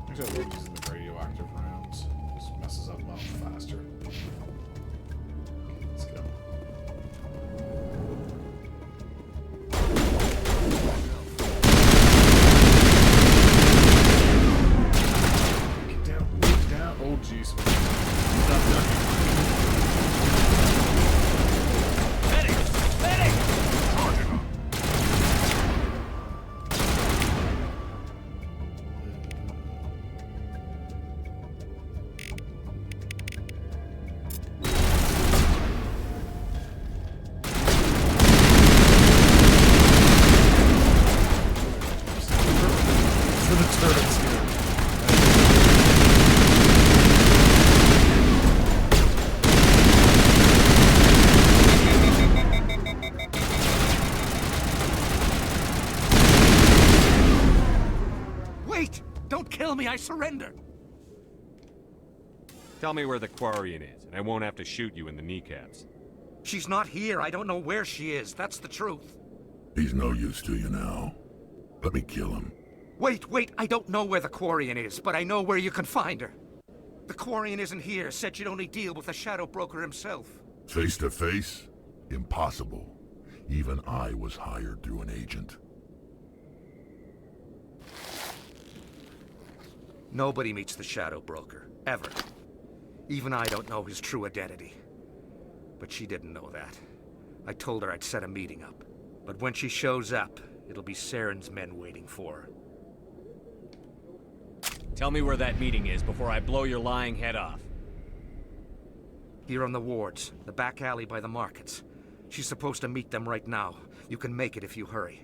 Actually, I love using the radioactive rounds. Just messes up much faster. Okay, let's go. Get down. Oh, jeez. Wait! Don't kill me, I surrender! Tell me where the Quarian is, and I won't have to shoot you in the kneecaps. She's not here. I don't know where she is. That's the truth. He's no use to you now. Let me kill him. Wait! I don't know where the Quarian is, but I know where you can find her. The Quarian isn't here. Said you'd only deal with the Shadow Broker himself. Face to face? Impossible. Even I was hired through an agent. Nobody meets the Shadow Broker. Ever. Even I don't know his true identity. But she didn't know that. I told her I'd set a meeting up. But when she shows up, it'll be Saren's men waiting for her. Tell me where that meeting is before I blow your lying head off. Here on the wards, the back alley by the markets. She's supposed to meet them right now. You can make it if you hurry.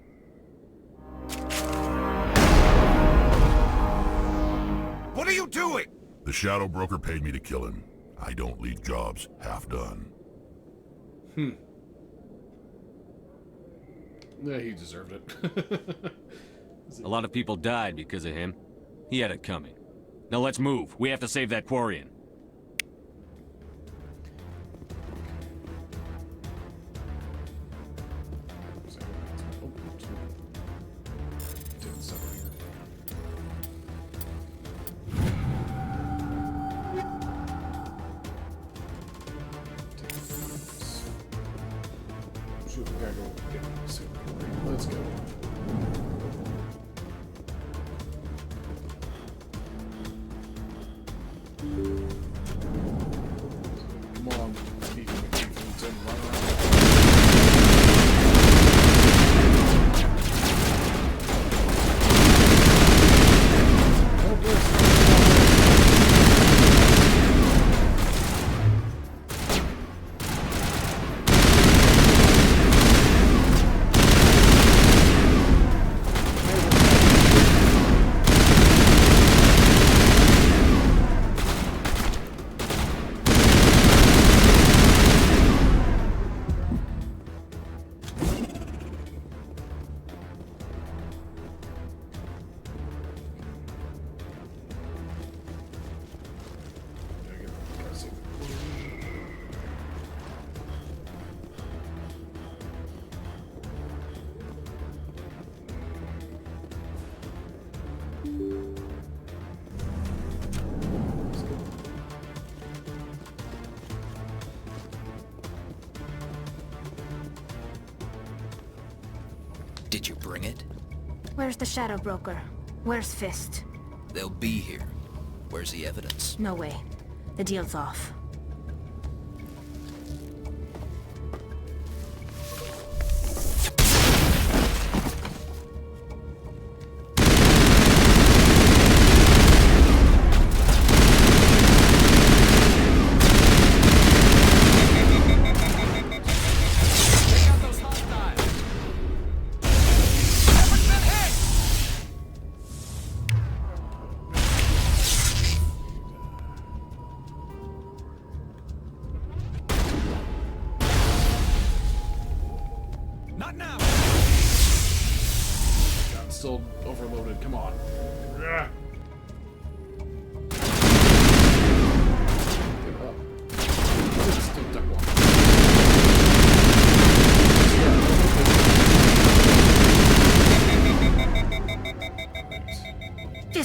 What are you doing? The Shadow Broker paid me to kill him. I don't leave jobs half done. Yeah, he deserved it. A lot of people died because of him. He had it coming. Now let's move. We have to save that Quarian. Shoot, we gotta go get some. Let's go. Come on, Pete McKeith, run around. Did you bring it? Where's the Shadow Broker? Where's Fist? They'll be here. Where's the evidence? No way. The deal's off.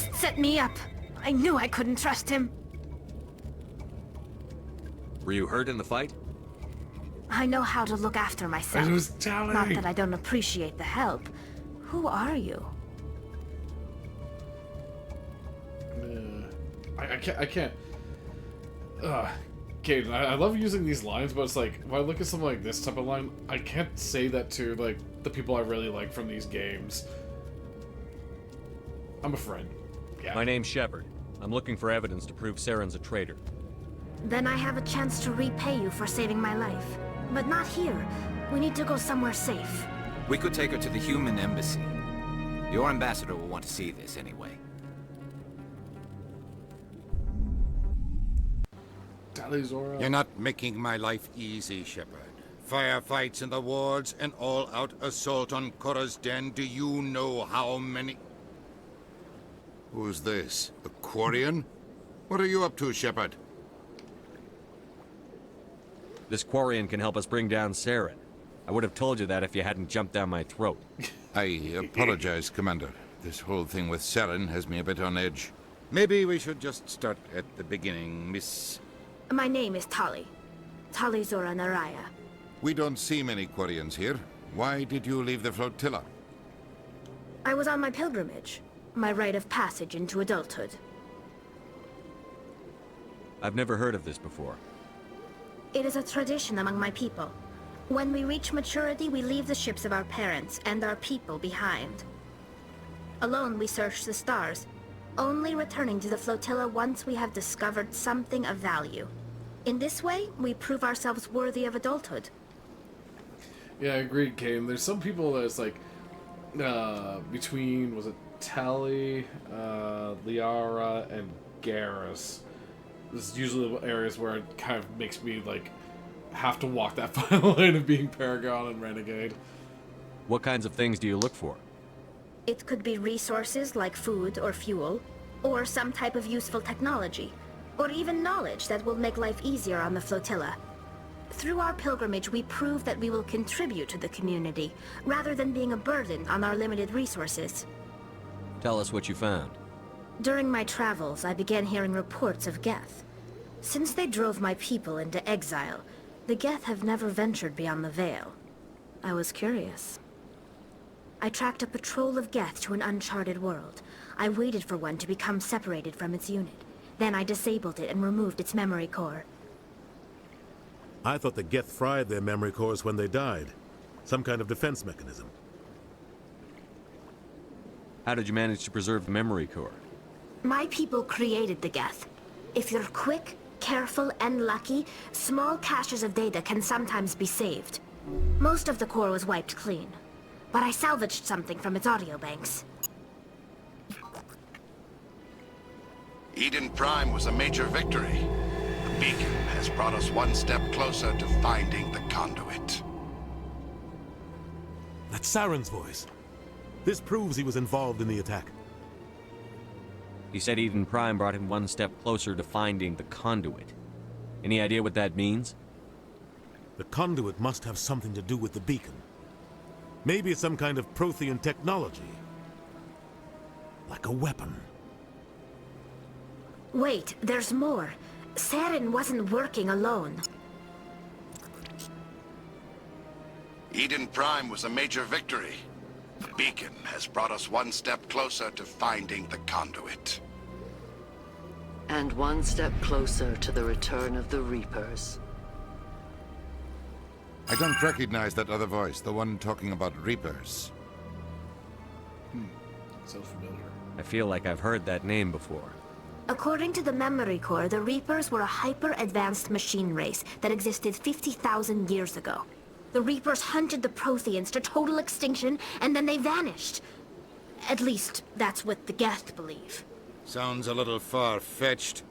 Fist set me up. I knew I couldn't trust him. Were you hurt in the fight? I know how to look after myself. It was Tally. Not that I don't appreciate the help. Who are you? I can't. Caden, I love using these lines, but it's like, when I look at something like this type of line, I can't say that to, like, the people I really like from these games. I'm a friend. Yeah. My name's Shepard. I'm looking for evidence to prove Saren's a traitor. Then I have a chance to repay you for saving my life. But not here. We need to go somewhere safe. We could take her to the human embassy. Your ambassador will want to see this anyway. You're not making my life easy, Shepard. Firefights in the wards, an all-out assault on Korra's den. Do you know how many... Who's this? A Quarian? What are you up to, Shepard? This Quarian can help us bring down Saren. I would have told you that if you hadn't jumped down my throat. I apologize, Commander. This whole thing with Saren has me a bit on edge. Maybe we should just start at the beginning, Miss... My name is Tali. Tali Zora Naraya. We don't see many Quarians here. Why did you leave the flotilla? I was on my pilgrimage. My rite of passage into adulthood. I've never heard of this before. It is a tradition among my people. When we reach maturity, we leave the ships of our parents and our people behind. Alone, we search the stars, only returning to the flotilla once we have discovered something of value. In this way, we prove ourselves worthy of adulthood. Yeah, I agree, Kane. There's some people that's like, between, was it Tali, Liara, and Garrus. This is usually the areas where it kind of makes me, like, have to walk that fine line of being Paragon and Renegade. What kinds of things do you look for? It could be resources like food or fuel, or some type of useful technology, or even knowledge that will make life easier on the flotilla. Through our pilgrimage, we prove that we will contribute to the community, rather than being a burden on our limited resources. Tell us what you found. During my travels, I began hearing reports of Geth. Since they drove my people into exile, the Geth have never ventured beyond the Veil. I was curious. I tracked a patrol of Geth to an uncharted world. I waited for one to become separated from its unit. Then I disabled it and removed its memory core. I thought the Geth fried their memory cores when they died. Some kind of defense mechanism. How did you manage to preserve the memory core? My people created the Geth. If you're quick, careful, and lucky, small caches of data can sometimes be saved. Most of the core was wiped clean, but I salvaged something from its audio banks. Eden Prime was a major victory. The beacon has brought us one step closer to finding the conduit. That's Saren's voice. This proves he was involved in the attack. He said Eden Prime brought him one step closer to finding the conduit. Any idea what that means? The conduit must have something to do with the beacon. Maybe it's some kind of Prothean technology. Like a weapon. Wait, there's more. Saren wasn't working alone. Eden Prime was a major victory. The beacon has brought us one step closer to finding the conduit. And one step closer to the return of the Reapers. I don't recognize that other voice, the one talking about Reapers. So familiar. I feel like I've heard that name before. According to the memory core, the Reapers were a hyper-advanced machine race that existed 50,000 years ago. The Reapers hunted the Protheans to total extinction, and then they vanished. At least, that's what the Geth believe. Sounds a little far-fetched.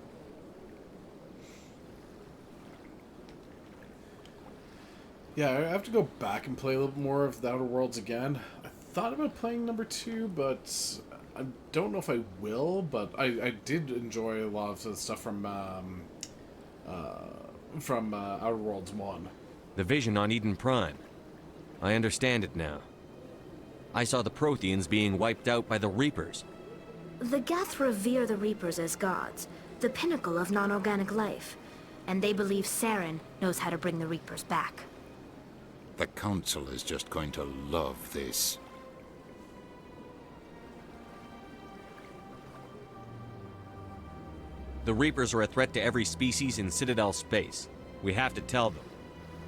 Yeah, I have to go back and play a little more of the Outer Worlds again. I thought about playing number 2, but I don't know if I will, but I did enjoy a lot of the stuff from Outer Worlds 1. The vision on Eden Prime. I understand it now. I saw the Protheans being wiped out by the Reapers. The Geth revere the Reapers as gods, the pinnacle of non-organic life. And they believe Saren knows how to bring the Reapers back. The Council is just going to love this. The Reapers are a threat to every species in Citadel space. We have to tell them.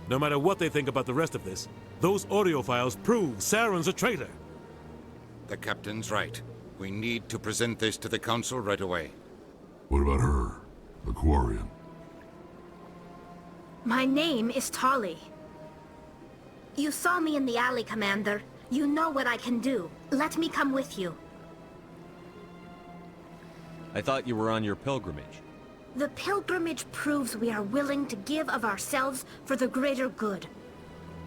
No matter what they think about the rest of this, those audio files prove Saren's a traitor. The Captain's right. We need to present this to the Council right away. What about her? The Quarian? My name is Tali. You saw me in the alley, Commander. You know what I can do. Let me come with you. I thought you were on your pilgrimage. The pilgrimage proves we are willing to give of ourselves for the greater good.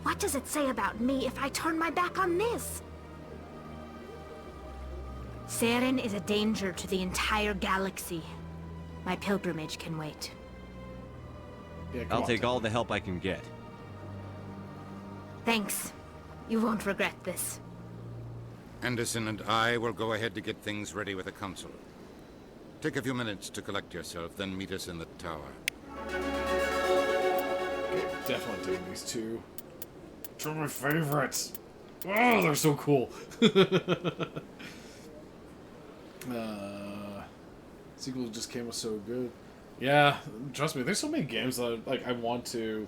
What does it say about me if I turn my back on this? Saren is a danger to the entire galaxy. My pilgrimage can wait. Yeah, I'll take all the help I can get. Thanks. You won't regret this. Anderson and I will go ahead to get things ready with the Council. Take a few minutes to collect yourself, then meet us in the tower. Okay, definitely taking these two. Two of my favorites. Oh, they're so cool. Sequel just came out so good. Yeah, trust me, there's so many games that like I want to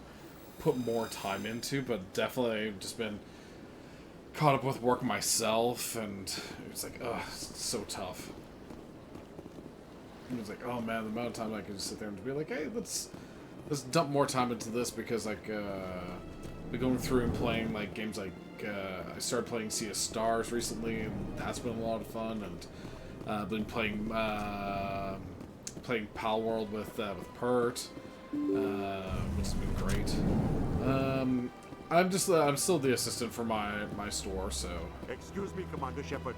put more time into, but definitely just been caught up with work myself, and it's like, ugh, it's so tough. And it's like, oh man, the amount of time I can just sit there and be like, hey, let's dump more time into this, because like been going through and playing like games like I started playing Sea of Stars recently, and that's been a lot of fun, and been playing Pal World with Pert, which has been great. I'm still the assistant for my store, so. Excuse me, Commander Shepard.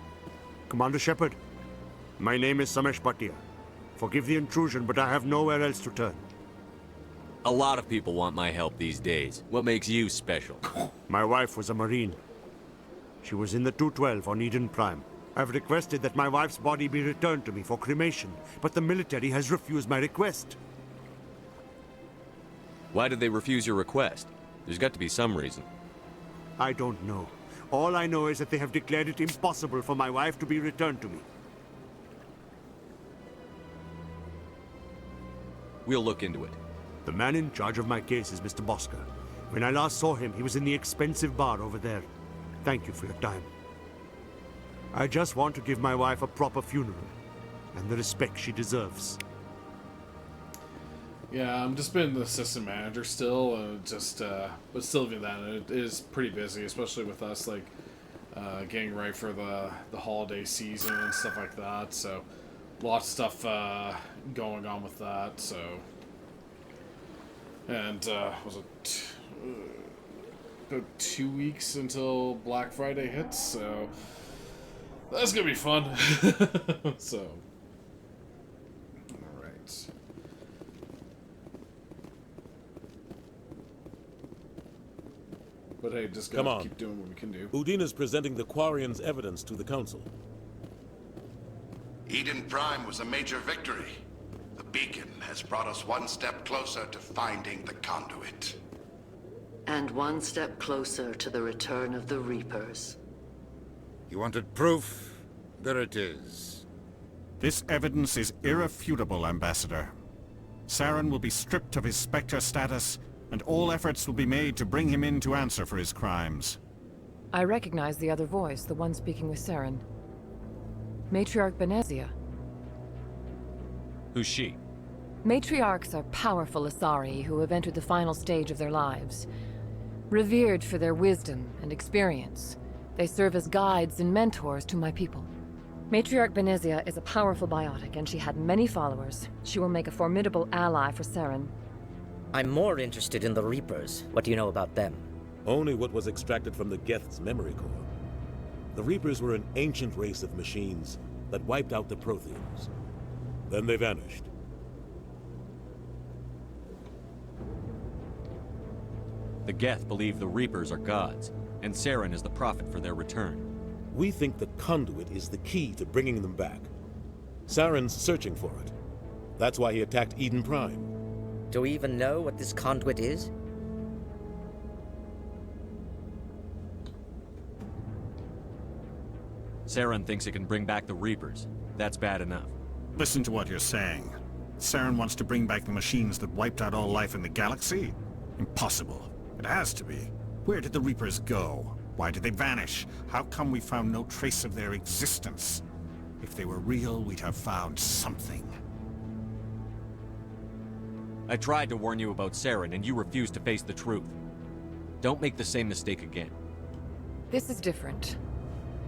Commander Shepard, my name is Samesh Bhatia. Forgive the intrusion, but I have nowhere else to turn. A lot of people want my help these days. What makes you special? My wife was a Marine. She was in the 212 on Eden Prime. I've requested that my wife's body be returned to me for cremation, but the military has refused my request. Why did they refuse your request? There's got to be some reason. I don't know. All I know is that they have declared it impossible for my wife to be returned to me. We'll look into it. The man in charge of my case is Mr. Bosker. When I last saw him, he was in the expensive bar over there. Thank you for your time. I just want to give my wife a proper funeral, and the respect she deserves. Yeah, I'm just been the assistant manager still, but still even that, it is pretty busy, especially with us, like, getting ready for the holiday season and stuff like that, so lots of stuff going on with that, so. And, was it about 2 weeks until Black Friday hits, so that's gonna be fun. So, alright. But hey, just gotta keep doing what we can do. Udina's presenting the Quarians' evidence to the Council. Eden Prime was a major victory. The beacon has brought us one step closer to finding the conduit. And one step closer to the return of the Reapers. You wanted proof? There it is. This evidence is irrefutable, Ambassador. Saren will be stripped of his Spectre status, and all efforts will be made to bring him in to answer for his crimes. I recognize the other voice, the one speaking with Saren. Matriarch Benezia. Who's she? Matriarchs are powerful Asari who have entered the final stage of their lives. Revered for their wisdom and experience, they serve as guides and mentors to my people. Matriarch Benezia is a powerful biotic, and she had many followers. She will make a formidable ally for Saren. I'm more interested in the Reapers. What do you know about them? Only what was extracted from the Geth's memory core. The Reapers were an ancient race of machines that wiped out the Protheans. Then they vanished. The Geth believe the Reapers are gods, and Saren is the prophet for their return. We think the conduit is the key to bringing them back. Saren's searching for it. That's why he attacked Eden Prime. Do we even know what this conduit is? Saren thinks it can bring back the Reapers. That's bad enough. Listen to what you're saying. Saren wants to bring back the machines that wiped out all life in the galaxy? Impossible. It has to be. Where did the Reapers go? Why did they vanish? How come we found no trace of their existence? If they were real, we'd have found something. I tried to warn you about Saren, and you refused to face the truth. Don't make the same mistake again. This is different.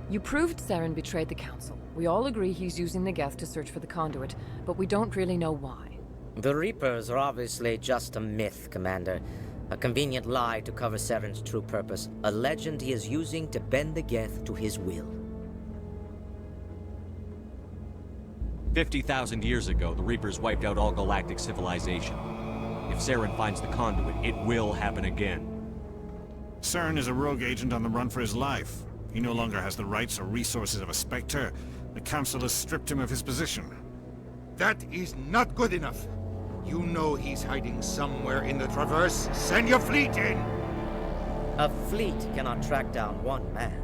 You proved Saren betrayed the Council. We all agree he's using the Geth to search for the conduit, but we don't really know why. The Reapers are obviously just a myth, Commander. A convenient lie to cover Saren's true purpose. A legend he is using to bend the Geth to his will. 50,000 years ago, the Reapers wiped out all galactic civilization. If Saren finds the conduit, it will happen again. Saren is a rogue agent on the run for his life. He no longer has the rights or resources of a Spectre. The Council has stripped him of his position. That is not good enough. You know he's hiding somewhere in the Traverse. Send your fleet in! A fleet cannot track down one man.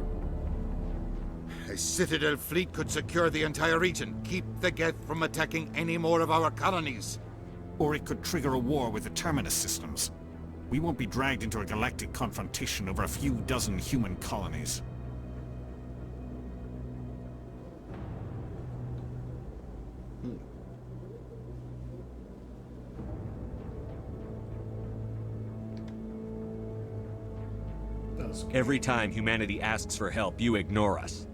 A Citadel fleet could secure the entire region, keep the Geth from attacking any more of our colonies. Or it could trigger a war with the Terminus systems. We won't be dragged into a galactic confrontation over a few dozen human colonies. Every time humanity asks for help, you ignore us.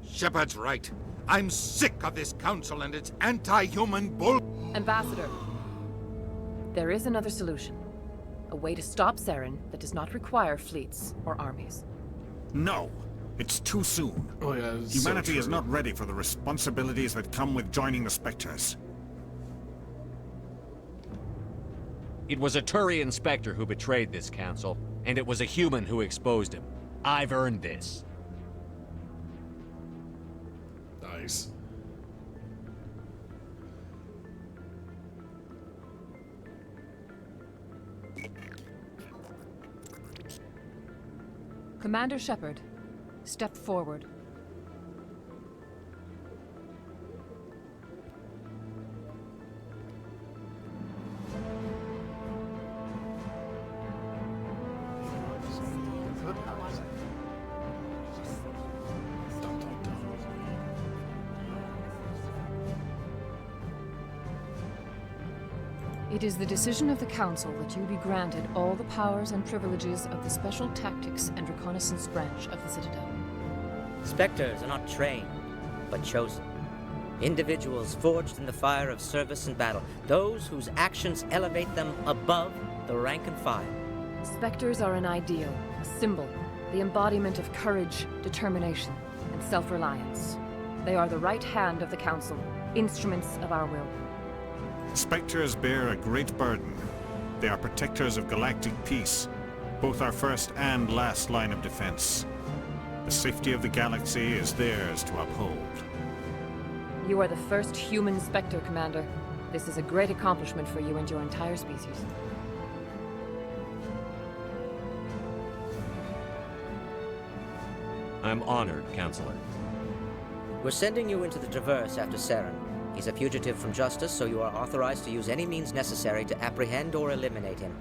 Shepard's right. I'm sick of this council and its anti-human bull... Ambassador, there is another solution. A way to stop Saren that does not require fleets or armies. No! It's too soon. Oh yeah, Humanity is not ready for the responsibilities that come with joining the Spectres. It was a Turian Spectre who betrayed this council, and it was a human who exposed him. I've earned this. Nice. Commander Shepard, step forward. It is the decision of the Council that you be granted all the powers and privileges of the Special Tactics and Reconnaissance branch of the Citadel. Spectres are not trained, but chosen. Individuals forged in the fire of service and battle. Those whose actions elevate them above the rank and file. Spectres are an ideal, a symbol, the embodiment of courage, determination, and self-reliance. They are the right hand of the Council, instruments of our will. Spectres bear a great burden. They are protectors of galactic peace, both our first and last line of defense. The safety of the galaxy is theirs to uphold. You are the first human Spectre, Commander. This is a great accomplishment for you and your entire species. I'm honored, Counselor. We're sending you into the Traverse after Saren. He's a fugitive from justice, so you are authorized to use any means necessary to apprehend or eliminate him.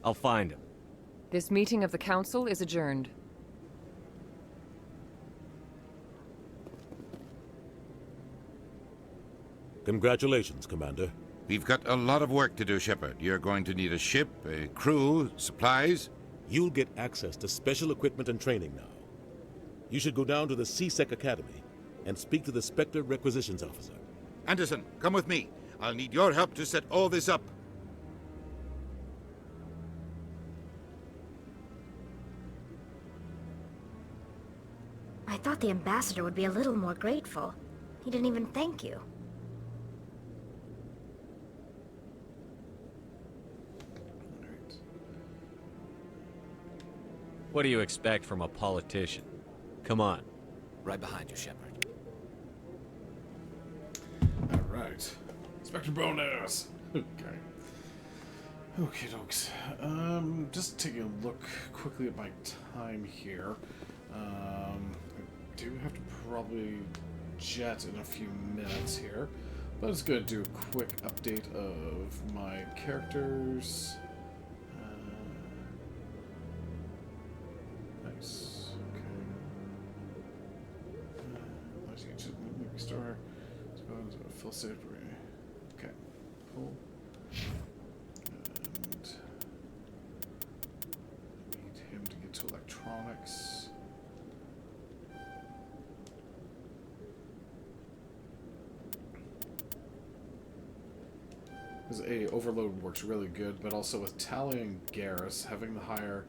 I'll find him. This meeting of the Council is adjourned. Congratulations, Commander. We've got a lot of work to do, Shepard. You're going to need a ship, a crew, supplies. You'll get access to special equipment and training now. You should go down to the C-Sec Academy and speak to the Spectre Requisitions Officer. Anderson, come with me. I'll need your help to set all this up. I thought the ambassador would be a little more grateful. He didn't even thank you. What do you expect from a politician? Come on. Right behind you, Shepard. Alright. Inspector Bonus! Okay. Okay, dokes. Just taking a look quickly at my time here. I do have to probably jet in a few minutes here, but it's going to do a quick update of my characters. Nice. Okay. Let's get to the movie store. Let's go into a full save. Okay. Cool. And I need him to get to electronics. Because overload works really good, but also with Tally and Garrus, having the higher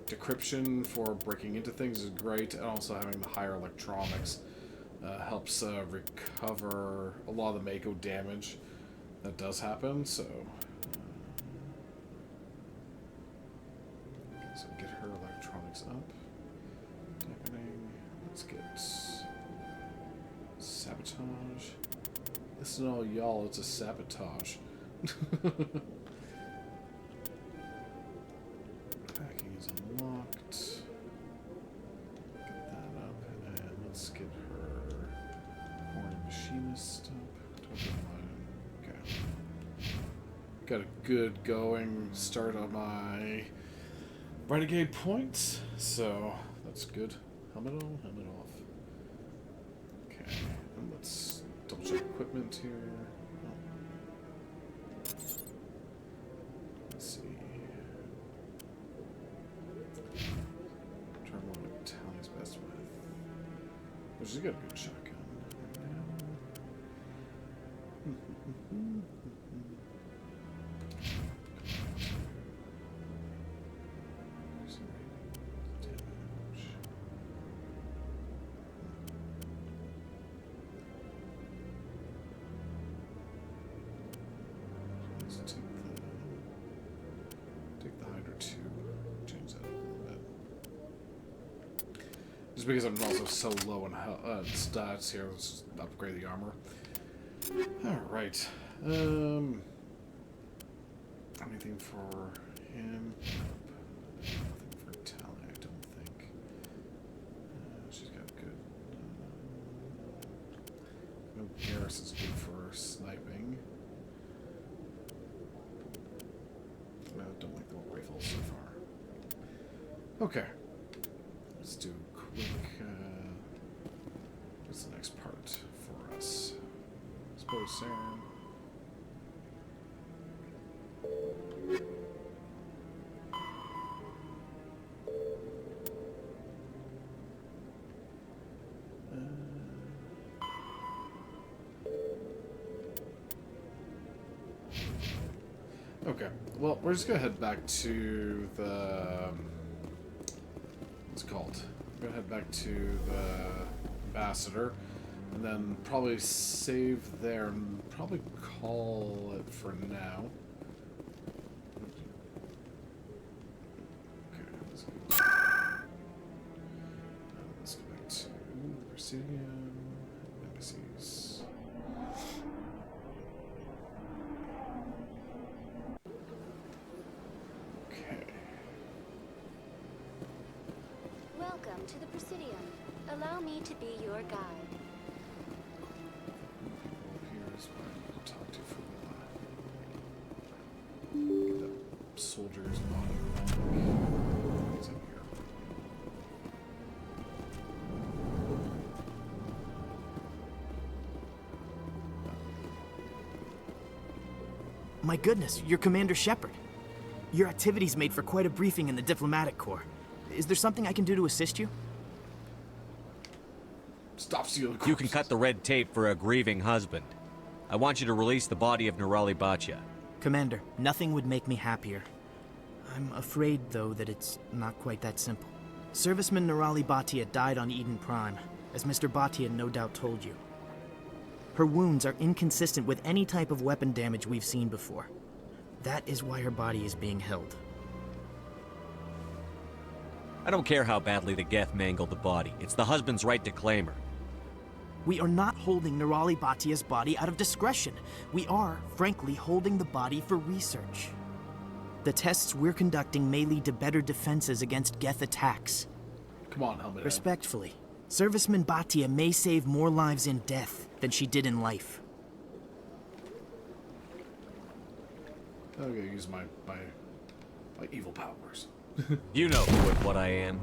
decryption for breaking into things is great, and also having the higher electronics helps recover a lot of the Mako damage that does happen. So, so get her electronics up. Dampening. Let's get sabotage. Listen to all y'all, it's a sabotage. Packing is unlocked. Get that up, and let's get her horny machinist up. Okay. Got a good going start on my renegade points, so that's good. Helmet on, helmet off. Okay, and let's double check equipment here. Oh. Let's see. Try to remember what Tally's best with. But she's got a good shotgun right now. Take the Hydra 2, change that up a little bit. Just because I'm also so low on stats here, let's just upgrade the armor. Alright. Anything for him? Nothing for Tally, I don't think. She's got good. No, Garrus is good for sniping. I don't like the rifles so far. Okay. Let's do a quick. What's the next part for us? Suppose Saren. Okay, well, we're just gonna head back to the... what's it called? We're gonna head back to the ambassador, and then probably save there, and probably call it for now. Okay, let's go. Let's go back to the Presidium, embassies. Welcome to the Presidium. Allow me to be your guide. Here's what I need to talk to for a while. Get that soldier's body. He's up here. My goodness, you're Commander Shepard. Your activities made for quite a briefing in the Diplomatic Corps. Is there something I can do to assist you? Stop stealing corpses. You can cut the red tape for a grieving husband. I want you to release the body of Nerali Bachya. Commander, nothing would make me happier. I'm afraid, though, that it's not quite that simple. Serviceman Nerali Bachya died on Eden Prime, as Mr. Bachya no doubt told you. Her wounds are inconsistent with any type of weapon damage we've seen before. That is why her body is being held. I don't care how badly the Geth mangled the body. It's the husband's right to claim her. We are not holding Nerali Batia's body out of discretion. We are, frankly, holding the body for research. The tests we're conducting may lead to better defenses against Geth attacks. Come on, helmet. Respectfully, Serviceman Batia may save more lives in death than she did in life. I'm gonna use my evil powers. You know who and what I am.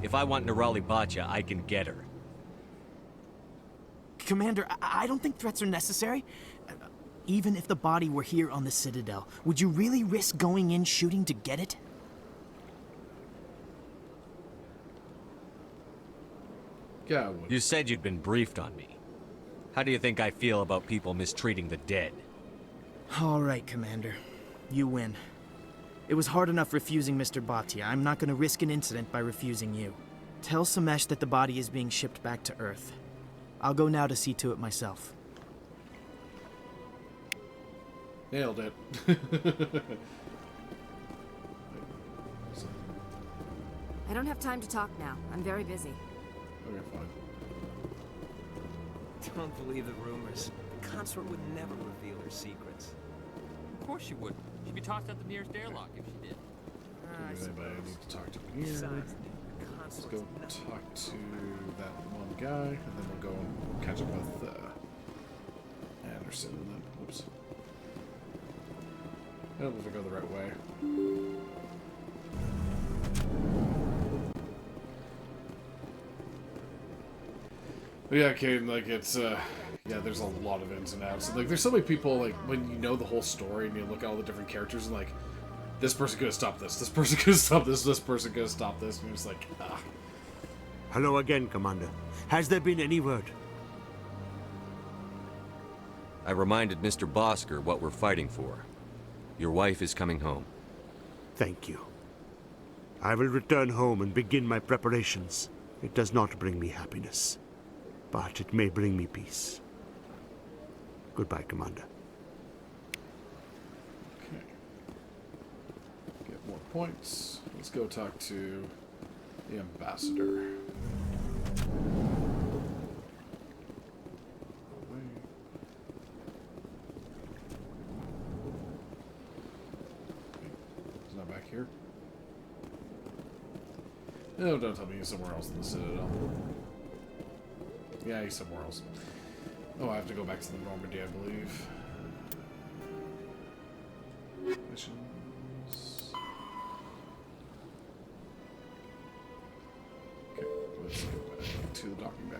If I want Nerali Batia, I can get her. Commander, I don't think threats are necessary. Even if the body were here on the Citadel, would you really risk going in shooting to get it? Yeah, I would. You said you'd been briefed on me. How do you think I feel about people mistreating the dead? All right, Commander. You win. It was hard enough refusing Mr. Batia. I'm not going to risk an incident by refusing you. Tell Samesh that the body is being shipped back to Earth. I'll go now to see to it myself. Nailed it. I don't have time to talk now. I'm very busy. Okay, fine. Don't believe the rumors. The consort would never reveal her secrets. Of course she would. She'd be tossed out the nearest airlock if she did. Anybody I need to talk to here? Let's go talk to that one guy, and then we'll go and catch up with Anderson, and then, whoops. I don't know if I go the right way. But yeah, Caden, like, it's, yeah, there's a lot of ins and outs. Like, there's so many people, like, when you know the whole story and you look at all the different characters, and, like, this person could have stopped this person could have stopped this person could have stopped this, and you're just like, ah. Hello again, Commander. Has there been any word? I reminded Mr. Bosker what we're fighting for. Your wife is coming home. Thank you. I will return home and begin my preparations. It does not bring me happiness, but it may bring me peace. Goodbye, Commander. Okay. Get more points. Let's go talk to the ambassador. He's not back here. No, don't tell me he's somewhere else in the Citadel. Yeah, he's somewhere else. Oh, I have to go back to the Normandy, I believe. Missions. Okay, let's go back to the docking bay.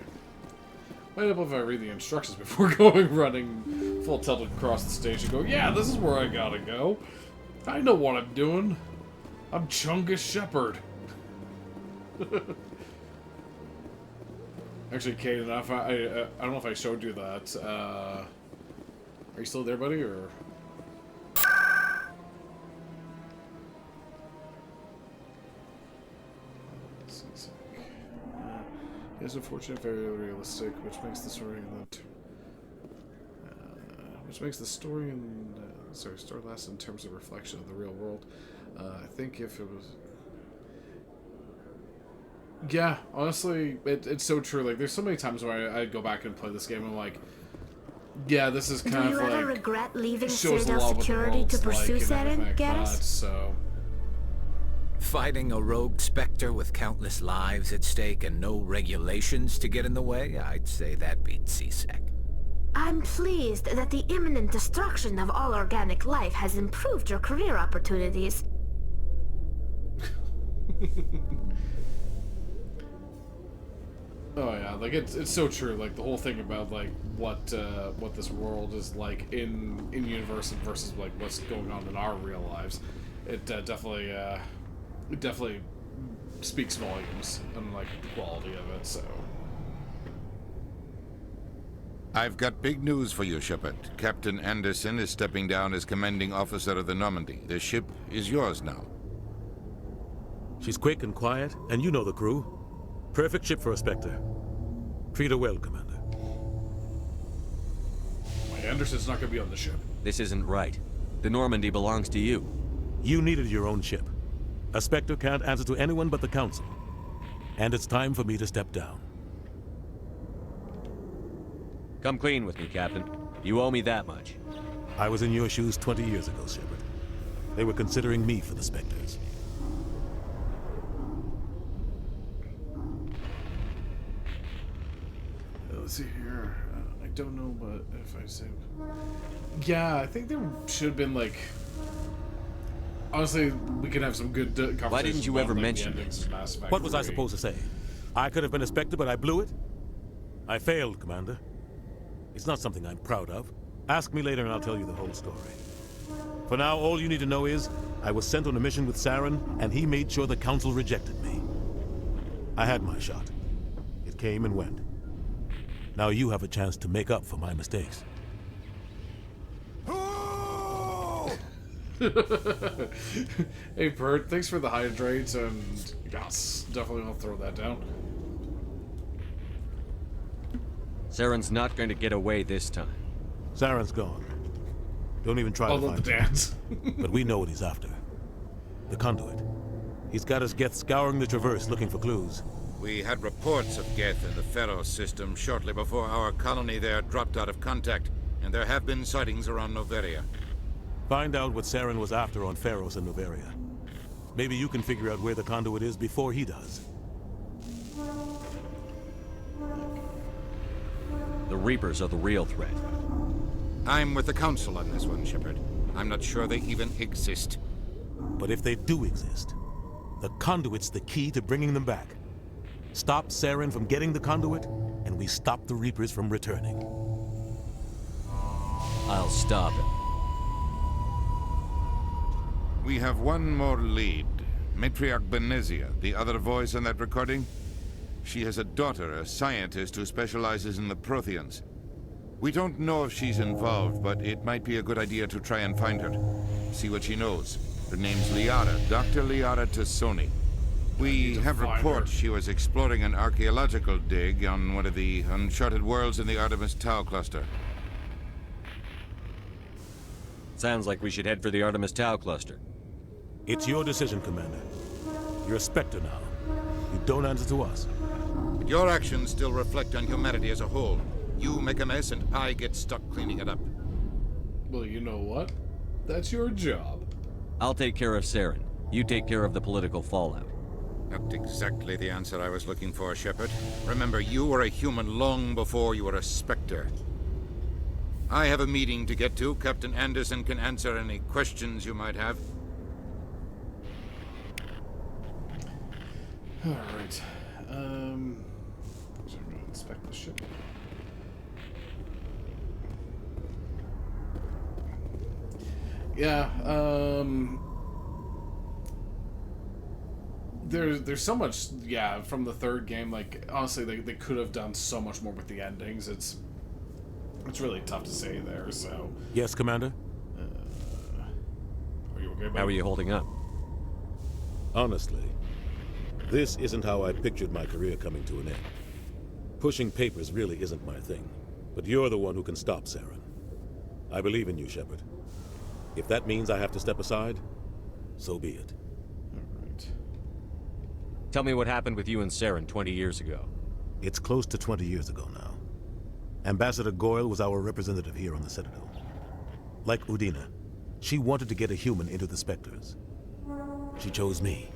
Might help if I read the instructions before running full tilted across the stage and go, yeah, this is where I gotta go. I know what I'm doing. I'm Chungus Shepard. Actually, Caden, I don't know if I showed you that. Are you still there, buddy, or? It's unfortunate, very realistic, which makes the story story last in terms of reflection of the real world. I think if it was. Yeah, honestly, it's so true. Like, there's so many times where I go back and play this game and I'm like, yeah, this is kind of like... Do you ever regret leaving shows Citadel Security to pursue Saren, Geddes? So... Fighting a rogue Spectre with countless lives at stake and no regulations to get in the way? I'd say that beats CSEC. I'm pleased that the imminent destruction of all organic life has improved your career opportunities. Oh yeah, like it's so true. Like the whole thing about like what this world is like in universe versus like what's going on in our real lives. It definitely speaks volumes on like the quality of it. So I've got big news for you, Shepard. Captain Anderson is stepping down as commanding officer of the Normandy. The ship is yours now. She's quick and quiet, and you know the crew. Perfect ship for a Spectre. Treat her well, Commander. Anderson's not going to be on the ship. This isn't right. The Normandy belongs to you. You needed your own ship. A Spectre can't answer to anyone but the Council. And it's time for me to step down. Come clean with me, Captain. You owe me that much. I was in your shoes 20 years ago, Shepard. They were considering me for the Spectres. Let's see here. I don't know, but if I say... Yeah, I think there should have been, like... Honestly, we could have some good conversations. Why didn't you about, ever like, mention the endings this? of Mass Effect What was I 3. supposed to say? I could have been a Spectre, but I blew it? I failed, Commander. It's not something I'm proud of. Ask me later and I'll tell you the whole story. For now, all you need to know is, I was sent on a mission with Saren, and he made sure the Council rejected me. I had my shot. It came and went. Now you have a chance to make up for my mistakes. Hey, Bert, thanks for the hydrates, and yes, definitely I'll throw that down. Saren's not going to get away this time. Saren's gone. Don't even try to Although find the him. dance. But we know what he's after. The conduit. He's got his Geth scouring the Traverse looking for clues. We had reports of Geth in the Pharaoh system shortly before our colony there dropped out of contact, and there have been sightings around Noveria. Find out what Saren was after on Pharos and Noveria. Maybe you can figure out where the conduit is before he does. The Reapers are the real threat. I'm with the Council on this one, Shepard. I'm not sure they even exist. But if they do exist, the conduit's the key to bringing them back. Stop Saren from getting the conduit, and we stop the Reapers from returning. I'll stop him. We have one more lead. Matriarch Benezia, the other voice on that recording. She has a daughter, a scientist who specializes in the Protheans. We don't know if she's involved, but it might be a good idea to try and find her. See what she knows. Her name's Liara, Dr. Liara Tassoni. We have reports she was exploring an archaeological dig on one of the uncharted worlds in the Artemis Tau cluster. Sounds like we should head for the Artemis Tau cluster. It's your decision, Commander. You're a Spectre now. You don't answer to us. But your actions still reflect on humanity as a whole. You make a mess and I get stuck cleaning it up. Well, you know what? That's your job. I'll take care of Saren. You take care of the political fallout. Not exactly the answer I was looking for, Shepard. Remember, you were a human long before you were a Spectre. I have a meeting to get to. Captain Anderson can answer any questions you might have. Alright. So I'm gonna inspect the ship. Yeah, there's so much, yeah, from the third game. Like, honestly, they could have done so much more with the endings. It's really tough to say there, so... Yes, Commander? Are you okay, buddy? How are you holding up? Honestly, this isn't how I pictured my career coming to an end. Pushing papers really isn't my thing, but you're the one who can stop Saren. I believe in you, Shepard. If that means I have to step aside, so be it. Alright. Tell me what happened with you and Saren 20 years ago. It's close to 20 years ago now. Ambassador Goyle was our representative here on the Citadel. Like Udina, she wanted to get a human into the Spectres. She chose me.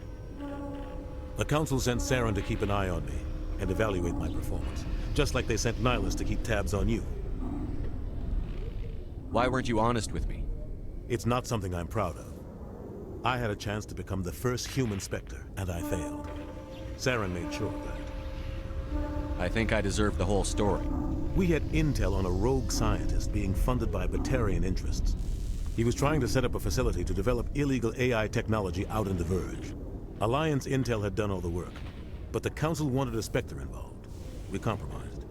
The Council sent Saren to keep an eye on me and evaluate my performance, just like they sent Nihilus to keep tabs on you. Why weren't you honest with me? It's not something I'm proud of. I had a chance to become the first human Spectre, and I failed. Saren made sure of that. I think I deserve the whole story. We had intel on a rogue scientist being funded by Batarian interests. He was trying to set up a facility to develop illegal AI technology out in the Verge. Alliance intel had done all the work, but the Council wanted a Spectre involved. We compromised.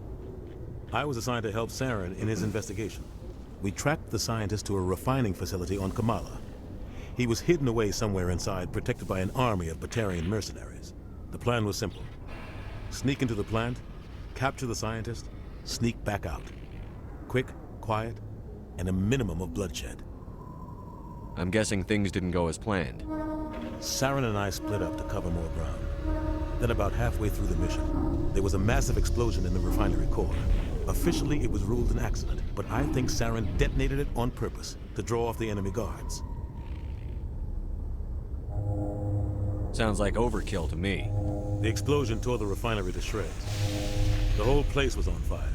I was assigned to help Saren in his investigation. We tracked the scientist to a refining facility on Kamala. He was hidden away somewhere inside, protected by an army of Batarian mercenaries. The plan was simple. Sneak into the plant, capture the scientist, sneak back out. Quick, quiet, and a minimum of bloodshed. I'm guessing things didn't go as planned. Saren and I split up to cover more ground. Then about halfway through the mission, there was a massive explosion in the refinery core. Officially, it was ruled an accident, but I think Saren detonated it on purpose to draw off the enemy guards. Sounds like overkill to me. The explosion tore the refinery to shreds. The whole place was on fire.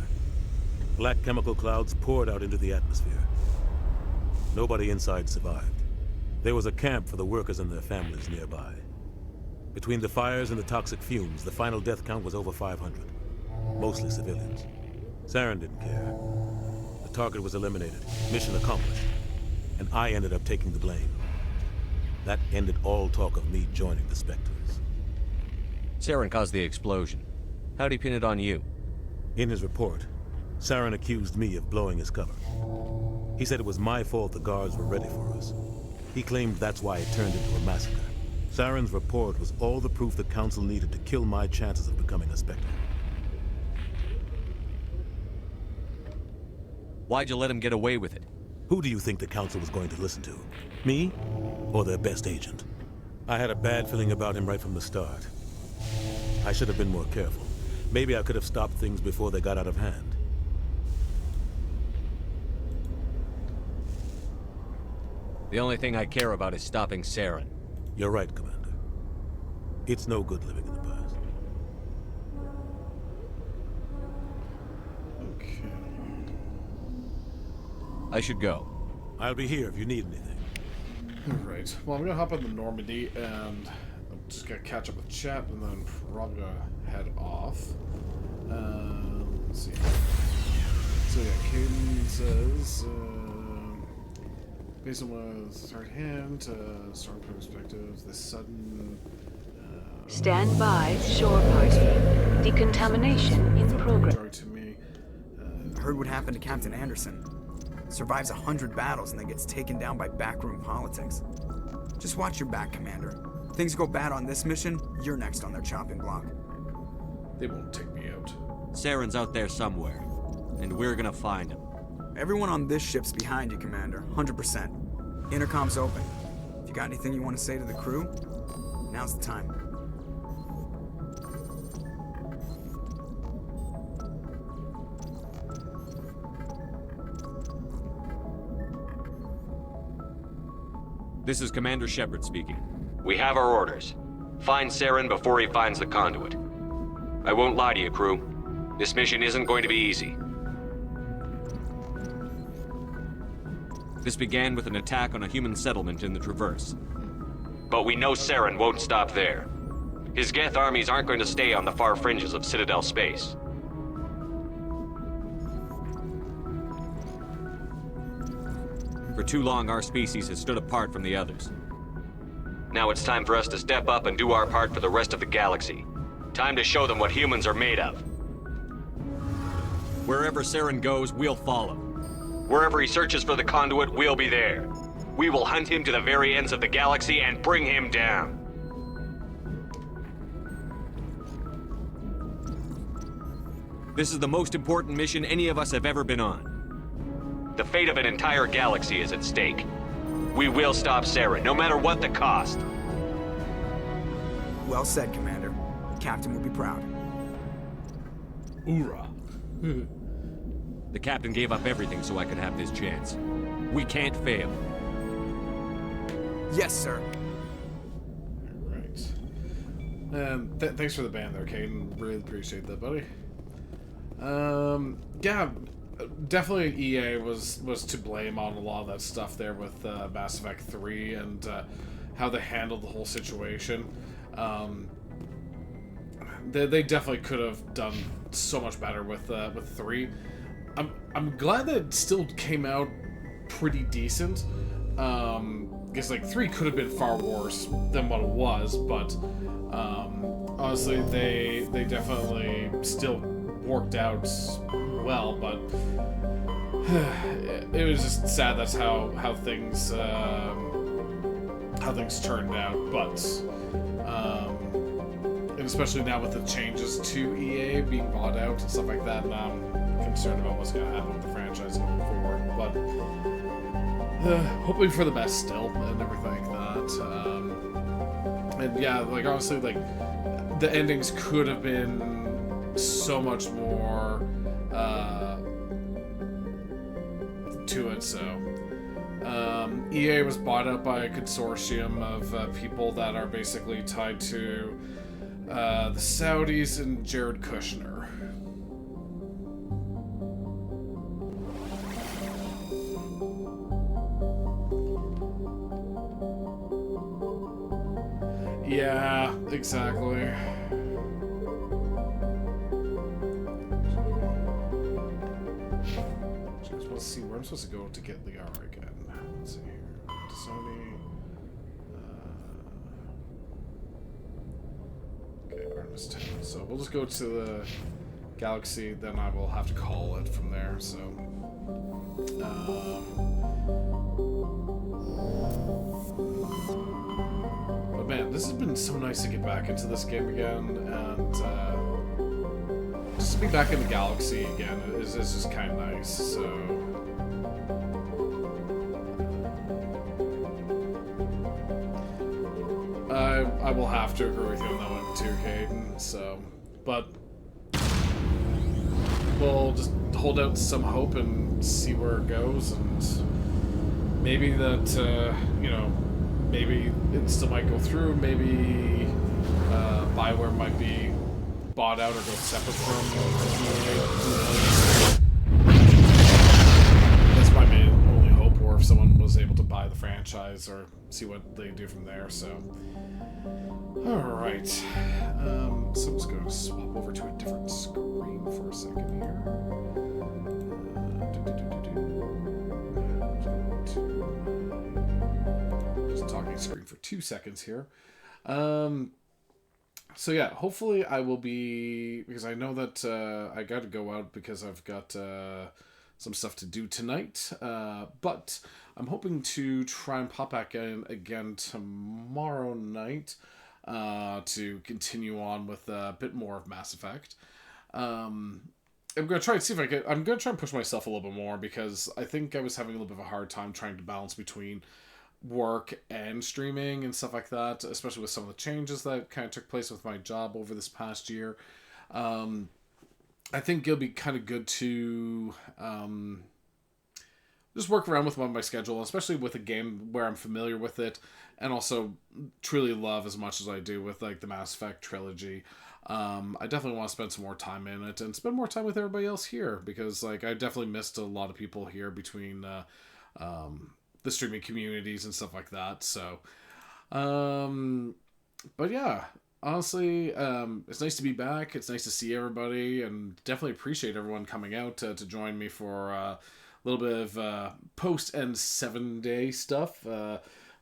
Black chemical clouds poured out into the atmosphere. Nobody inside survived. There was a camp for the workers and their families nearby. Between the fires and the toxic fumes, the final death count was over 500. Mostly civilians. Saren didn't care. The target was eliminated, mission accomplished, and I ended up taking the blame. That ended all talk of me joining the Spectres. Saren caused the explosion. How'd he pin it on you? In his report, Saren accused me of blowing his cover. He said it was my fault the guards were ready for us. He claimed that's why it turned into a massacre. Saren's report was all the proof the Council needed to kill my chances of becoming a Spectre. Why'd you let him get away with it? Who do you think the Council was going to listen to? Me? Or their best agent? I had a bad feeling about him right from the start. I should have been more careful. Maybe I could have stopped things before they got out of hand. The only thing I care about is stopping Saren. You're right, Commander. It's no good living in the past. Okay. I should go. I'll be here if you need anything. Right. Well, I'm gonna hop on the Normandy and I'm just gonna catch up with chat and then probably gonna head off. Let's see. So yeah, Caden says, based on what third hand, strong perspectives, this sudden. Stand by, shore party. Decontamination in progress. To me. Heard what happened to Captain Anderson. Survives 100 battles and then gets taken down by backroom politics. Just watch your back, Commander. Things go bad on this mission, you're next on their chopping block. They won't take me out. Saren's out there somewhere, and we're gonna find him. Everyone on this ship's behind you, Commander. 100%. Intercom's open. If you got anything you want to say to the crew, now's the time. This is Commander Shepard speaking. We have our orders. Find Saren before he finds the conduit. I won't lie to you, crew. This mission isn't going to be easy. This began with an attack on a human settlement in the Traverse. But we know Saren won't stop there. His Geth armies aren't going to stay on the far fringes of Citadel space. For too long, our species has stood apart from the others. Now it's time for us to step up and do our part for the rest of the galaxy. Time to show them what humans are made of. Wherever Saren goes, we'll follow. Wherever he searches for the conduit, we'll be there. We will hunt him to the very ends of the galaxy and bring him down. This is the most important mission any of us have ever been on. The fate of an entire galaxy is at stake. We will stop Saren, no matter what the cost. Well said, Commander. The Captain will be proud. Hoorah. The Captain gave up everything so I could have this chance. We can't fail. Yes, sir. Alright. Thanks for the band there, Caden. Really appreciate that, buddy. Yeah, definitely EA was to blame on a lot of that stuff there with Mass Effect 3 and how they handled the whole situation. They definitely could have done so much better with 3. I'm glad that it still came out pretty decent. Because like 3 could have been far worse than what it was, but honestly, they definitely still worked out well. But it was just sad that's how things turned out. But and especially now with the changes to EA being bought out and stuff like that, and I'm concerned about what's going to happen with the franchise going forward. But hoping for the best still and everything like that. And yeah, like honestly, like the endings could have been so much more to it. So EA was bought out by a consortium of people that are basically tied to the Saudis and Jared Kushner. Yeah, exactly. Let's see where I'm supposed to go to get Liara again. Let's see here. Sony. Okay, Artemis 10. So we'll just go to the Galaxy, then I will have to call it from there. So. But man, this has been so nice to get back into this game again, and just to be back in the Galaxy again is just kind of nice. So I will have to agree with you on that one too, Caden. So, but we'll just hold out some hope and see where it goes, and maybe that you know, maybe it still might go through. Maybe Bioware might be bought out or go separate from EA. That's my main only hope, or if someone was able to buy the franchise or see what they do from there. So, all right. So I'm just going to swap over to a different screen for a second here. Just talking screen for 2 seconds here. So yeah, hopefully I will be, because I know that I got to go out because I've got some stuff to do tonight. But I'm hoping to try and pop back in again tomorrow night to continue on with a bit more of Mass Effect. I'm going to try and see if I can. I'm going to try and push myself a little bit more because I think I was having a little bit of a hard time trying to balance between work and streaming and stuff like that, especially with some of the changes that kind of took place with my job over this past year. I think it'll be kind of good to just work around with my schedule, especially with a game where I'm familiar with it and also truly love as much as I do with like the Mass Effect trilogy. I definitely want to spend some more time in it and spend more time with everybody else here because like I definitely missed a lot of people here between the streaming communities and stuff like that. So, but yeah, honestly, it's nice to be back. It's nice to see everybody and definitely appreciate everyone coming out to join me for a little bit of post-end 7-day stuff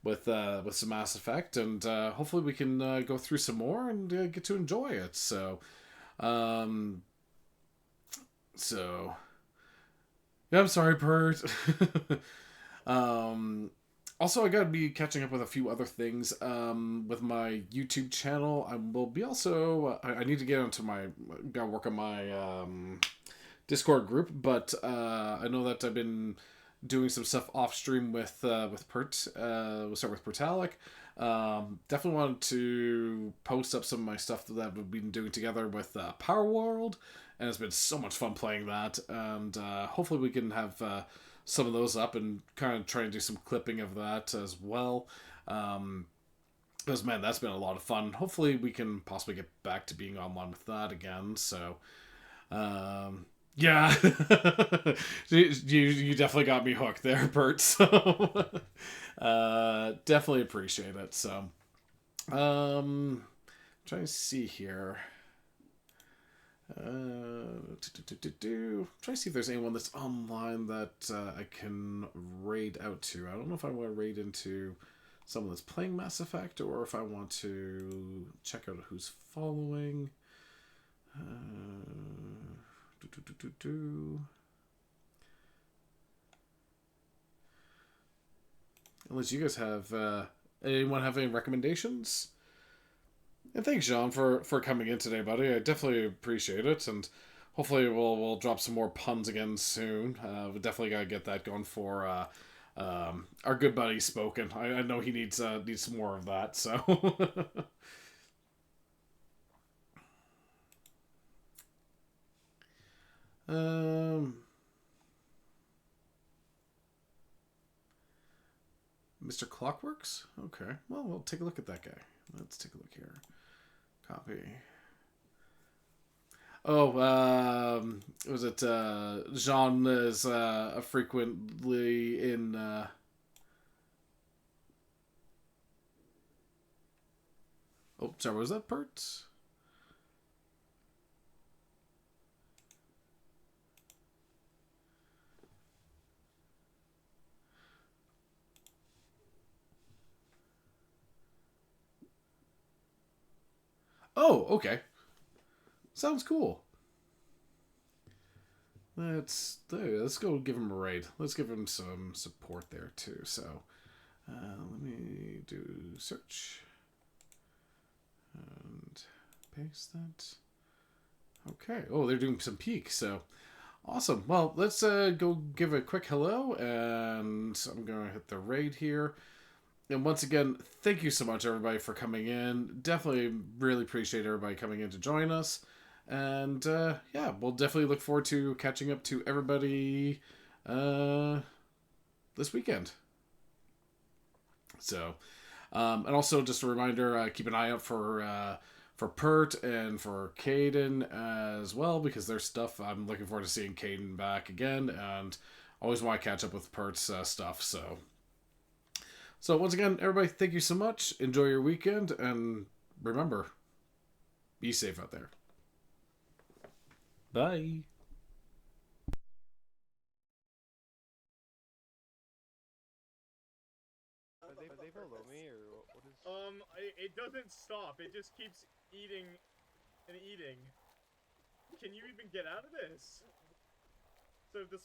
with some Mass Effect. And hopefully we can go through some more and get to enjoy it. So, yeah, I'm sorry, Bert. Also, I gotta be catching up with a few other things with my YouTube channel. I will be also I need to get onto gotta work on my Discord group, but I know that I've been doing some stuff off stream with Pert. We'll start with Pertalic. Definitely wanted to post up some of my stuff that we've been doing together with Power World, and it's been so much fun playing that. And hopefully we can have some of those up and kind of try and do some clipping of that as well. Because man, that's been a lot of fun. Hopefully we can possibly get back to being online with that again. So, yeah, you definitely got me hooked there, Bert. So, definitely appreciate it. So, trying to see here. Try to see if there's anyone that's online that I can raid out to. I don't know if I want to raid into someone that's playing Mass Effect or if I want to check out who's following. Unless you guys have anyone have any recommendations? And thanks, Jean, for coming in today, buddy. I definitely appreciate it, and hopefully we'll drop some more puns again soon. We definitely gotta get that going for our good buddy Spoken. I know he needs some more of that. So, Mr. Clockworks? Okay. Well, we'll take a look at that guy. Let's take a look here. Copy. Oh, was it, Jean is, frequently in, oh, sorry, was that Pert? Oh, okay. Sounds cool. Let's go give him a raid. Let's give him some support there too. So, let me do search and paste that. Okay. Oh, they're doing some peak. So, awesome. Well, let's go give a quick hello, and I'm gonna hit the raid here. And once again, thank you so much, everybody, for coming in. Definitely really appreciate everybody coming in to join us. And, yeah, we'll definitely look forward to catching up to everybody this weekend. So, and also just a reminder, keep an eye out for Pert and for Caden as well, because there's stuff. I'm looking forward to seeing Caden back again, and always want to catch up with Pert's stuff, so... So once again, everybody, thank you so much. Enjoy your weekend, and remember, be safe out there. Bye. Are they below me, or what is... It doesn't stop. It just keeps eating and eating. Can you even get out of this? So the